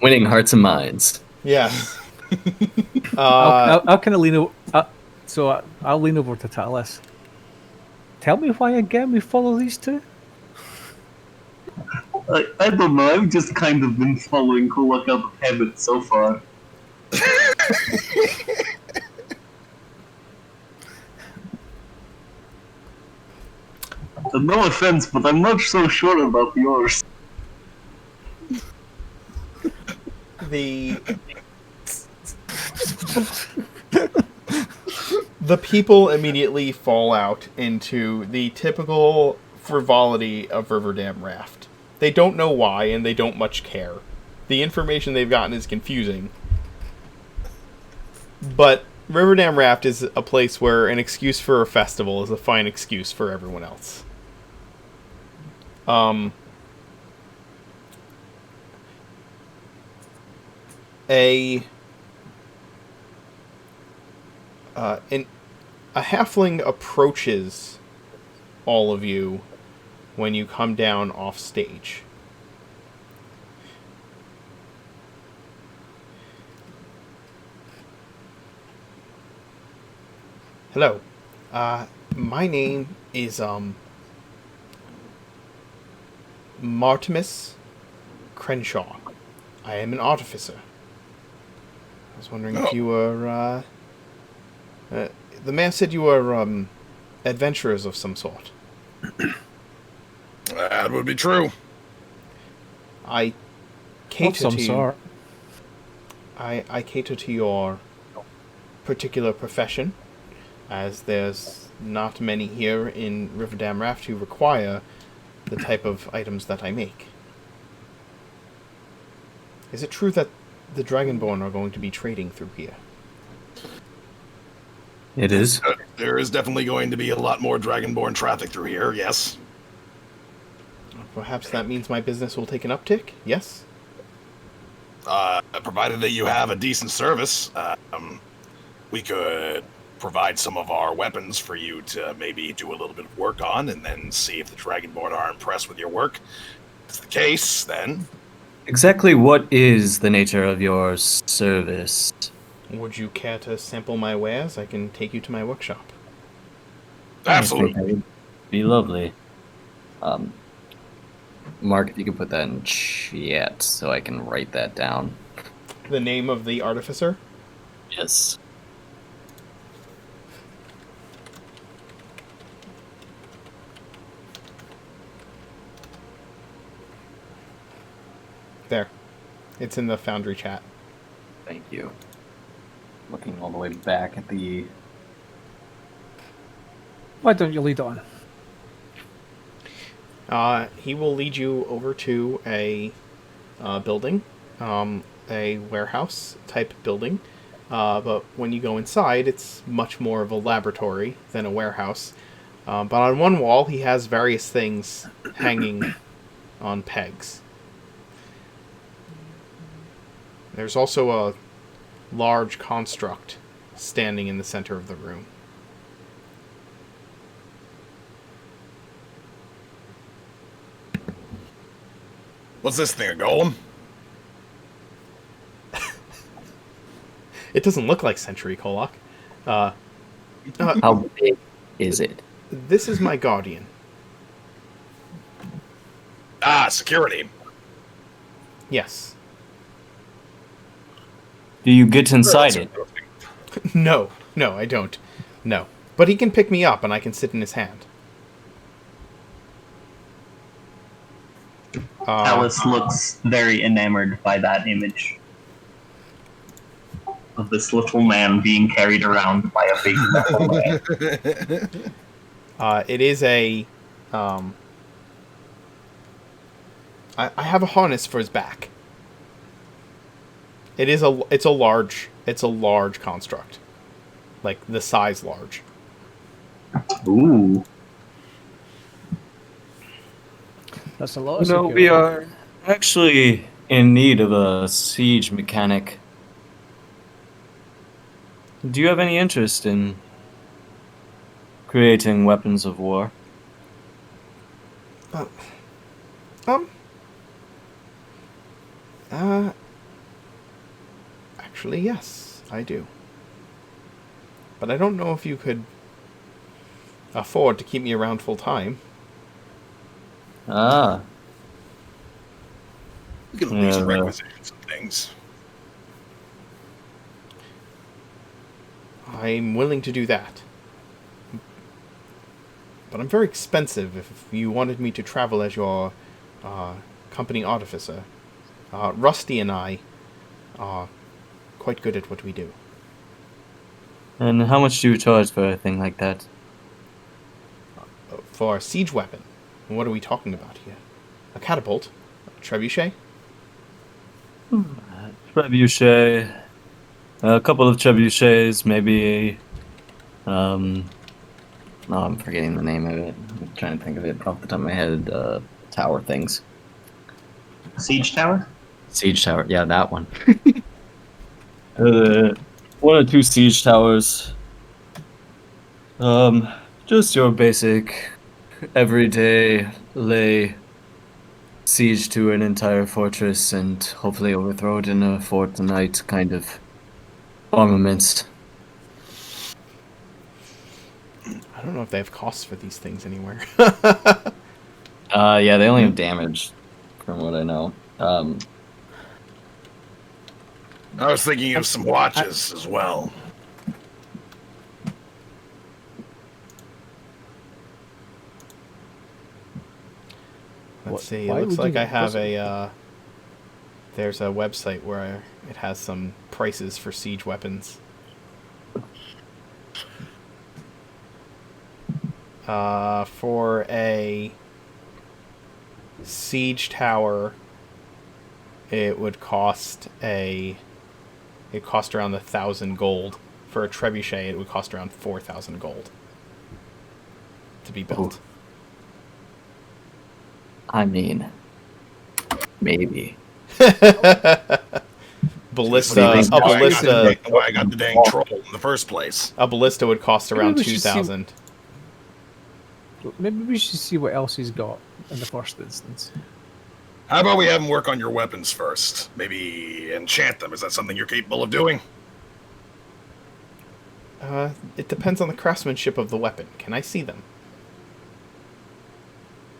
Winning hearts and minds. Yes. I'll kind of lean over. I'll lean over to Talus. Tell me why again we follow these two? I don't know, I've just kind of been following Kolok out of habit so far. No offense, but I'm not so sure about yours. The people immediately fall out into the typical frivolity of Riverdam Raft. They don't know why, and they don't much care. The information they've gotten is confusing. But Riverdam Raft is a place where an excuse for a festival is a fine excuse for everyone else. A halfling approaches all of you when you come down off stage. Hello. My name is, Martimus Crenshaw. I am an artificer. I was wondering if you were, the man said you were, adventurers of some sort. That would be true. I Of cater some to sort. I cater to your particular profession, as there's not many here in Riverdam Raft who require the type of items that I make. Is it true that the Dragonborn are going to be trading through here? It is. There is definitely going to be a lot more Dragonborn traffic through here, yes. Perhaps that means my business will take an uptick? Yes? Provided that you have a decent service, we could provide some of our weapons for you to maybe do a little bit of work on, and then see if the Dragonborn are impressed with your work. If it's the case, then... Exactly what is the nature of your service? Would you care to sample my wares? I can take you to my workshop. Absolutely. I think that would be lovely. Mark, if you could put that in chat so I can write that down. The name of the artificer? Yes. There. It's in the Foundry chat. Thank you. Looking all the way back at the... Why don't you lead on? He will lead you over to a building, a warehouse type building. But when you go inside, it's much more of a laboratory than a warehouse. But on one wall, he has various things hanging on pegs. There's also a large construct standing in the center of the room. What's this thing, a golem? It doesn't look like Century Kolok. How big is it? This is my guardian. Ah, security. Yes. Do you get inside it? No, I don't. No. But he can pick me up and I can sit in his hand. Alice looks very enamored by that image of this little man being carried around by a big metal man. It is a... I have a harness for his back. It's a large construct. Like, the size large. Ooh. That's a lot of No, we are actually in need of a siege mechanic. Do you have any interest in creating weapons of war? Actually, yes, I do. But I don't know if you could afford to keep me around full time. Ah. We can at least Yeah, requisition some things. I'm willing to do that. But I'm very expensive if you wanted me to travel as your company artificer. Rusty and I are quite good at what we do. And how much do you charge for a thing like that? For a siege weapon, what are we talking about here? A catapult? A trebuchet? Trebuchet. A couple of trebuchets, maybe. Oh, I'm forgetting the name of it. I'm trying to think of it off the top of my head. Tower things. Siege tower? Siege tower. Yeah, that one. One or two siege towers. Just your basic, everyday lay siege to an entire fortress and hopefully overthrow it in a fortnight kind of armaments. I don't know if they have costs for these things anywhere. Yeah, they only have damage, from what I know. I was thinking of some watches as well. Let's see. It why looks would like you I have visit? there's a website where it has some prices for siege weapons. For a siege tower, it cost around 1,000 gold. For a trebuchet, it would cost around 4,000 gold to be built. I mean, maybe. Ballista, Why I got the dang troll in the first place. a ballista would cost around we should see- 2,000. Maybe we should see what else he's got in the first instance. How about we have him work on your weapons first? Maybe enchant them. Is that something you're capable of doing? It depends on the craftsmanship of the weapon. Can I see them?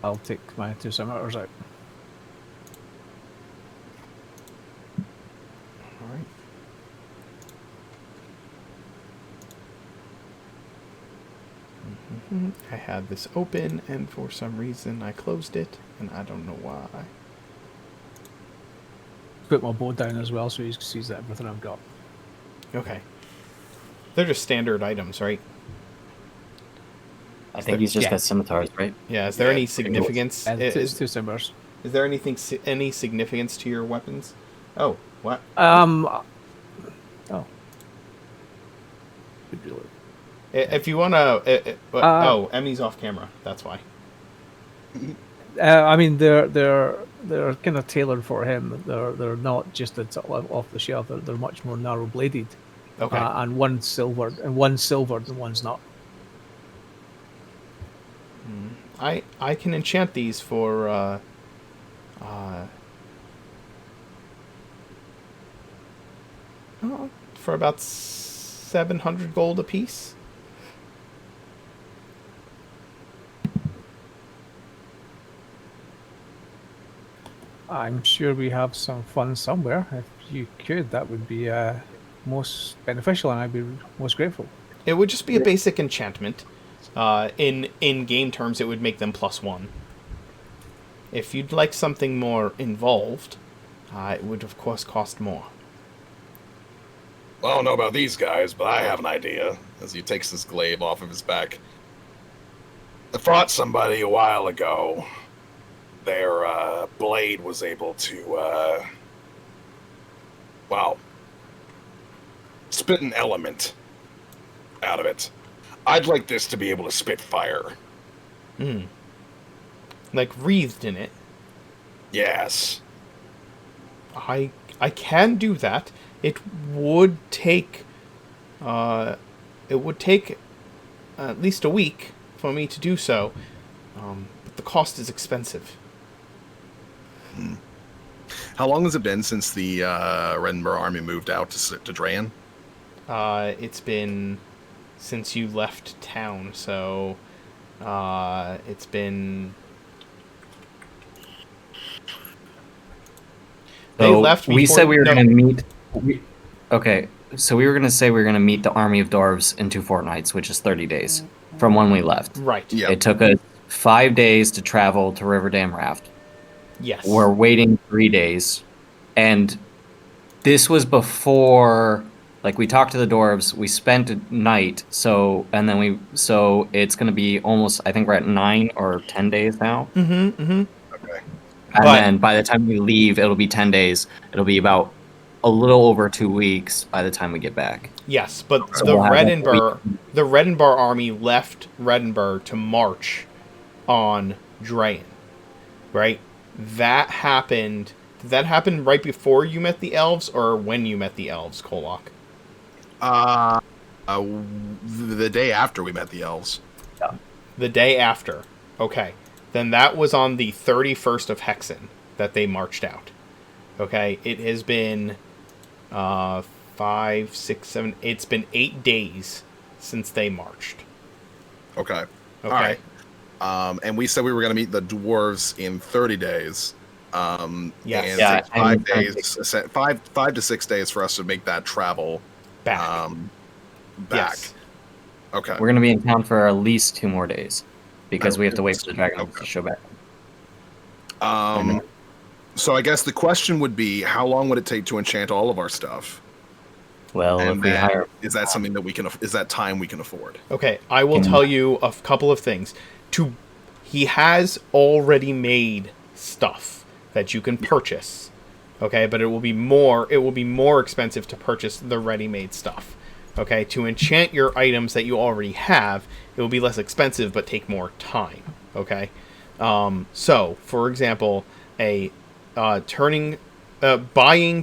I'll take my 2 summoners out. Alright. I had this open, and for some reason I closed it, and I don't know why. Put my bow down as well so he sees that everything I've got. Okay. They're just standard items, right? I think he's just Yeah. got scimitars, right? Yeah, is there any significance? And Is 2 simmers. there any significance to your weapons? Oh, what? Oh. Could do it. If you want to... oh, Emmy's off camera. That's why. I mean, they're kind of tailored for him. They're not just off the shelf. They're much more narrow bladed. Okay. And one's silvered, and one's not. I can enchant these for for about 700 gold apiece. I'm sure we have some fun somewhere. If you could, that would be most beneficial, and I'd be most grateful. It would just be a basic enchantment. In game terms, it would make them +1. If you'd like something more involved, it would of course cost more. Well, I don't know about these guys, but I have an idea. As he takes his glaive off of his back. I fought somebody a while ago. Their blade was able to, spit an element out of it. I'd like this to be able to spit fire. Like wreathed in it. Yes. I can do that. It would take at least a week for me to do so. But the cost is expensive. How long has it been since the Riverdam army moved out to Drayan? It's been since you left town, so it's been... They So left we before- said we were no. going to meet. Okay, so we were going to say we were going to meet the army of dwarves in 2 fortnights, which is 30 days from when we left. Right. Yeah. It took us 5 days to travel to Riverdam Raft. Yes. We're waiting 3 days, and this was before. Like, we talked to the dwarves, we spent a night, so it's going to be almost, I think we're at 9 or 10 days now. Mm-hmm. Mm-hmm. Okay. And But- then by the time we leave, it'll be 10 days. It'll be about a little over 2 weeks by the time we get back. Yes, but So the we'll have the Riverdam army left Riverdam to march on Drayan, right? That happened. Did that happen right before you met the elves, or when you met the elves, Kolok? The day after we met the elves. The day after. Okay. Then that was on the 31st of Hexen that they marched out. Okay. It has been 5, 6, 7. It's been 8 days since they marched. Okay. Okay. All right. And we said we were going to meet the dwarves in 30 days. Yes. And Yeah, it takes 5 and- days, 5 to 6 days for us to make that travel Back. back. Yes. Okay. We're going to be in town for at least 2 more days because we have to wait for the dragon Okay. to show back. So I guess the question would be, how long would it take to enchant all of our stuff? Well, And if we then, hire, is that something that we can? Is that time we can afford? Okay, I will tell you a couple of things. He has already made stuff that you can purchase. Okay, but it will be more expensive to purchase the ready-made stuff. Okay, to enchant your items that you already have, it will be less expensive but take more time. Okay, so for example, buying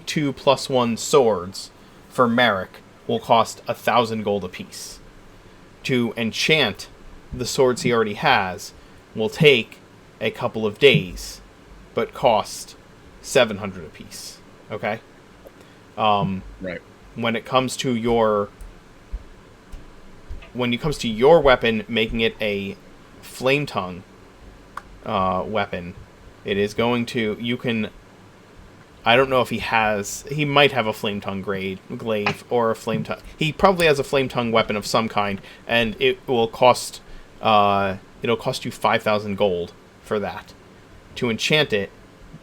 2 +1 swords for Merrick will cost 1,000 gold apiece. To enchant the swords he already has will take a couple of days, but cost 700 apiece. Okay. Right. When it comes to your weapon, making it a flame tongue weapon, it is going to. You can. I don't know if he might have a flame tongue glaive or a flame tongue. He probably has a flame tongue weapon of some kind, and it will cost. It'll cost you 5,000 gold for that. To enchant it,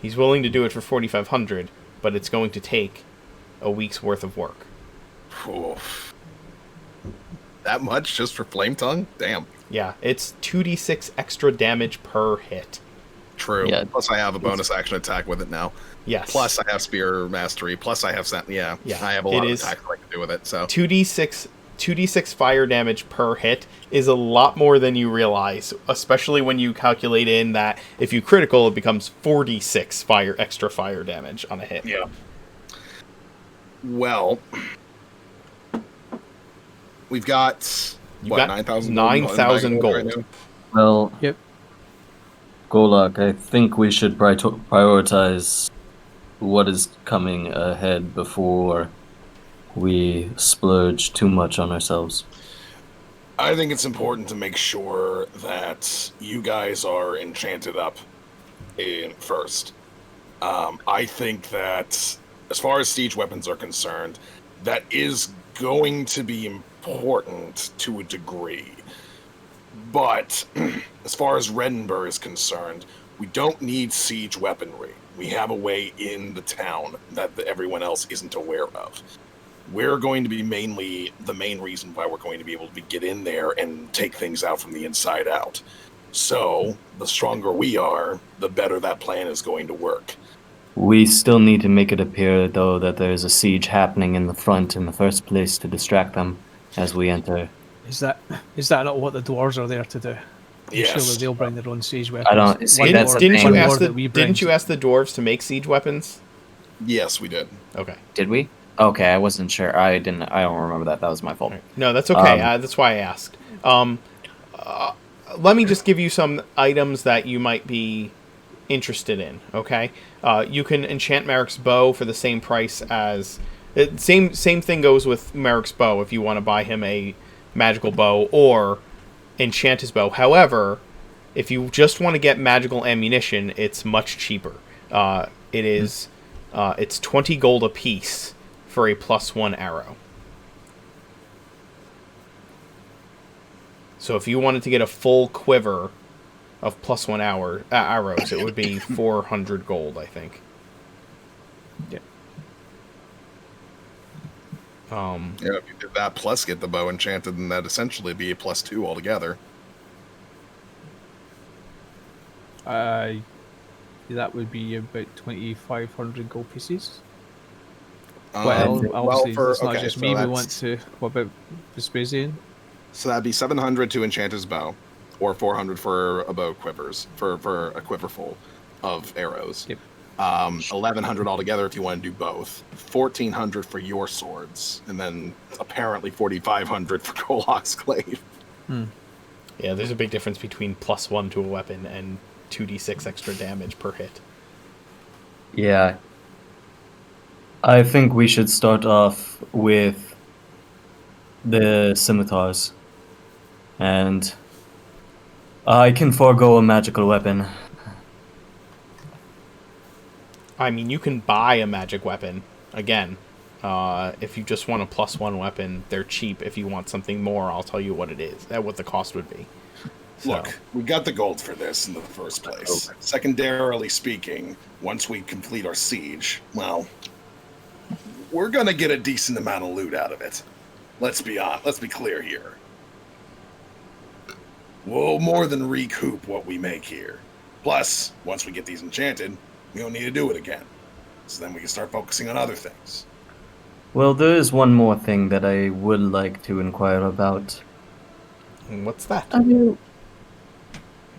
he's willing to do it for 4,500, but it's going to take a week's worth of work. Oof. That much just for flame tongue? Damn. Yeah, it's 2d6 extra damage per hit. True. Yeah. Plus, I have a bonus action attack with it now. Yes. Plus, I have spear mastery. Plus, I have Yeah, I have a lot it of is- attacks I can do with it. So 2d6 fire damage per hit is a lot more than you realize, especially when you calculate in that if you critical, it becomes 4d6 extra fire damage on a hit. yeah. Well, we've got You what, got 9,000 9,000 gold. right now? well, Yep. Golak, I think we should prioritize what is coming ahead before we splurge too much on ourselves. I think it's important to make sure that you guys are enchanted up in first. I think that as far as siege weapons are concerned, that is going to be important to a degree. But as far as Redenburg is concerned, we don't need siege weaponry. We have a way in the town that everyone else isn't aware of. We're going to be the main reason why we're going to be able to get in there and take things out from the inside out. So, the stronger we are, the better that plan is going to work. We still need to make it appear, though, that there is a siege happening in the front in the first place to distract them as we enter. Is that not what the dwarves are there to do? Yes. Surely they'll bring their own siege weapons. I don't- see, One that's more- the Didn't thing. you one ask more the that we bring. Didn't you ask the dwarves to make siege weapons? Yes, we did. Okay. Did we? Okay, I wasn't sure. I don't remember that. That was my fault. No, that's okay. That's why I asked. Let me just give you some items that you might be interested in. Okay, you can enchant Merrick's bow for the same price as same thing goes with Merrick's bow if you want to buy him a magical bow or enchant his bow. However, if you just want to get magical ammunition, it's much cheaper. It's 20 gold apiece for a +1 arrow. So if you wanted to get a full quiver of +1 arrows, it would be 400 gold, I think. Yeah. Yeah, if you did that plus get the bow enchanted, then that'd essentially be a +2 altogether. That would be about 2,500 gold pieces. Well, Obviously, for- it's not okay, just so me. We that's- want to. What about Vespasian? So that'd be 700 to enchant his bow, or 400 for a bow quivers, for a quiver full of arrows. Yep. 1,100 altogether if you want to do both. 1,400 for your swords, and then apparently 4,500 for Kolok's glaive. Yeah, there's a big difference between +1 to a weapon and 2d6 extra damage per hit. Yeah. I think we should start off with the scimitars. And I can forego a magical weapon. I mean, you can buy a magic weapon. Again, if you just want a +1 weapon, they're cheap. If you want something more, I'll tell you what it is, what the cost would be. So. Look, we got the gold for this in the first place. Secondarily speaking, once we complete our siege, well, we're gonna get a decent amount of loot out of it. Let's be clear here. We'll more than recoup what we make here. Plus, once we get these enchanted, we don't need to do it again. So then we can start focusing on other things. Well, there is one more thing that I would like to inquire about. And what's that?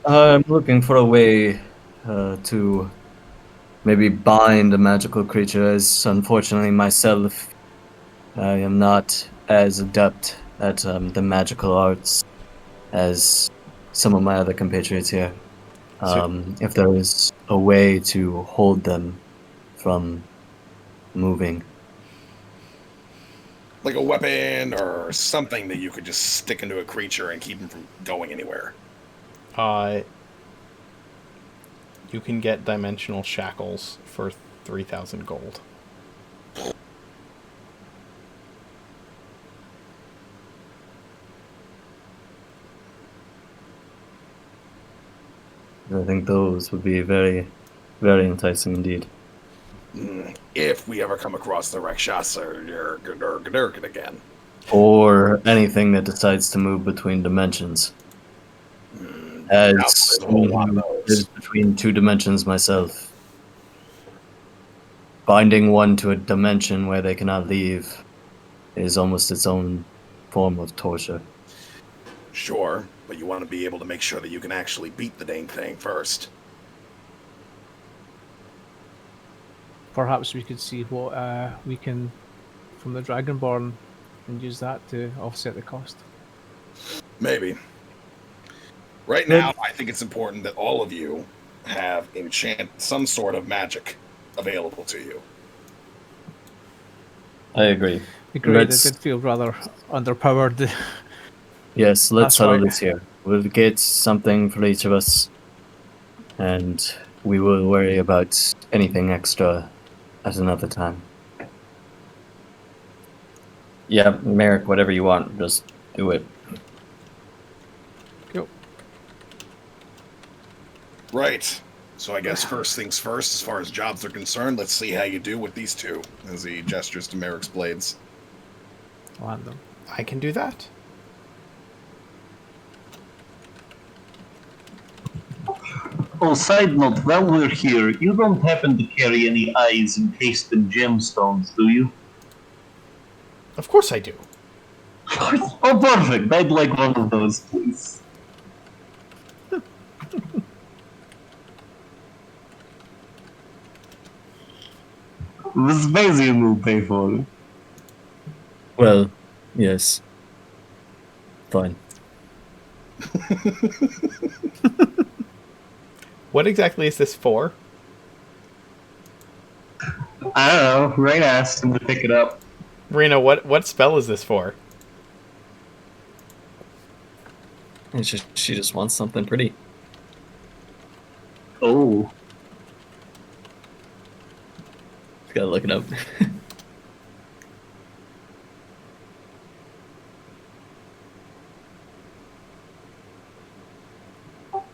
I'm looking for a way to maybe bind a magical creature, as unfortunately myself, I am not as adept at the magical arts as some of my other compatriots here. If there is a way to hold them from moving. Like a weapon or something that you could just stick into a creature and keep them from going anywhere. You can get dimensional shackles for 3,000 gold. I think those would be very, very enticing indeed. If we ever come across the Rakshasa or again. Or anything that decides to move between dimensions. As someone who lives between two dimensions myself, binding one to a dimension where they cannot leave is almost its own form of torture. Sure, but you want to be able to make sure that you can actually beat the dang thing first. Perhaps we could see what we can from the Dragonborn and use that to offset the cost. Maybe. Right now, I think it's important that all of you have some sort of magic available to you. I agree. Agreed. It did feel rather underpowered. Yes, let's That's settle right. this here. We'll get something for each of us, and we will worry about anything extra at another time. Yeah, Merrick, whatever you want, just do it. Cool. Right. So I guess first things first, as far as jobs are concerned, let's see how you do with these two, as he gestures to Merrick's blades. Land them. I can do that. Oh, side note, while we're here, you don't happen to carry any eyes encased in gemstones, do you? Of course I do. Oh, perfect. I'd like one of those, please. Vespasian will pay for it. Well, yes. Fine. What exactly is this for? I don't know. Rain asked him to pick it up. Rena, what spell is this for? It's just, she just wants something pretty. Oh. Just gotta look it up.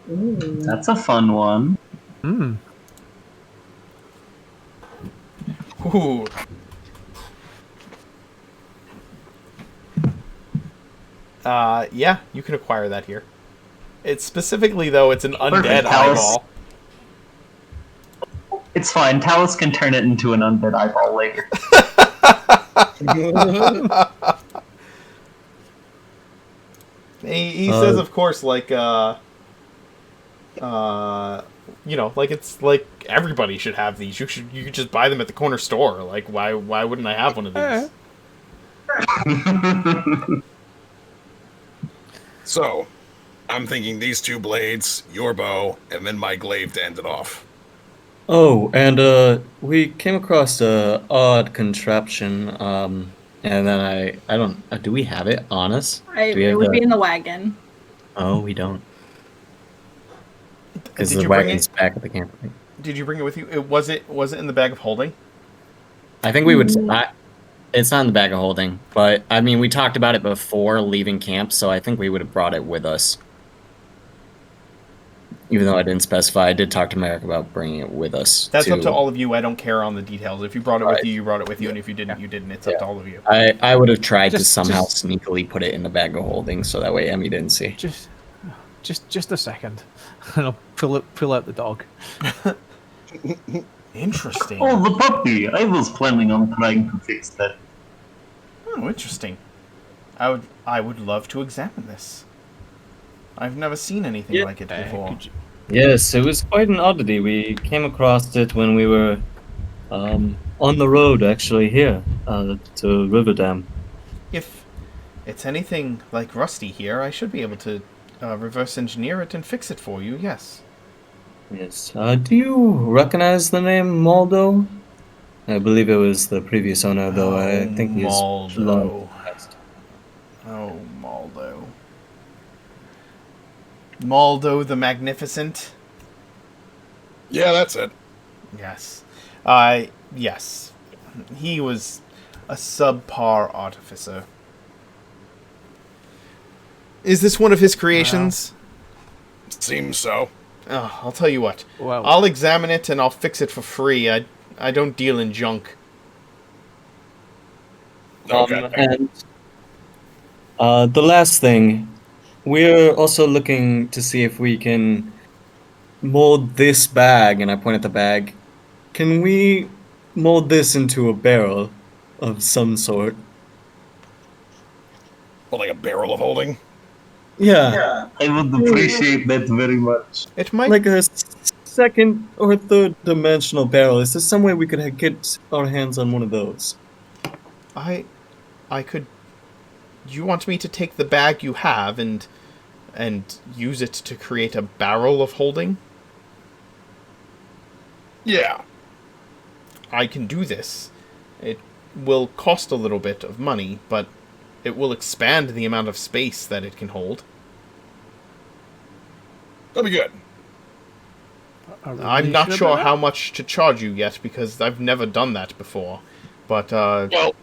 That's a fun one. Hmm. Ooh. Yeah, you can acquire that here. It's specifically, though, it's an undead Talus. eyeball. It's fine. Talus can turn it into an undead eyeball later. He says, of course, like, You know, like it's like everybody should have these. You could just buy them at the corner store. Like why wouldn't I have one of these? So, I'm thinking these two blades, your bow, and then my glaive to end it off. Oh, and we came across a odd contraption. And then I don't. Do we have it on us? Do we It have would be in the wagon. Oh, we don't. Because Did the you bring wagon's it? back at the camp. Did you bring it with you? Was it in the bag of holding? I think we would. It's not in the bag of holding, but I mean, we talked about it before leaving camp, so I think we would have brought it with us. Even though I didn't specify, I did talk to Merrick about bringing it with us. That's up to all of you. I don't care on the details. If you brought it with Right. you, you brought it with you, and if you didn't, you didn't. It's up to all of you. I would have tried to Just- somehow just- sneakily put it in the bag of holding, so that way Emmy didn't see. Just a second, and I'll pull out the dog. Interesting. Oh, the puppy! I was planning on trying to fix that. Oh, interesting. I would love to examine this. I've never seen anything like it before. Yes, it was quite an oddity. We came across it when we were on the road, actually, here to Riverdam. If it's anything like Rusty here, I should be able to reverse engineer it and fix it for you, yes. Yes. Do you recognize the name Maldo? I believe it was the previous owner, though. I think he's Maldo. long past. Oh, Maldo. Maldo the Magnificent? Yeah, that's it. Yes. Yes. He was a subpar artificer. Is this one of his creations? Seems so. Oh, I'll tell you what. Well, I'll examine it and I'll fix it for free. I don't deal in junk. Okay. And the last thing, we're also looking to see if we can mold this bag, and I point at the bag. Can we mold this into a barrel of some sort? Well, like a barrel of holding. Yeah, I would appreciate that very much. It might like a second or third dimensional barrel. Is there some way we could get our hands on one of those? I could. Do you want me to take the bag you have and use it to create a barrel of holding? Yeah. I can do this. It will cost a little bit of money, but it will expand the amount of space that it can hold. That'd be good. I'm not sure how much to charge you yet because I've never done that before. But Well,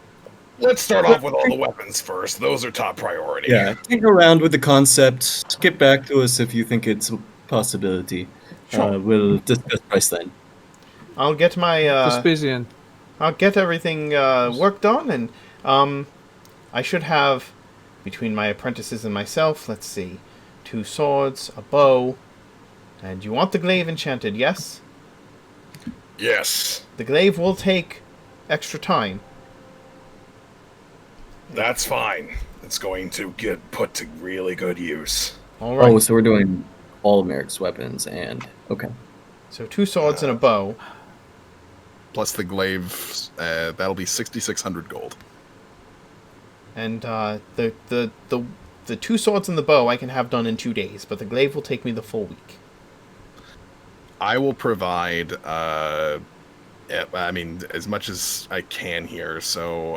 let's start off with all the weapons first. Those are top priority. Yeah, take around with the concept. Get back to us if you think it's a possibility. Sure. We'll discuss price then. I'll get my Vespasian. I'll get everything worked on, and I should have, between my apprentices and myself, let's see, 2 swords, a bow, and you want the glaive enchanted, yes? Yes. The glaive will take extra time. That's fine. It's going to get put to really good use. All right. Oh, so we're doing all of Merrick's weapons and okay. So 2 swords and a bow. Plus the glaive, that'll be 6,600 gold. And the 2 swords and the bow I can have done in 2 days, but the glaive will take me the full week. I will provide, I mean, as much as I can here. So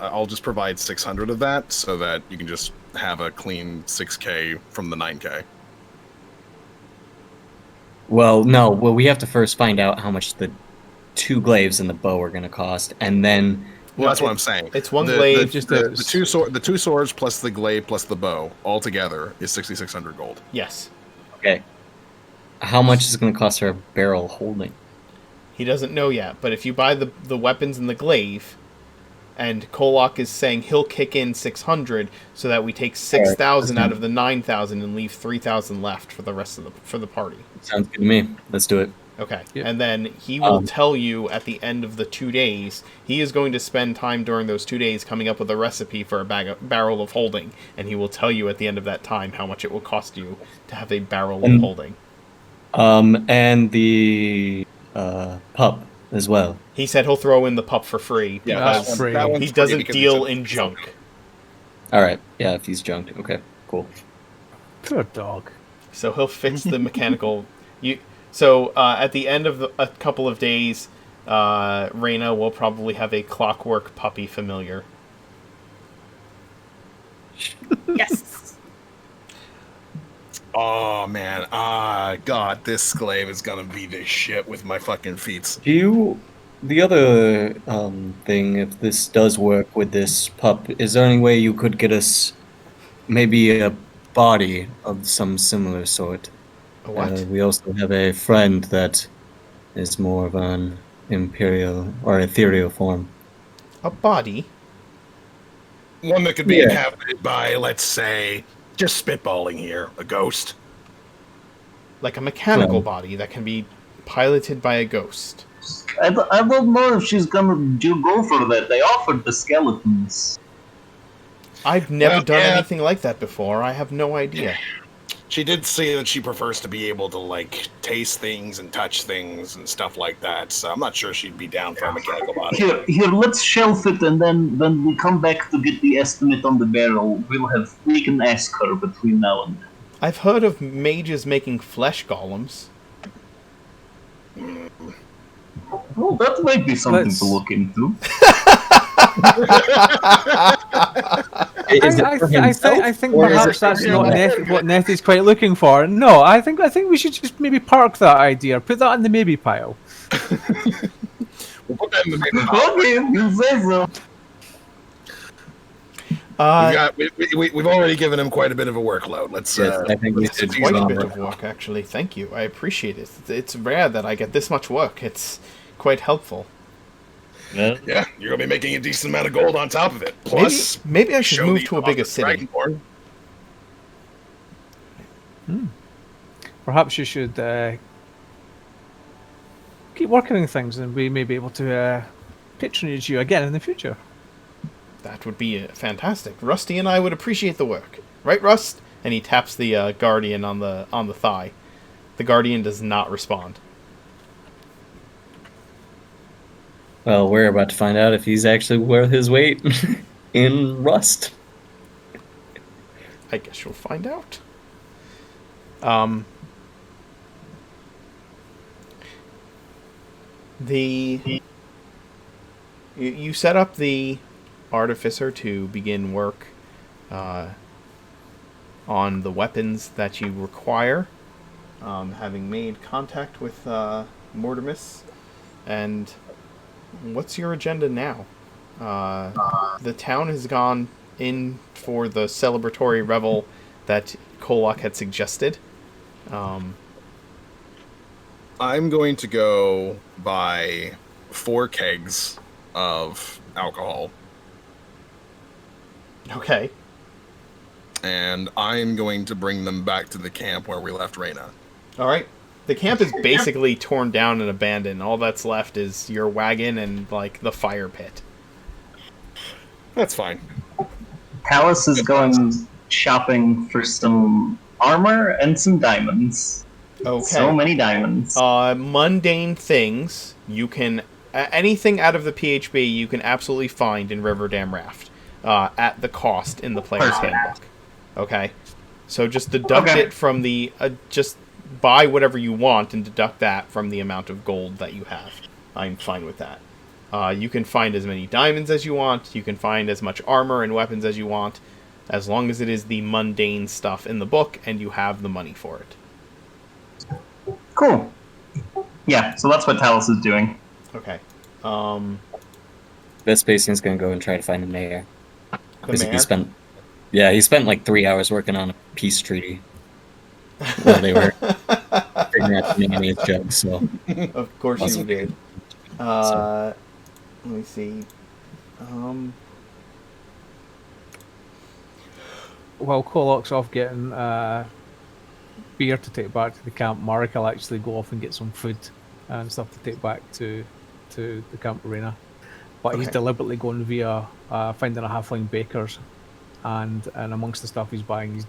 I'll just provide 600 of that, so that you can just have a clean 6K from the 9K. Well, no. Well, we have to first find out how much the 2 glaives and the bow are going to cost, and then. Well, that's what I'm saying. It's one glaive. The two swords plus the glaive plus the bow all together is 6,600 gold. Yes. Okay. How much is it going to cost for a barrel holding? He doesn't know yet, but if you buy the weapons and the glaive, and Kolok is saying he'll kick in 600 so that we take 6,000 out of the 9,000 and leave 3,000 left for the rest of the party. Sounds good to me. Let's do it. Okay. Yep. And then he will tell you at the end of the 2 days, he is going to spend time during those 2 days coming up with a recipe for a barrel of holding, and he will tell you at the end of that time how much it will cost you to have a barrel of holding. And the pup as well. He said he'll throw in the pup for free Yeah, because that's free. that one's he free doesn't because he deal said in it's junk. All right. Yeah, if he's junked. Okay, cool. Poor dog. So he'll fix the mechanical. So at the end of a couple of days, Reyna will probably have a clockwork puppy familiar. Yes. Oh man, God, this Sclave is gonna be this shit with my fucking feet. The other thing, if this does work with this pup, is there any way you could get us maybe a body of some similar sort? A what? We also have a friend that is more of an imperial or ethereal form. A body? One that could be Yeah. inhabited by, let's say, just spitballing here, a ghost. Like a mechanical No. body that can be piloted by a ghost. I don't know if she's gonna go for that. They offered the skeletons. I've never Well, done yeah. anything like that before. I have no idea. She did say that she prefers to be able to, like, taste things and touch things and stuff like that, so I'm not sure she'd be down for a mechanical body. Here, let's shelf it, and then when we come back to get the estimate on the barrel, we can ask her between now and then. I've heard of mages making flesh golems. Well, that might be something Let's- to look into. Is it for himself, I think or is perhaps it that's for not him? what Neth's quite looking for. No, I think we should just maybe park that idea, put that in the maybe pile. We'll put that in the maybe pile. Okay, you say so. We've already given him quite a bit of a workload. Let's. Yes, I think we let's should ease Quite a on bit her. of work, actually. Thank you. I appreciate it. It's rare that I get this much work. It's quite helpful. Yeah, you're gonna be making a decent amount of gold on top of it. Plus, Maybe I should show move the to a bigger office city. Dragonborn. Perhaps you should keep working on things, and we may be able to patronage you again in the future. That would be fantastic. Rusty and I would appreciate the work, right, Rust? And he taps the guardian on the thigh. The guardian does not respond. Well, we're about to find out if he's actually worth his weight in rust. I guess you'll find out. You set up the artificer to begin work on the weapons that you require, having made contact with Mortimus. And what's your agenda now? The town has gone in for the celebratory revel that Kolak had suggested. I'm going to go buy 4 kegs of alcohol, Okay. and I'm going to bring them back to the camp where we left Reyna. All right. The camp is basically torn down and abandoned. All that's left is your wagon and, like, the fire pit. That's fine. Talus is going shopping for some armor and some diamonds. Okay. So many diamonds. Mundane things you can... anything out of the PHB you can absolutely find in Riverdam Raft at the cost in the player's Perfect. handbook. Okay? So just deduct Okay. it from the... just buy whatever you want and deduct that from the amount of gold that you have. I'm fine with that. You can find as many diamonds as you want. You can find as much armor and weapons as you want, as long as it is the mundane stuff in the book and you have the money for it. Cool. Yeah, so that's what Talus is doing. Okay. Vespasian's gonna go and try to find the mayor. The Because mayor? he spent like 3 hours working on a peace treaty while they were figuring out the mayonnaise jug. So Of course you Awesome. did. Let me see. While Kolok's off getting beer to take back to the camp, Marek will actually go off and get some food and stuff to take back to the camp arena. But he's Okay. deliberately going via finding a halfling baker's, and amongst the stuff he's buying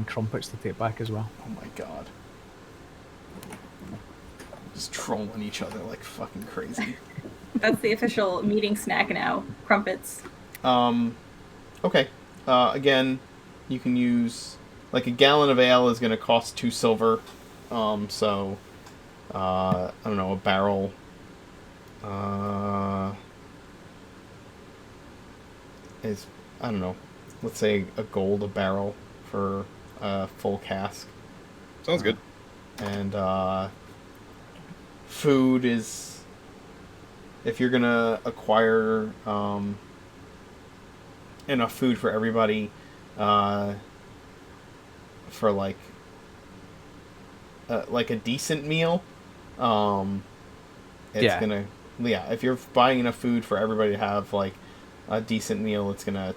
crumpets to take back as well. Oh my god. Just trolling each other like fucking crazy. That's the official meeting snack now. Crumpets. Okay. Again, you can use like a gallon of ale is going to cost 2 silver. So I don't know, a barrel. Is I don't know. Let's say a gold a barrel for a full cask. Sounds good. And food is, if you're gonna acquire enough food for everybody, for like a decent meal, it's gonna if you're buying enough food for everybody to have like a decent meal, it's gonna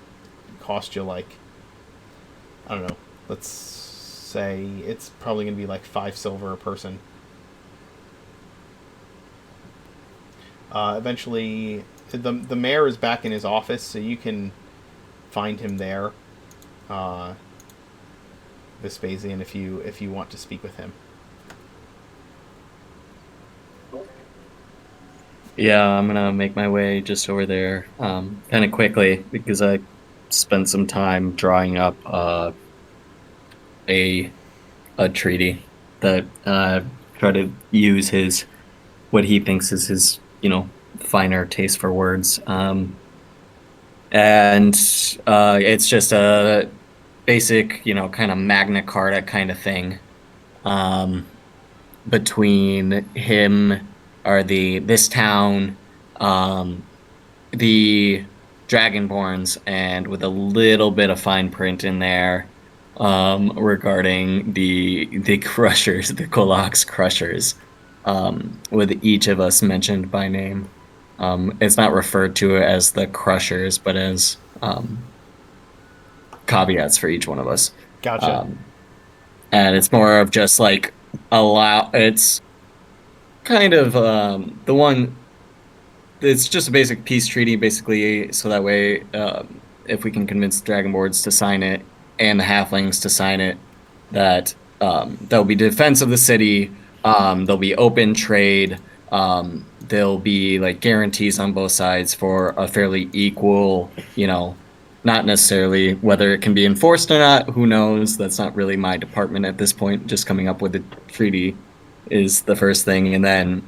cost you like, I don't know, let's say it's probably gonna be like 5 silver a person. Eventually, the mayor is back in his office, so you can find him there, Vespasian, if you want to speak with him. Yeah, I'm gonna make my way just over there, kind of quickly, because I spent some time drawing up a treaty that try to use what he thinks is his finer taste for words, and it's just a basic kind of Magna Carta kind of thing, between him or this town, the Dragonborns, and with a little bit of fine print in there regarding the Crushers, the Kolox Crushers, with each of us mentioned by name. It's not referred to as the Crushers, but as caveats for each one of us. Gotcha. And it's more of just like it's kind of the one. It's just a basic peace treaty, basically, so that way, if we can convince the Dragonborns to sign it and the Halflings to sign it, that there'll be defense of the city, there'll be open trade, there'll be like guarantees on both sides for a fairly equal, not necessarily whether it can be enforced or not, who knows? That's not really my department at this point. Just coming up with the treaty is the first thing, and then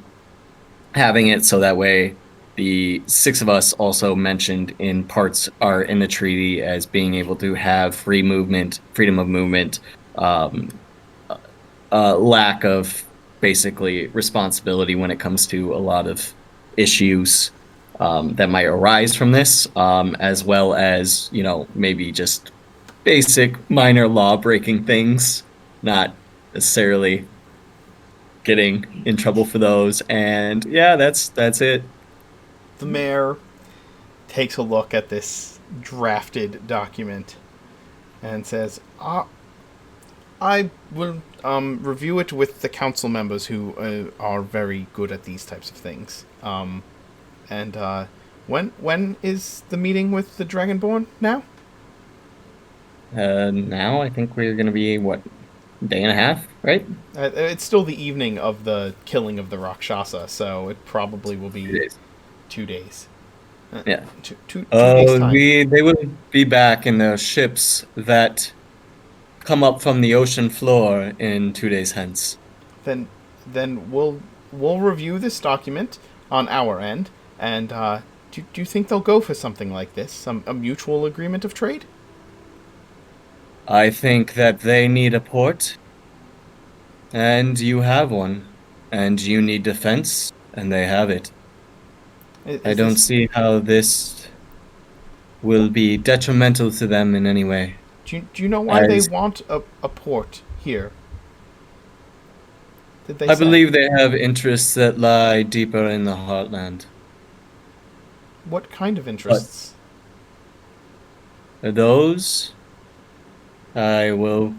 having it so that way the 6 of us also mentioned in parts are in the treaty as being able to have freedom of movement, lack of basically responsibility when it comes to a lot of issues that might arise from this, as well as maybe just basic minor law breaking things, not necessarily getting in trouble for those. And yeah, that's it. The mayor takes a look at this drafted document and says, I will review it with the council members who are very good at these types of things. And when is the meeting with the Dragonborn now? Now I think we're going to be, day and a half, right? It's still the evening of the killing of the Rakshasa, so it probably will be 2 days. Yeah. Two days time. They will be back in the ships that come up from the ocean floor in 2 days hence. Then we'll review this document on our end, and do you think they'll go for something like this, a mutual agreement of trade? I think that they need a port, and you have one, and you need defense, and they have it. I don't see how this will be detrimental to them in any way. Do you know why they want a port here? Did they I say? believe they have interests that lie deeper in the heartland. What kind of interests? Those, I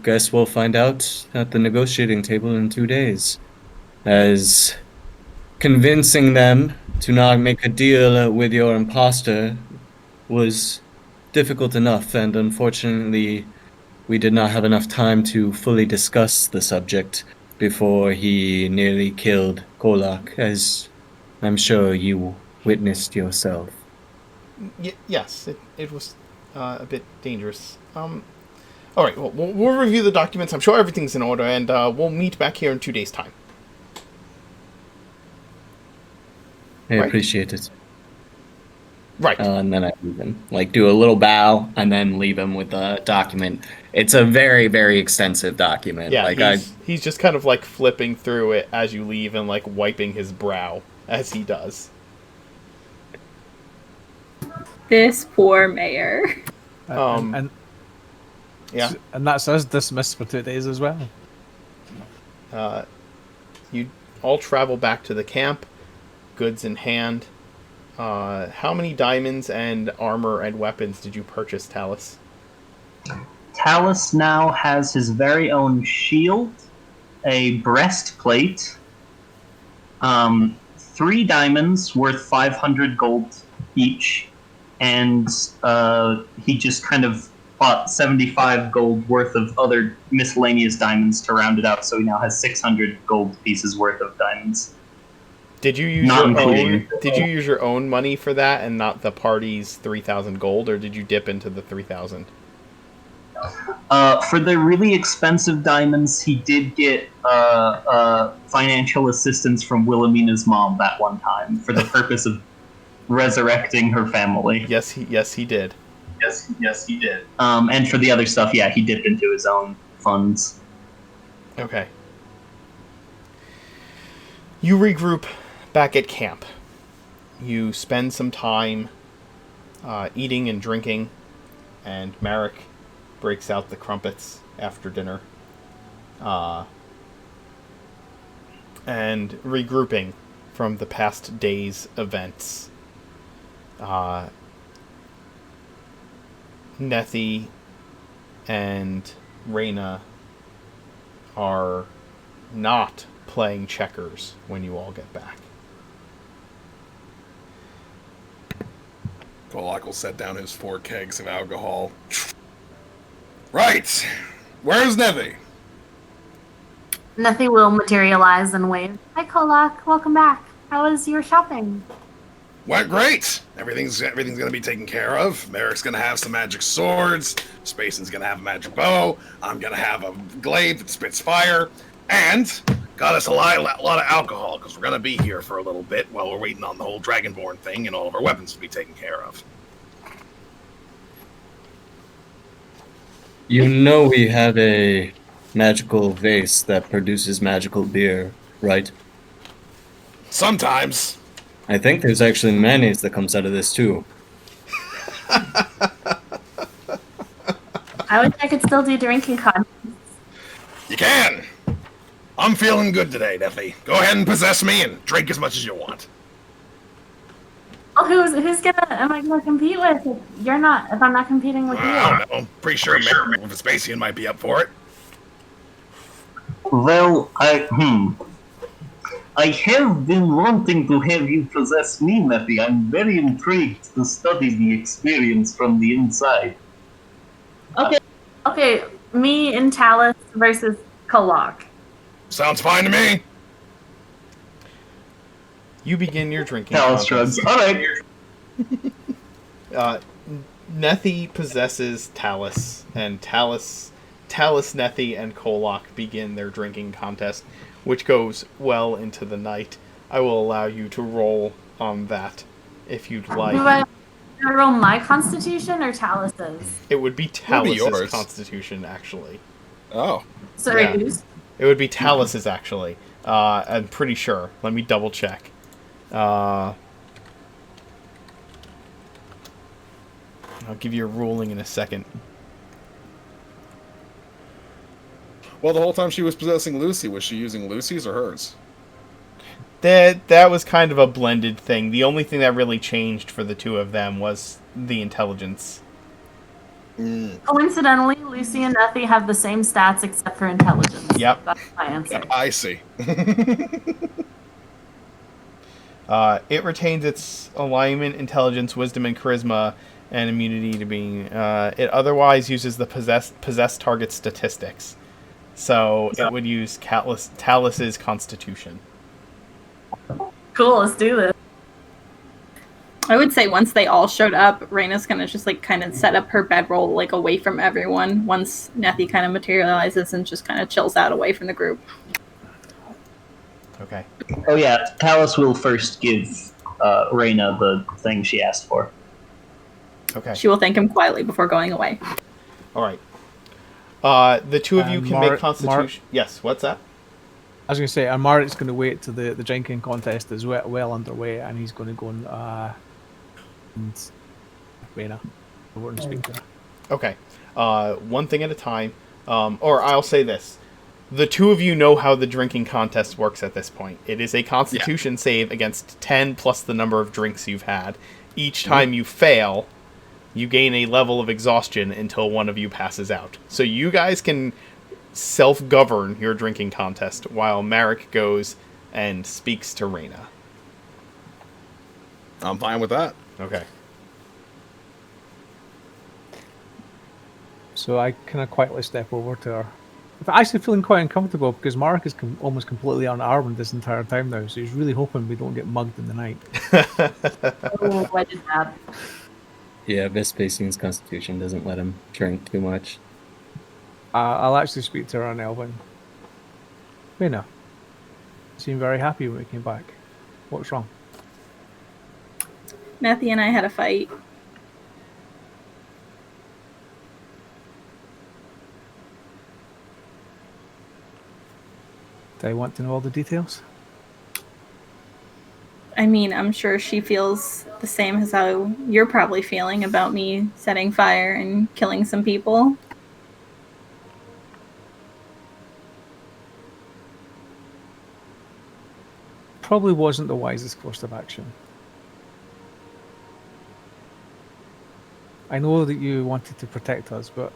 guess we'll find out at the negotiating table in 2 days. As convincing them to not make a deal with your imposter was difficult enough, and unfortunately we did not have enough time to fully discuss the subject before he nearly killed Kolak, as I'm sure you witnessed yourself. Yes, it was a bit dangerous. All right, well, we'll review the documents. I'm sure everything's in order, and we'll meet back here in 2 days' time. I Right. appreciate it. Right. And then I leave him. Like, do a little bow, and then leave him with the document. It's a very, very extensive document. Yeah, Like, he's just kind of like flipping through it as you leave and like wiping his brow as he does. This poor mayor. And Yeah. and that's us dismissed for 2 days as well. You all travel back to the camp, goods in hand. How many diamonds and armor and weapons did you purchase, Talus? Talus now has his very own shield, a breastplate, 3 diamonds worth 500 gold each, and he just kind of bought 75 gold worth of other miscellaneous diamonds to round it out, so he now has 600 gold pieces worth of diamonds. Did you use your own money for that and not the party's 3,000 gold, or did you dip into the 3,000? For the really expensive diamonds, he did get financial assistance from Wilhelmina's mom that one time for the purpose of resurrecting her family. Yes, he did. Yes, he did. And for the other stuff, yeah, he dipped into his own funds. Okay. You regroup back at camp. You spend some time eating and drinking, and Marek breaks out the crumpets after dinner. And regrouping from the past day's events. Nethi and Reyna are not playing checkers when you all get back. Kolak will set down his 4 kegs of alcohol. Right! Where's Nevi? Nethi will materialize and wave. Hi, Kolak. Welcome back. How was your shopping? Went great! Everything's gonna be taken care of. Merrick's gonna have some magic swords. Spacen's gonna have a magic bow. I'm gonna have a glaive that spits fire. And got us a lot of alcohol, because we're gonna be here for a little bit while we're waiting on the whole Dragonborn thing and all of our weapons to be taken care of. you know we have a magical vase that produces magical beer, right? Sometimes. I think there's actually mayonnaise that comes out of this, too. I wish I could still do drinking contests. You can! I'm feeling good today, Nefi. Go ahead and possess me and drink as much as you want. Oh, who's gonna? Am I gonna compete with? You're not. If I'm not competing with you. I don't know. I'm pretty sure Merrick Vespasian might be up for it. Well, I have been wanting to have you possess me, Nefi. I'm very intrigued to study the experience from the inside. Okay, me and Talus versus Kolak. Sounds fine to me. You begin your drinking Talus contest. shrugs. Alright. Nethi possesses Talus, and Talus, Nethi, and Kolak begin their drinking contest, which goes well into the night. I will allow you to roll on that, if you'd like. Do I roll my constitution or Talus's? It would be It'd be Talus's yours. constitution, actually. Oh. So Yeah. reduced. It would be Talus's, actually. I'm pretty sure. Let me double check. I'll give you a ruling in a second. Well, the whole time she was possessing Lucy, was she using Lucy's or hers? That was kind of a blended thing. The only thing that really changed for the two of them was the intelligence. Coincidentally, Lucy and Nethi have the same stats except for intelligence. Yep. That's my answer. I see. It retains its alignment, intelligence, wisdom, and charisma, and immunity to being. It otherwise uses the possessed target statistics. So it would use Talus's Constitution. Cool, let's do this. I would say once they all showed up, Raina's gonna just like kind of set up her bedroll like away from everyone once Nethy kind of materializes and just kind of chills out away from the group. Okay. Oh yeah, Talus will first give Raina the thing she asked for. Okay. She will thank him quietly before going away. All right. The two of you can make Constitution. Yes. What's that? I was going to say, Marik's going to wait till the drinking contest is well underway, and he's going to go and Raina. Over and speak to her. Okay. One thing at a time. Or I'll say this. The two of you know how the drinking contest works at this point. It is a Constitution save against 10 plus the number of drinks you've had. Each time you fail, you gain a level of exhaustion until one of you passes out. So you guys can self-govern your drinking contest while Marik goes and speaks to Raina. I'm fine with that. Okay. So I kind of quietly step over to her. I'm actually feeling quite uncomfortable because Mark is almost completely unarmed this entire time now, so he's really hoping we don't get mugged in the night. Oh, I did that. Yeah, Vespasian's constitution doesn't let him drink too much. I'll actually speak to her in Elven. Raina, you seem very happy when we came back. What's wrong? Nethy and I had a fight. Do I want to know all the details? I mean, I'm sure she feels the same as how you're probably feeling about me setting fire and killing some people. Probably wasn't the wisest course of action. I know that you wanted to protect us, but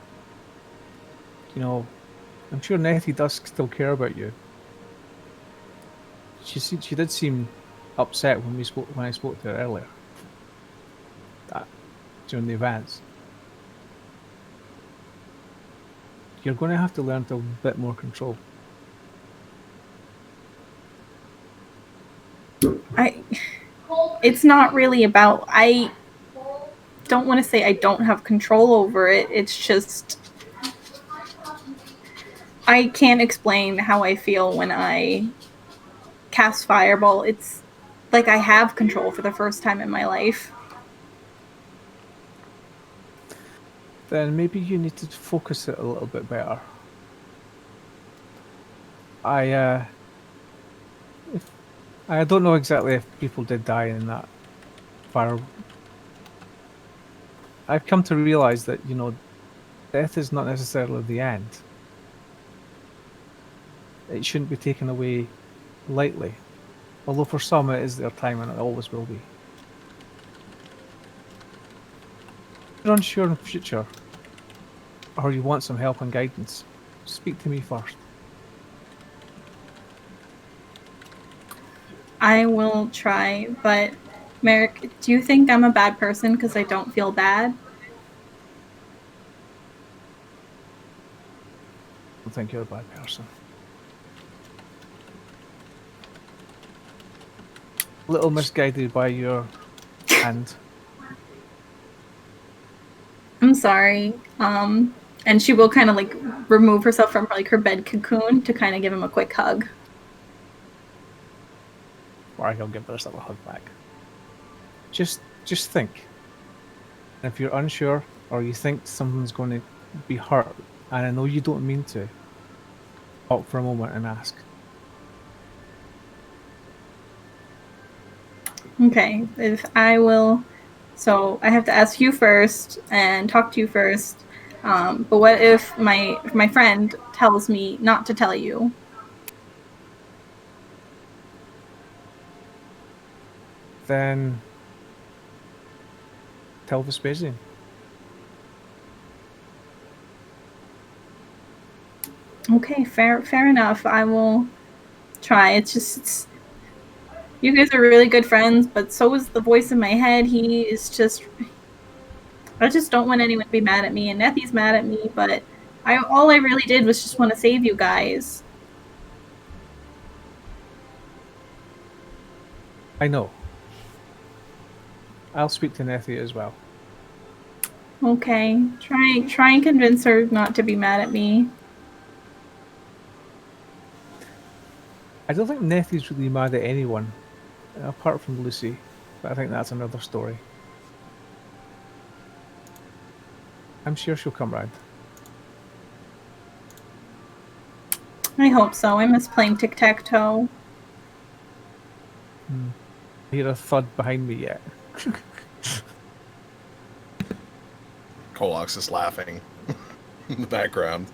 you know, I'm sure Nettie does still care about you. She did seem upset when I spoke to her earlier. During the events. You're going to have to learn to have a bit more control. It's not really about, I don't want to say I don't have control over it. It's just, I can't explain how I feel when I cast Fireball. It's like I have control for the first time in my life. Then maybe you need to focus it a little bit better. I don't know exactly if people did die in that fire. I've come to realize that, you know, death is not necessarily the end. It shouldn't be taken away lightly. Although for some it is their time and it always will be. If you're unsure in the future, or you want some help and guidance, speak to me first. I will try, but Merrick, do you think I'm a bad person because I don't feel bad? I don't think you're a bad person. A little misguided by your hand. I'm sorry. And she will kind of like remove herself from like her bed cocoon to kind of give him a quick hug. Or I'll give herself a hug back. Just think. If you're unsure or you think something's going to be hurt, and I know you don't mean to, stop for a moment and ask. Okay, if I will. So I have to ask you first and talk to you first. But what if my friend tells me not to tell you? Then tell Vespasian. Okay, fair enough. I will try. It's you guys are really good friends, but so is the voice in my head. I just don't want anyone to be mad at me, and Nethy's mad at me, but All I really did was just want to save you guys. I know. I'll speak to Nettie as well. Okay, try and convince her not to be mad at me. I don't think Nettie's really mad at anyone, apart from Lucy, but I think that's another story. I'm sure she'll come round. I hope so. I miss playing tic-tac-toe. I hear a thud behind me yet. Kolox is laughing in the background.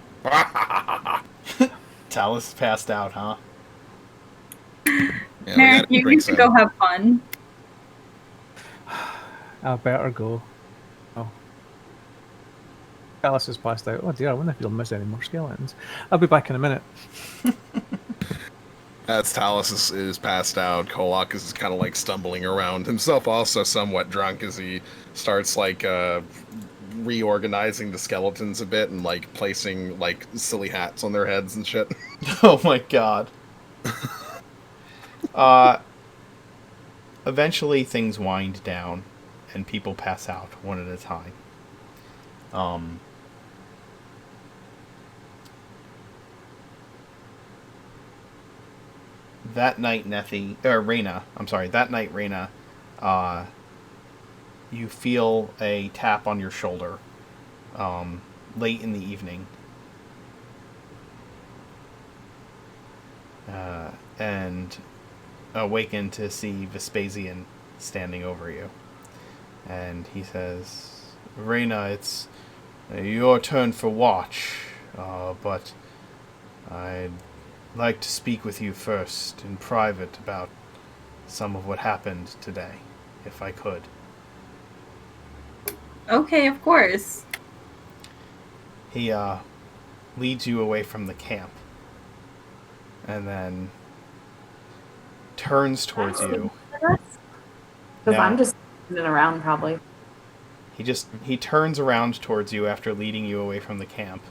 Talus passed out, huh? Yeah, we Merrick, gotta you drink need to some. go have fun. I better go. Oh. Alice has passed out. Oh dear, I wonder if you'll miss any more skeletons. I'll be back in a minute. As Talus is passed out, Kolak is kind of like stumbling around, himself also somewhat drunk as he starts like reorganizing the skeletons a bit and like placing like silly hats on their heads and shit. Oh my god. Eventually things wind down and people pass out one at a time. That night, Reyna, you feel a tap on your shoulder, late in the evening. And awaken to see Vespasian standing over you. And he says, Reyna, it's your turn for watch, but I'd like to speak with you first in private about some of what happened today, if I could. Okay, of course. He leads you away from the camp and then turns towards you. Because Now- I'm just sitting around probably. He turns around towards you after leading you away from the camp.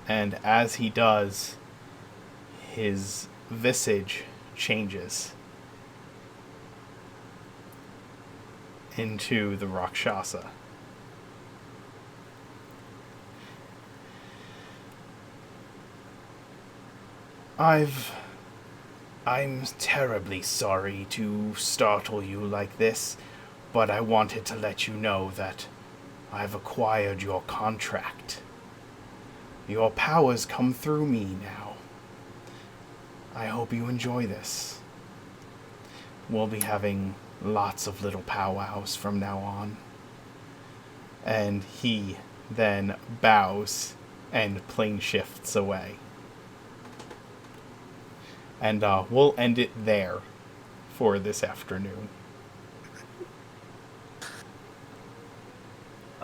And as he does, his visage changes into the Rakshasa. I'm terribly sorry to startle you like this, but I wanted to let you know that I've acquired your contract. Your powers come through me now. I hope you enjoy this. We'll be having lots of little powwows from now on. And he then bows and plane shifts away. And we'll end it there for this afternoon.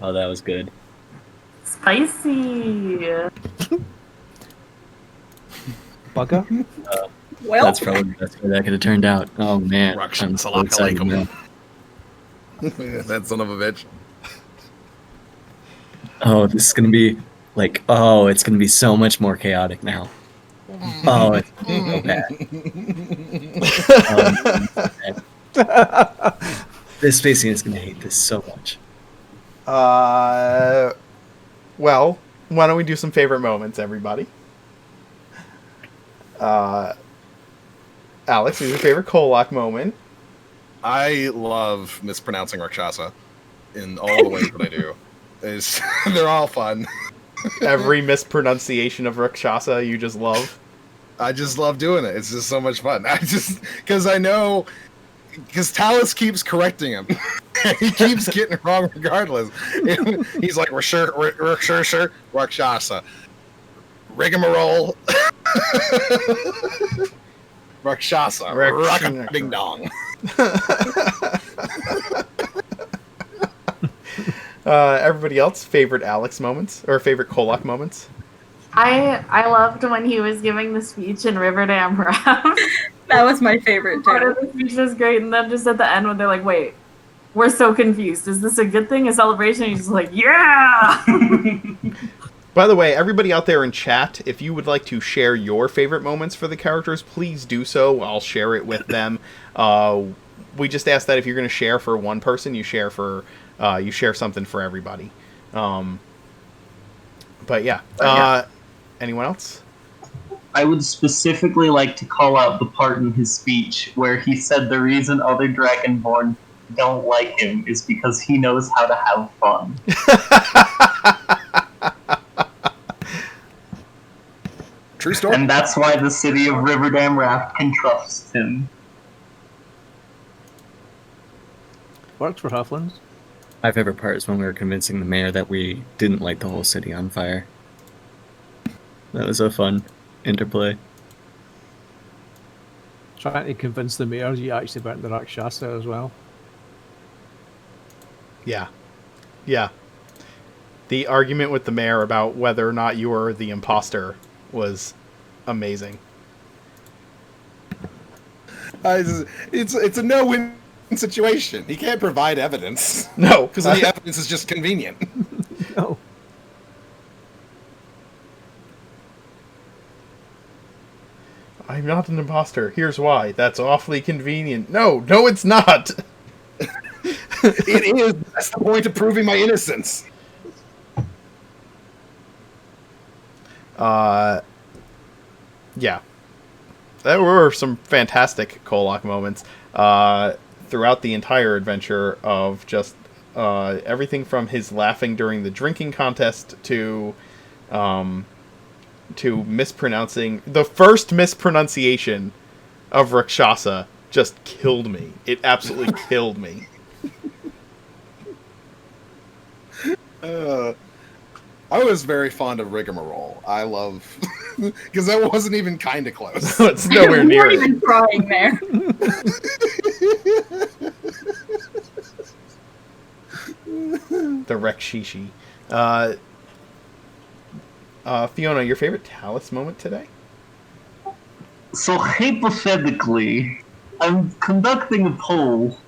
Oh, that was good. Spicy. Bugger? Well, That's probably the best way that could have turned out. Oh man, Raksha I'm so Salaka excited Alaikum. now. That son of a bitch. Oh, this is gonna be like, oh, it's gonna be so much more chaotic now. Oh, it's so bad. This Vespasian is gonna hate this so much. Well, why don't we do some favorite moments, everybody? Alex, who's your favorite Kolak moment? I love mispronouncing Rakshasa in all the ways that I do. They're all fun. Every mispronunciation of Rakshasa you just love. I just love doing it. It's just so much fun. Because I know, because Talus keeps correcting him. He keeps getting it wrong regardless. He's like, we're sure, Rakshasa. Rigmarole. Rakshasa. Rock ding dong. Everybody else, favorite Alex moments? Or favorite Kolak moments? I loved when he was giving the speech in Riverdam Rap. that was my favorite Part of too. the speech was great, and then just at the end when they're like, "Wait, we're so confused. Is this a good thing, a celebration? He's just like, yeah! By the way, everybody out there in chat, if you would like to share your favorite moments for the characters, please do so. I'll share it with them. We just ask that if you're going to share for one person, you share something for everybody. But yeah. Anyone else? I would specifically like to call out the part in his speech where he said the reason other Dragonborn don't like him is because he knows how to have fun. True story. And that's why the city of Riverdam Raft can trust him. Works for Halflings. My favorite part is when we were convincing the mayor that we didn't light the whole city on fire. That was a fun interplay. Trying to convince the mayor you actually burnt the Rakshasa as well. Yeah. Yeah. The argument with the mayor about whether or not you were the imposter was amazing. It's a no-win situation. He can't provide evidence. No. Because the evidence is just convenient. No. I'm not an imposter. Here's why. That's awfully convenient. No, it's not. It is. That's the point of proving my innocence. Yeah. There were some fantastic Kolak moments throughout the entire adventure of just everything from his laughing during the drinking contest to mispronouncing. The first mispronunciation of Rakshasa just killed me. It absolutely killed me. I was very fond of Rigmarole. I love... Because that wasn't even kind of close. It's nowhere near We it. weren't even trying there. The Rekshishi. Fiona, your favorite Talus moment today? So hypothetically, I'm conducting a poll.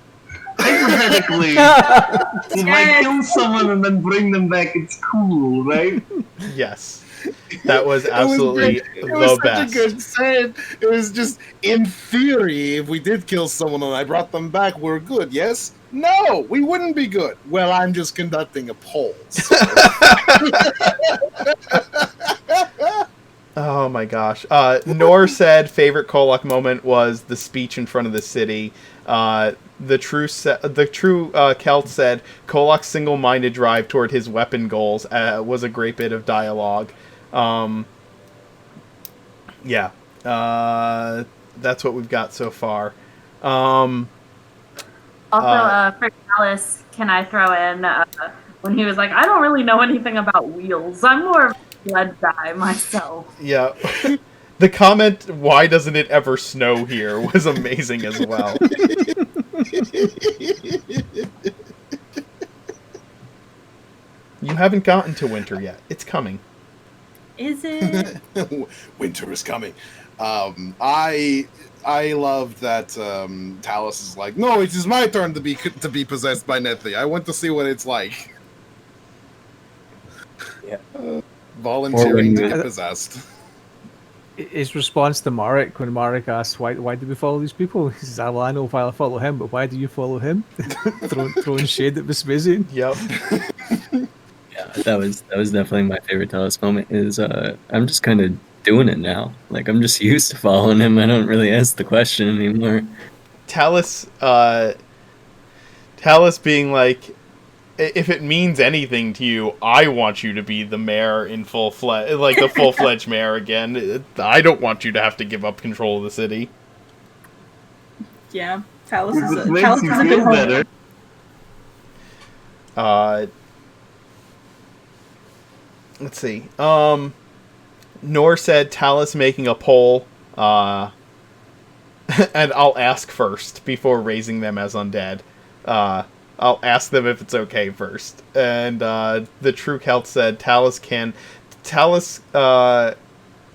Hypothetically, if I kill someone and then bring them back, it's cool, right? Yes. That was absolutely it was the such best. a good set. It was just, in theory, if we did kill someone and I brought them back, we're good, yes? No, we wouldn't be good. Well, I'm just conducting a poll. So. Oh my gosh. Nor said favorite Kolak moment was the speech in front of the city. The true Celt said Kolak's single-minded drive toward his weapon goals was a great bit of dialogue. Yeah. That's what we've got so far. Also, for Alice, can I throw in when he was like, I don't really know anything about wheels. I'm more of a sled guy myself. Yeah. The comment, why doesn't it ever snow here, was amazing as well. You haven't gotten to winter yet. It's coming. Is it? Winter is coming. I love that Talus is like, no, it is my turn to be possessed by Nethi. I want to see what it's like. Yeah. Volunteering to get possessed. His response to Marek when Marek asks, why do we follow these people? He says, well, I know why I follow him, but why do you follow him? throwing shade at Vespasian. Yep. Yeah, that was definitely my favorite Talus moment. Is I'm just kind of doing it now. Like, I'm just used to following him. I don't really ask the question anymore. Talus being like, if it means anything to you, I want you to be the mayor in like the full-fledged mayor again. I don't want you to have to give up control of the city. Yeah. Talus is It a, makes Talus you is a good feel home. better. Let's see. Nor said Talus making a poll, and I'll ask first before raising them as undead. I'll ask them if it's okay first. And the True Celt said Talus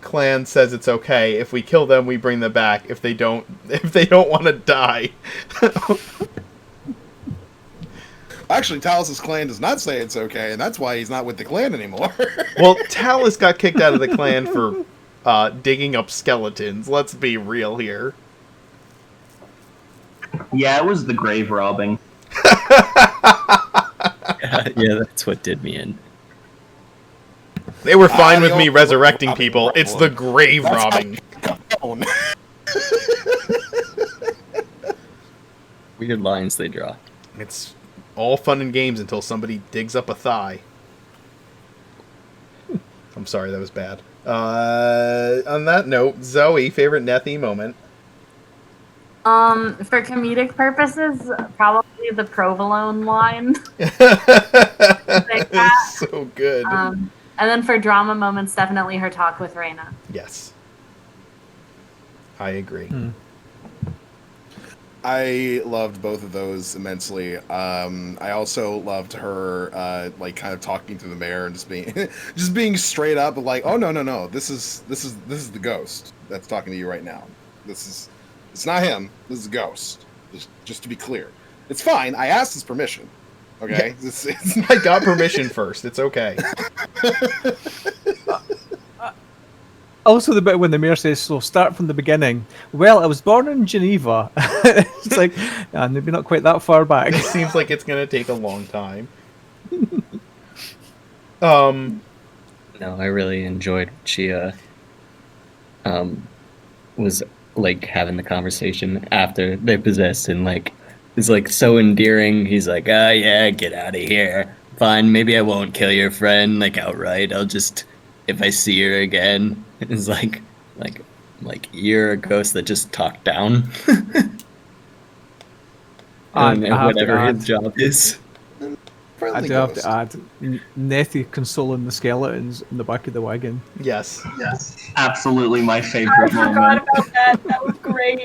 clan says it's okay. If we kill them, we bring them back. If they don't want to die. Actually, Talos' clan does not say it's okay, and that's why he's not with the clan anymore. Well, Talus got kicked out of the clan for digging up skeletons. Let's be real here. Yeah, it was the grave robbing. Yeah, that's what did me in. They were fine with the me old resurrecting robbing people. problem. It's the grave That's how- robbing. Weird lines they draw. It's all fun and games until somebody digs up a thigh. I'm sorry, that was bad. On that note, Zoe, favorite Nethy moment. For comedic purposes, probably the provolone line. It's so good. And then for drama moments, definitely her talk with Reina. Yes. I agree. I loved both of those immensely. I also loved her, like, kind of talking to the mayor and just being, just being straight up, like, "Oh no, this is the ghost that's talking to you right now. It's not him. This is a ghost. Just to be clear, it's fine. I asked his permission. Okay, Yeah. I got permission first. It's okay." Also, the bit when the mayor says, "So start from the beginning." Well, I was born in Geneva. It's like, maybe not quite that far back. It seems like it's gonna take a long time. No, I really enjoyed she was like having the conversation after they possessed and like it's like so endearing. He's like, yeah, get out of here. Fine, maybe I won't kill your friend like outright. I'll just if I see her again. It's like you're a ghost that just talked down. And I have to whatever add- his job is. I Friendly do have ghost. to add Nettie consoling the skeletons in the back of the wagon. Yes. Yes, absolutely my I favorite forgot moment. about that. That was great.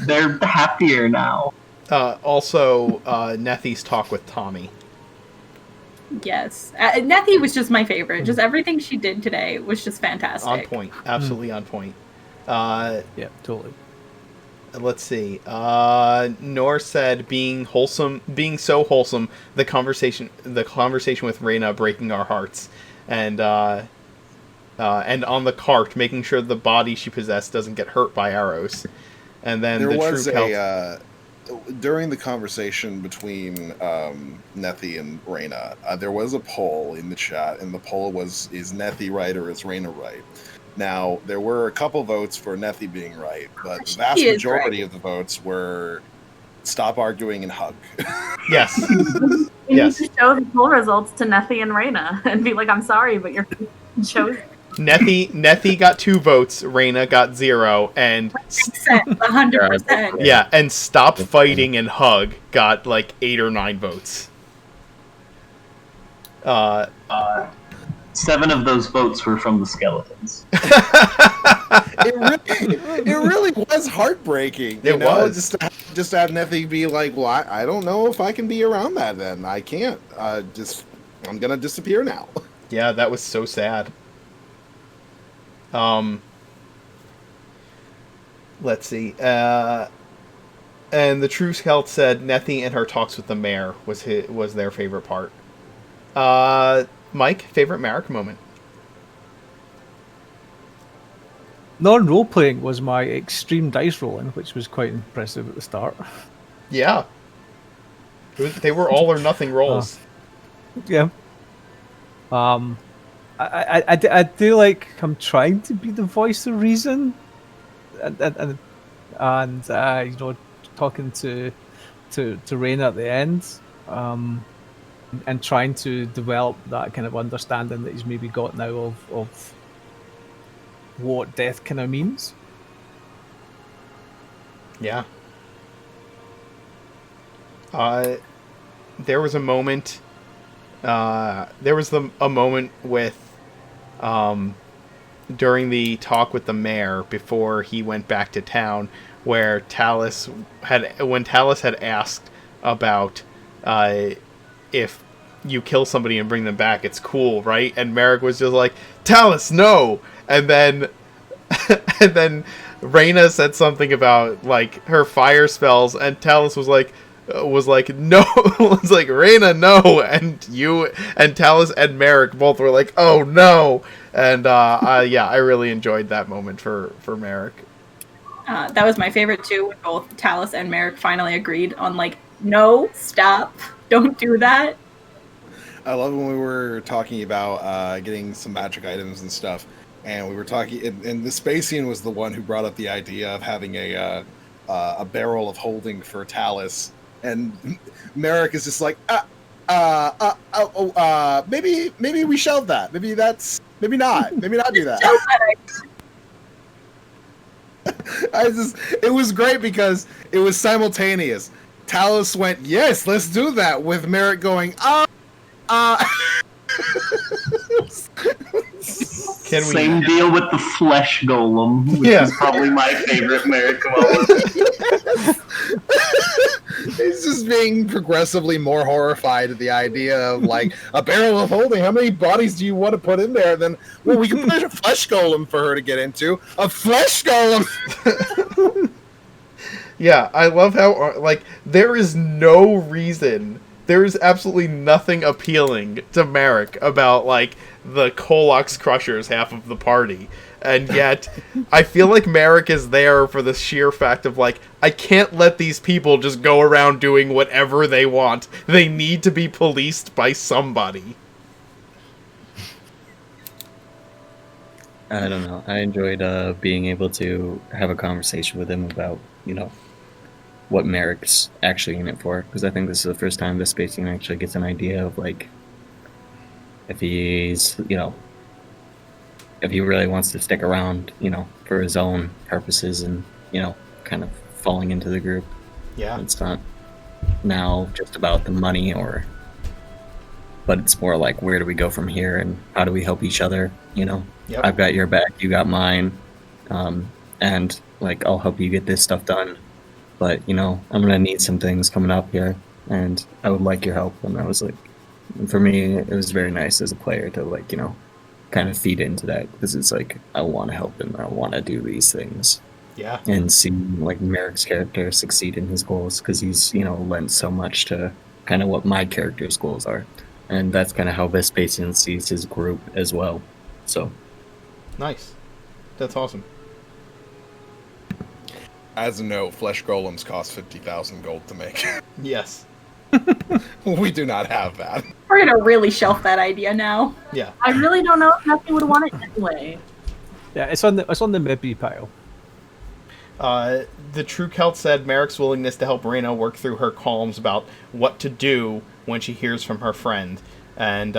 They're happier now. Also, Nethy's talk with Tommy. Yes. Nethy was just my favorite. Just everything she did today was just fantastic. On point. Absolutely on point. Yeah, totally. Let's see. Nor said being so wholesome, the conversation with Reina breaking our hearts, and on the cart making sure the body she possessed doesn't get hurt by arrows, and then There the was true Celt. during the conversation between Nethy and Reina, there was a poll in the chat, and the poll was, is Nethy right or is Reina right? Now, there were a couple votes for Nethy being right, but the vast She is majority right. of the votes were stop arguing and hug. Yes. You Yes. need to show the poll results to Nethy and Reina and be like, I'm sorry, but you're chosen. Nethy got 2 votes. Reina got 0, and 100%. yeah, and stop fighting and hug got like 8 or 9 votes. 7 of those votes were from the skeletons. It really was heartbreaking. It was. Just to have Nethy be like, well, I don't know if I can be around that then. I can't. I'm going to disappear now. Yeah, that was so sad. Let's see. And the True Celt said Nethy and her talks with the mayor was their favorite part. Mike, favorite Marek moment? Non-role playing was my extreme dice rolling, which was quite impressive at the start. Yeah. They were all or nothing rolls. Yeah. I do like I'm trying to be the voice of reason, and you know, talking to Reina at the end, and trying to develop that kind of understanding that he's maybe got now of what death kind of means. Yeah. There was a moment. A moment with, during the talk with the mayor before he went back to town, where Talus had asked about if you kill somebody and bring them back, it's cool, right? And Marek was just like, Talus, no! And then Reina said something about like her fire spells, and Talus was like, was like, no, was like, Reyna, no, and you and Talus and Merrick both were like, oh no, and yeah, I really enjoyed that moment for Merrick. That was my favorite too, when both Talus and Merrick finally agreed on like, no, stop, don't do that. I love when we were talking about getting some magic items and stuff, and we were talking, and the Spacian was the one who brought up the idea of having a barrel of holding for Talus, and Merrick is just like, maybe we shelve that. Maybe not do that. It was great because it was simultaneous. Talus went, yes, let's do that, with Merrick going, Same deal with the flesh golem, which is probably my favorite Merrick moment. He's just being progressively more horrified at the idea of like a barrel of holding. How many bodies do you want to put in there? And then, well, we can put a flesh golem for her to get into. A flesh golem. Yeah, I love how like there is no reason. There is absolutely nothing appealing to Merrick about, like, the Kolox Crushers half of the party. And yet, I feel like Merrick is there for the sheer fact of, like, I can't let these people just go around doing whatever they want. They need to be policed by somebody. I don't know. I enjoyed being able to have a conversation with him about, you know, what Merrick's actually in it for, because I think this is the first time this Spacian actually gets an idea of, like, if he's, you know, if he really wants to stick around, you know, for his own purposes and, you know, kind of falling into the group. Yeah. It's not now just about the money, but it's more like, where do we go from here and how do we help each other, you know? Yep. I've got your back, you got mine, and, like, I'll help you get this stuff done. But, you know, I'm going to need some things coming up here, and I would like your help. And I was like, for me, it was very nice as a player to, like, you know, kind of feed into that, because it's like, I want to help him, I want to do these things. Yeah. And see, like, Merrick's character succeed in his goals, because he's, you know, lent so much to kind of what my character's goals are. And that's kind of how Vespasian sees his group as well. So. Nice. That's awesome. As a note, flesh golems cost 50,000 gold to make. Yes. We do not have that. We're gonna really shelf that idea now. Yeah. I really don't know if Matthew would want it anyway. Yeah, it's on the maybe pile. The True Celt said Merrick's willingness to help Reyna work through her qualms about what to do when she hears from her friend. And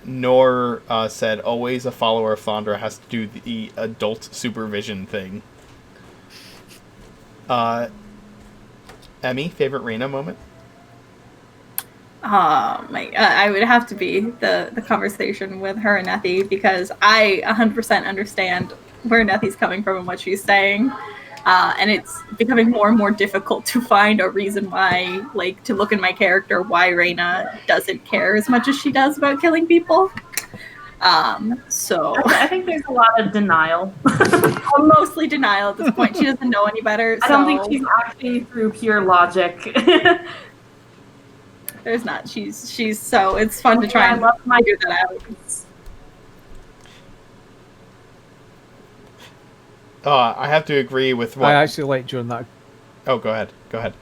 Nor said, always a follower of Thondra has to do the adult supervision thing. Emmy, favorite Reyna moment? I would have to be the conversation with her and Nethy, because I 100% understand where Nethy's coming from and what she's saying. And it's becoming more and more difficult to find a reason why, like, to look in my character, why Reyna doesn't care as much as she does about killing people. So I think there's a lot of denial. Mostly denial at this point. She doesn't know any better. I don't think she's acting through pure logic. There's not. She's so it's fun to try and figure that out. I have to agree with what... I actually like during that. Oh, go ahead. Go ahead.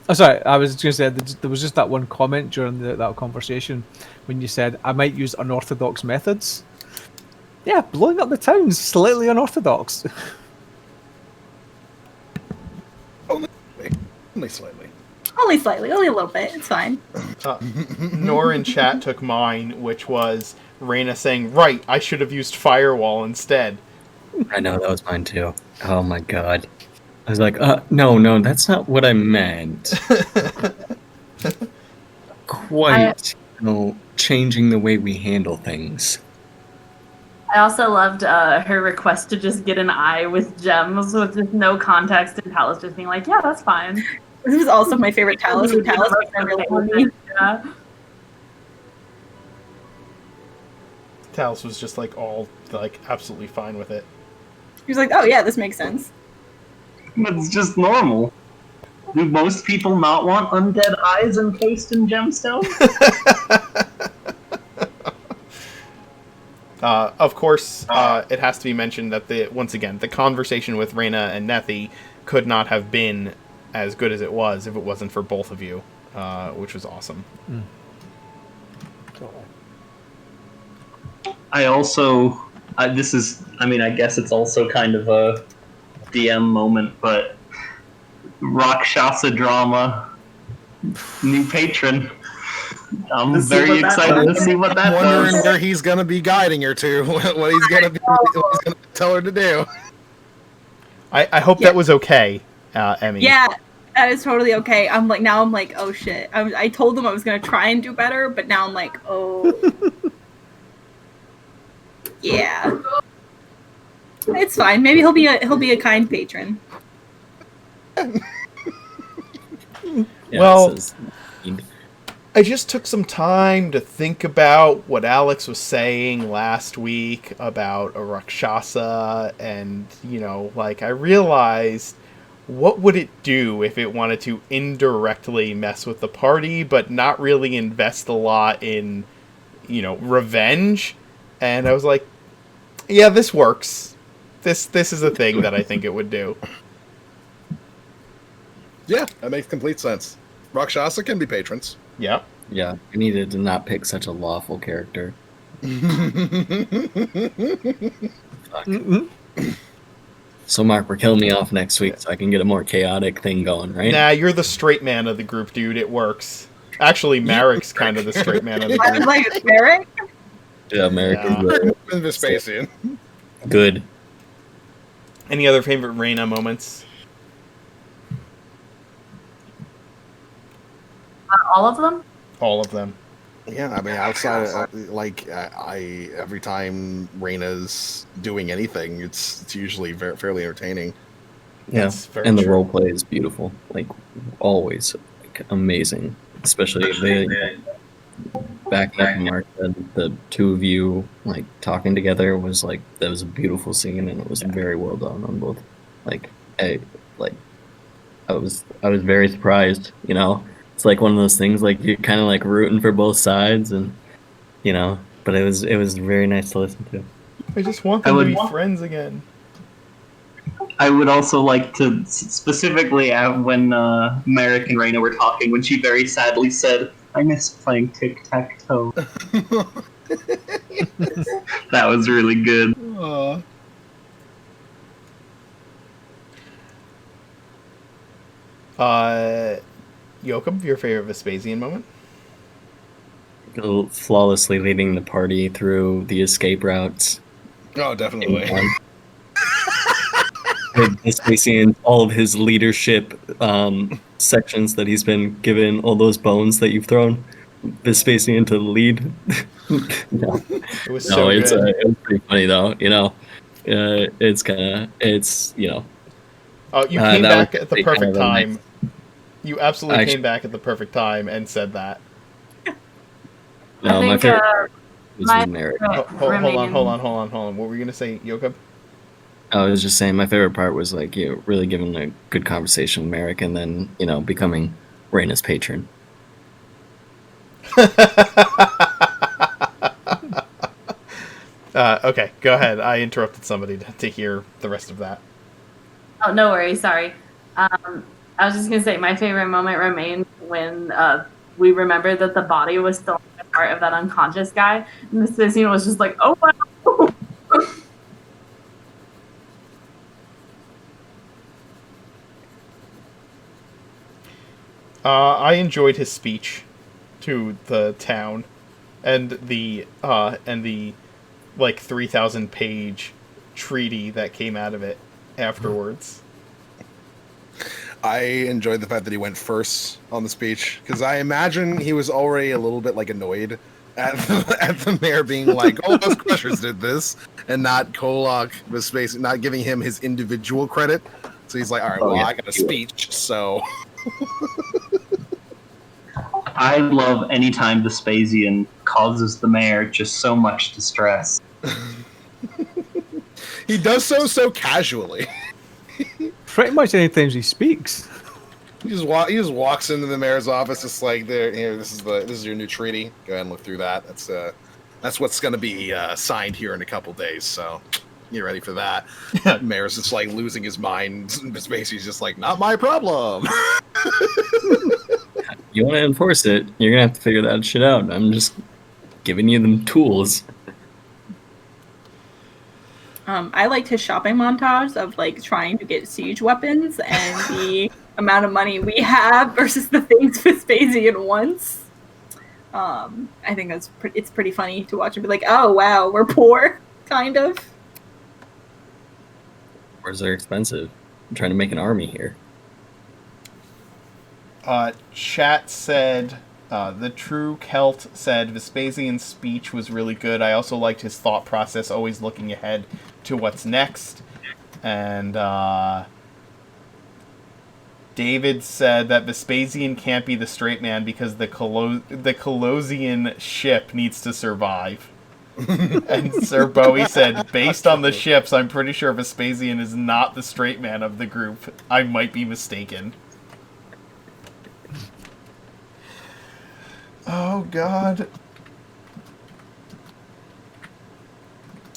Oh, sorry, I was going to say there was just that one comment during that conversation when you said, I might use unorthodox methods. Yeah, blowing up the town's slightly unorthodox. Only slightly. Only slightly, only a little bit. It's fine. Nor in chat took mine, which was Reyna saying, right, I should have used Firewall instead. I know, that was mine too. Oh my god. I was like, no, that's not what I meant. Quite, changing the way we handle things. I also loved her request to just get an eye with gems with just no context, and Talus just being like, yeah, that's fine. This was also my favorite Talus. Talus was really funny. Yeah. Talus was just like absolutely fine with it. He was like, oh yeah, this makes sense. It's just normal. Do most people not want undead eyes encased in gemstones? Of course, it has to be mentioned that once again, the conversation with Reyna and Nethi could not have been as good as it was if it wasn't for both of you, which was awesome. I also, I guess it's also kind of a DM moment, but Rakshasa drama, new patron. I'm very excited to see what that Wondering does. where he's gonna be guiding her to, what he's gonna tell her to do. I hope that was okay, Emmy. Yeah, that is totally okay. I'm like, oh shit. I told them I was gonna try and do better, but now I'm like, oh. Yeah. It's fine. Maybe he'll be a kind patron. Yeah, Well, this is- I just took some time to think about what Alex was saying last week about a Rakshasa, and, I realized, what would it do if it wanted to indirectly mess with the party, but not really invest a lot in, revenge? And I was like, yeah, this works. This is a thing that I think it would do. Yeah, that makes complete sense. Rakshasa can be patrons. Yep. Yeah, I needed to not pick such a lawful character. Fuck. So Mark, we're killing me off next week so I can get a more chaotic thing going, right? Nah, you're the straight man of the group, dude. It works. Actually, Marek's kind of the straight man of the I was group. like, Merrick? Yeah, American. Vespasian. Good. Any other favorite Reyna moments? All of them? All of them. Yeah, I mean, outside of, I every time Reyna's doing anything, it's usually fairly entertaining. Yeah, That's very and the true. role play is beautiful, like always, amazing. Especially the backing up Mark and the two of you talking together was that was a beautiful scene, and it was very well done on both. I was very surprised. It's one of those things you're kind of rooting for both sides, and but it was very nice to listen to. I just want them to be friends again. I would also like to specifically when Merrick and Reyna were talking, when she very sadly said, "I miss playing tic-tac-toe." That was really good. Joachim, your favorite Vespasian moment? Flawlessly leading the party through the escape routes. Oh, definitely. Vespasian, all of his leadership sections that he's been given, all those bones that you've thrown, Vespasian to lead. No. It was so good. It was pretty funny though. Oh, you came back at the perfect kind of time. nice. You absolutely came back at the perfect time and said that. No, my favorite was my Merrick. Hold on. What were you gonna say, Joachim? I was just saying my favorite part was really giving a good conversation with Merrick, and then becoming Reyna's patron. Okay, go ahead. I interrupted somebody to hear the rest of that. Oh, no worries. Sorry. I was just going to say my favorite moment remains when we remembered that the body was still a part of that unconscious guy. And this scene was just like, oh, wow. I enjoyed his speech to the town, and the 3,000 page treaty that came out of it afterwards. I enjoyed the fact that he went first on the speech, because I imagine he was already a little bit annoyed at the mayor being like, "Oh, those crushers did this," and not Kolak was not giving him his individual credit. So he's like, "All right, well, I got a speech, so." I love anytime Vespasian causes the mayor just so much distress. He does so casually. Pretty much any times he speaks. He just walks into the mayor's office, just like, there. Here, this is your new treaty. Go ahead and look through that. That's what's going to be signed here in a couple days. So get ready for that. Mayor's just like losing his mind. Basically, just like, not my problem. You want to enforce it, you're gonna have to figure that shit out. I'm just giving you the tools. I liked his shopping montage of like trying to get siege weapons and the amount of money we have versus the things Vespasian wants. I think it's pretty funny to watch and be like, oh wow, we're poor, kind of. Wars are expensive. I'm trying to make an army here. Chat said, the true Celt said Vespasian's speech was really good. I also liked his thought process, always looking ahead to what's next. And David said that Vespasian can't be the straight man because the Colossian ship needs to survive. And Sir Bowie said, based on the ships, I'm pretty sure Vespasian is not the straight man of the group. I might be mistaken. Oh, God.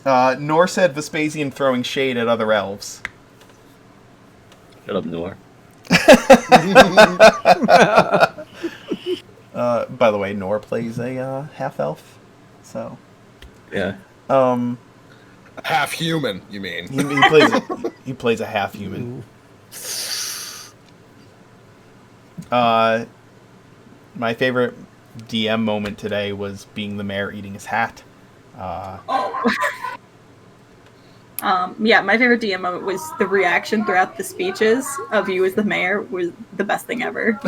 Nor said Vespasian throwing shade at other elves. Shut up, Noor. By the way, Nor plays a half-elf, so... Yeah. Half human, you mean? He plays a half-human. My favorite DM moment today was being the mayor eating his hat. Yeah, my favorite DM moment was the reaction throughout the speeches of you as the mayor was the best thing ever.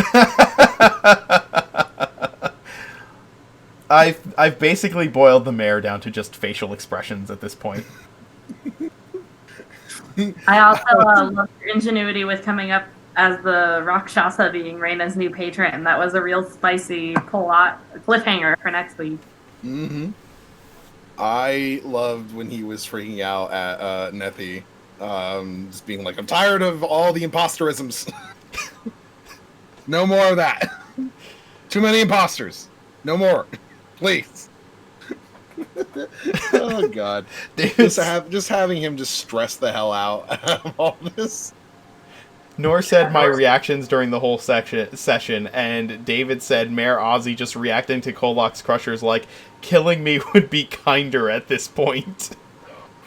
I've basically boiled the mayor down to just facial expressions at this point. I also love your ingenuity with coming up as the Rakshasa being Raina's new patron. That was a real spicy cliffhanger for next week. Mm-hmm. I loved when he was freaking out at Nethi, just being like, I'm tired of all the imposterisms. No more of that. Too many imposters. No more. Please. Oh, God. Just having him just stress the hell out of all this. Nor said my reactions during the whole session, and David said Mayor Ozzy just reacting to Kolok's crushers like, killing me would be kinder at this point.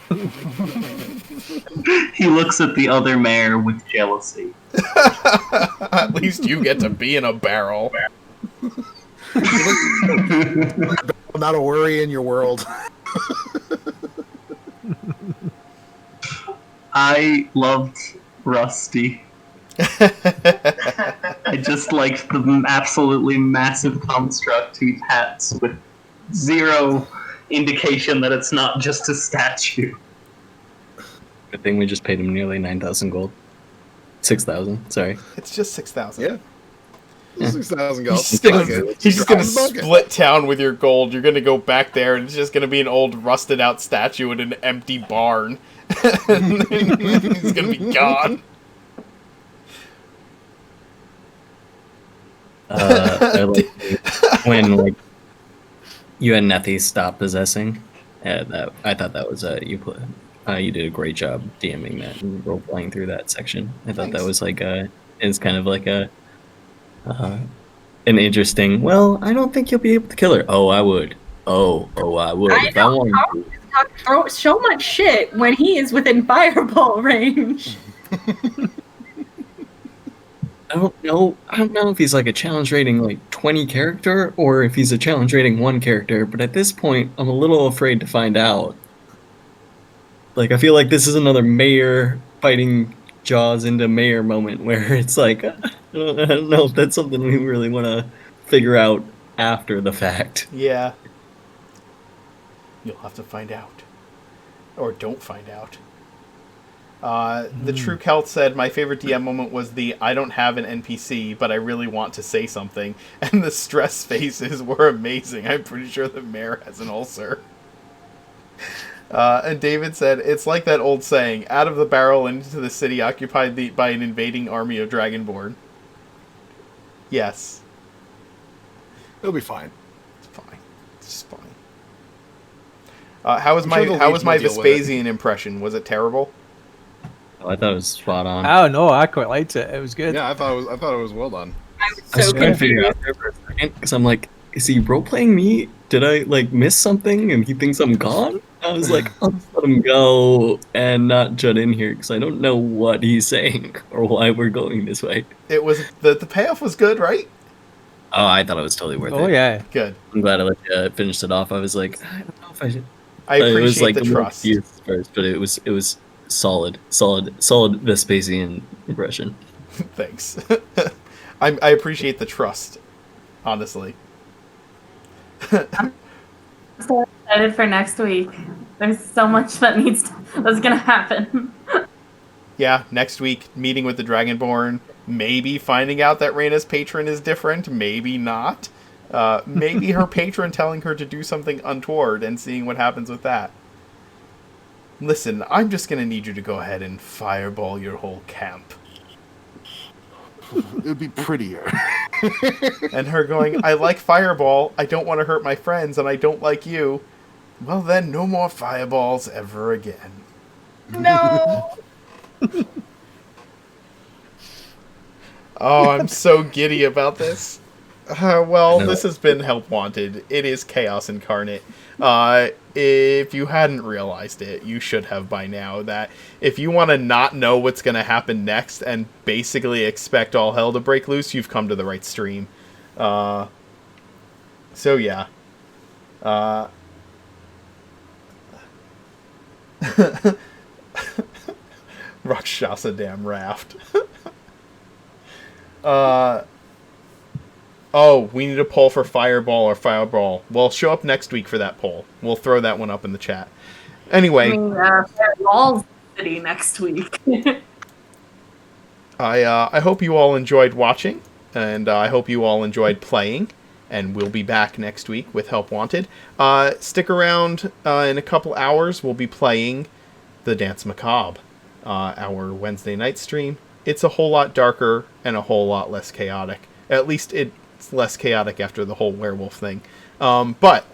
He looks at the other mayor with jealousy. At least you get to be in a barrel. Not a worry in your world. I loved Rusty. I just liked the absolutely massive construct to hats with zero indication that it's not just a statue. Good thing we just paid him nearly 9,000 gold. 6,000, sorry. It's just 6,000. Yeah. 6,000 gold. He's just gonna split town with your gold. You're gonna go back there, and it's just gonna be an old rusted out statue in an empty barn. And he's gonna be gone. I like when you and Nethi stop possessing. I thought that was you did a great job DMing that and role playing through that section. I thought that was it's kind of like an interesting. Well, I don't think you'll be able to kill her. Oh, I would. Oh, I would. I know. Throw so much shit when he is within fireball range. I don't know if he's like a challenge rating 20 character or if he's a challenge rating 1 character, but at this point I'm a little afraid to find out. I feel like this is another mayor fighting Jaws into mayor moment where it's like, I don't know if that's something we really want to figure out after the fact. Yeah. You'll have to find out. Or don't find out. The True Celt said, my favorite DM moment was the I don't have an NPC, but I really want to say something. And the stress faces were amazing. I'm pretty sure the mayor has an ulcer. And David said, it's like that old saying, out of the barrel and into the city occupied by an invading army of Dragonborn. Yes. It'll be fine. It's fine. It's just fine. How was I'm my sure the how was Legion my will deal with it. Vespasian impression? Was it terrible? Oh, I thought it was spot on. Oh no, I quite liked it. It was good. Yeah, I thought it was well done. I was I was so trying to figure confused. out there for a second because I'm like, is he role playing me? Did I like miss something and he thinks I'm gone? I was like, I'll just let him go and not jut in here because I don't know what he's saying or why we're going this way. It was the payoff was good, right? Oh, I thought it was totally worth Oh it. yeah. Good. I'm glad I let you finish it off. I was like, I don't know if I should. I It was appreciate like the a little trust. confused at first, but it was solid Vespasian impression. Thanks. I appreciate the trust. Honestly. I'm so excited for next week. There's so much that's gonna happen. Yeah, next week, meeting with the Dragonborn. Maybe finding out that Reyna's patron is different. Maybe not. Maybe her patron telling her to do something untoward and seeing what happens with that. Listen, I'm just gonna need you to go ahead and fireball your whole camp. It would be prettier. And her going, I like fireball, I don't want to hurt my friends, and I don't like you. Well then, no more fireballs ever again. No. Oh, I'm so giddy about this. Well, this has been Help Wanted. It is Chaos Incarnate. If you hadn't realized it, you should have by now, that if you want to not know what's going to happen next and basically expect all hell to break loose, you've come to the right stream. So yeah. Rakshasa damn raft. Oh, we need a poll for Fireball or Fireball. Well, show up next week for that poll. We'll throw that one up in the chat. Anyway, I mean, Walls City next week. I hope you all enjoyed watching, and I hope you all enjoyed playing, and we'll be back next week with Help Wanted. Stick around in a couple hours. We'll be playing The Dance Macabre, our Wednesday night stream. It's a whole lot darker and a whole lot less chaotic. At least it's less chaotic after the whole werewolf thing. But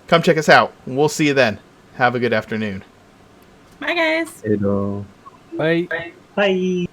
come check us out. We'll see you then. Have a good afternoon. Bye, guys. Hello. Bye. Bye.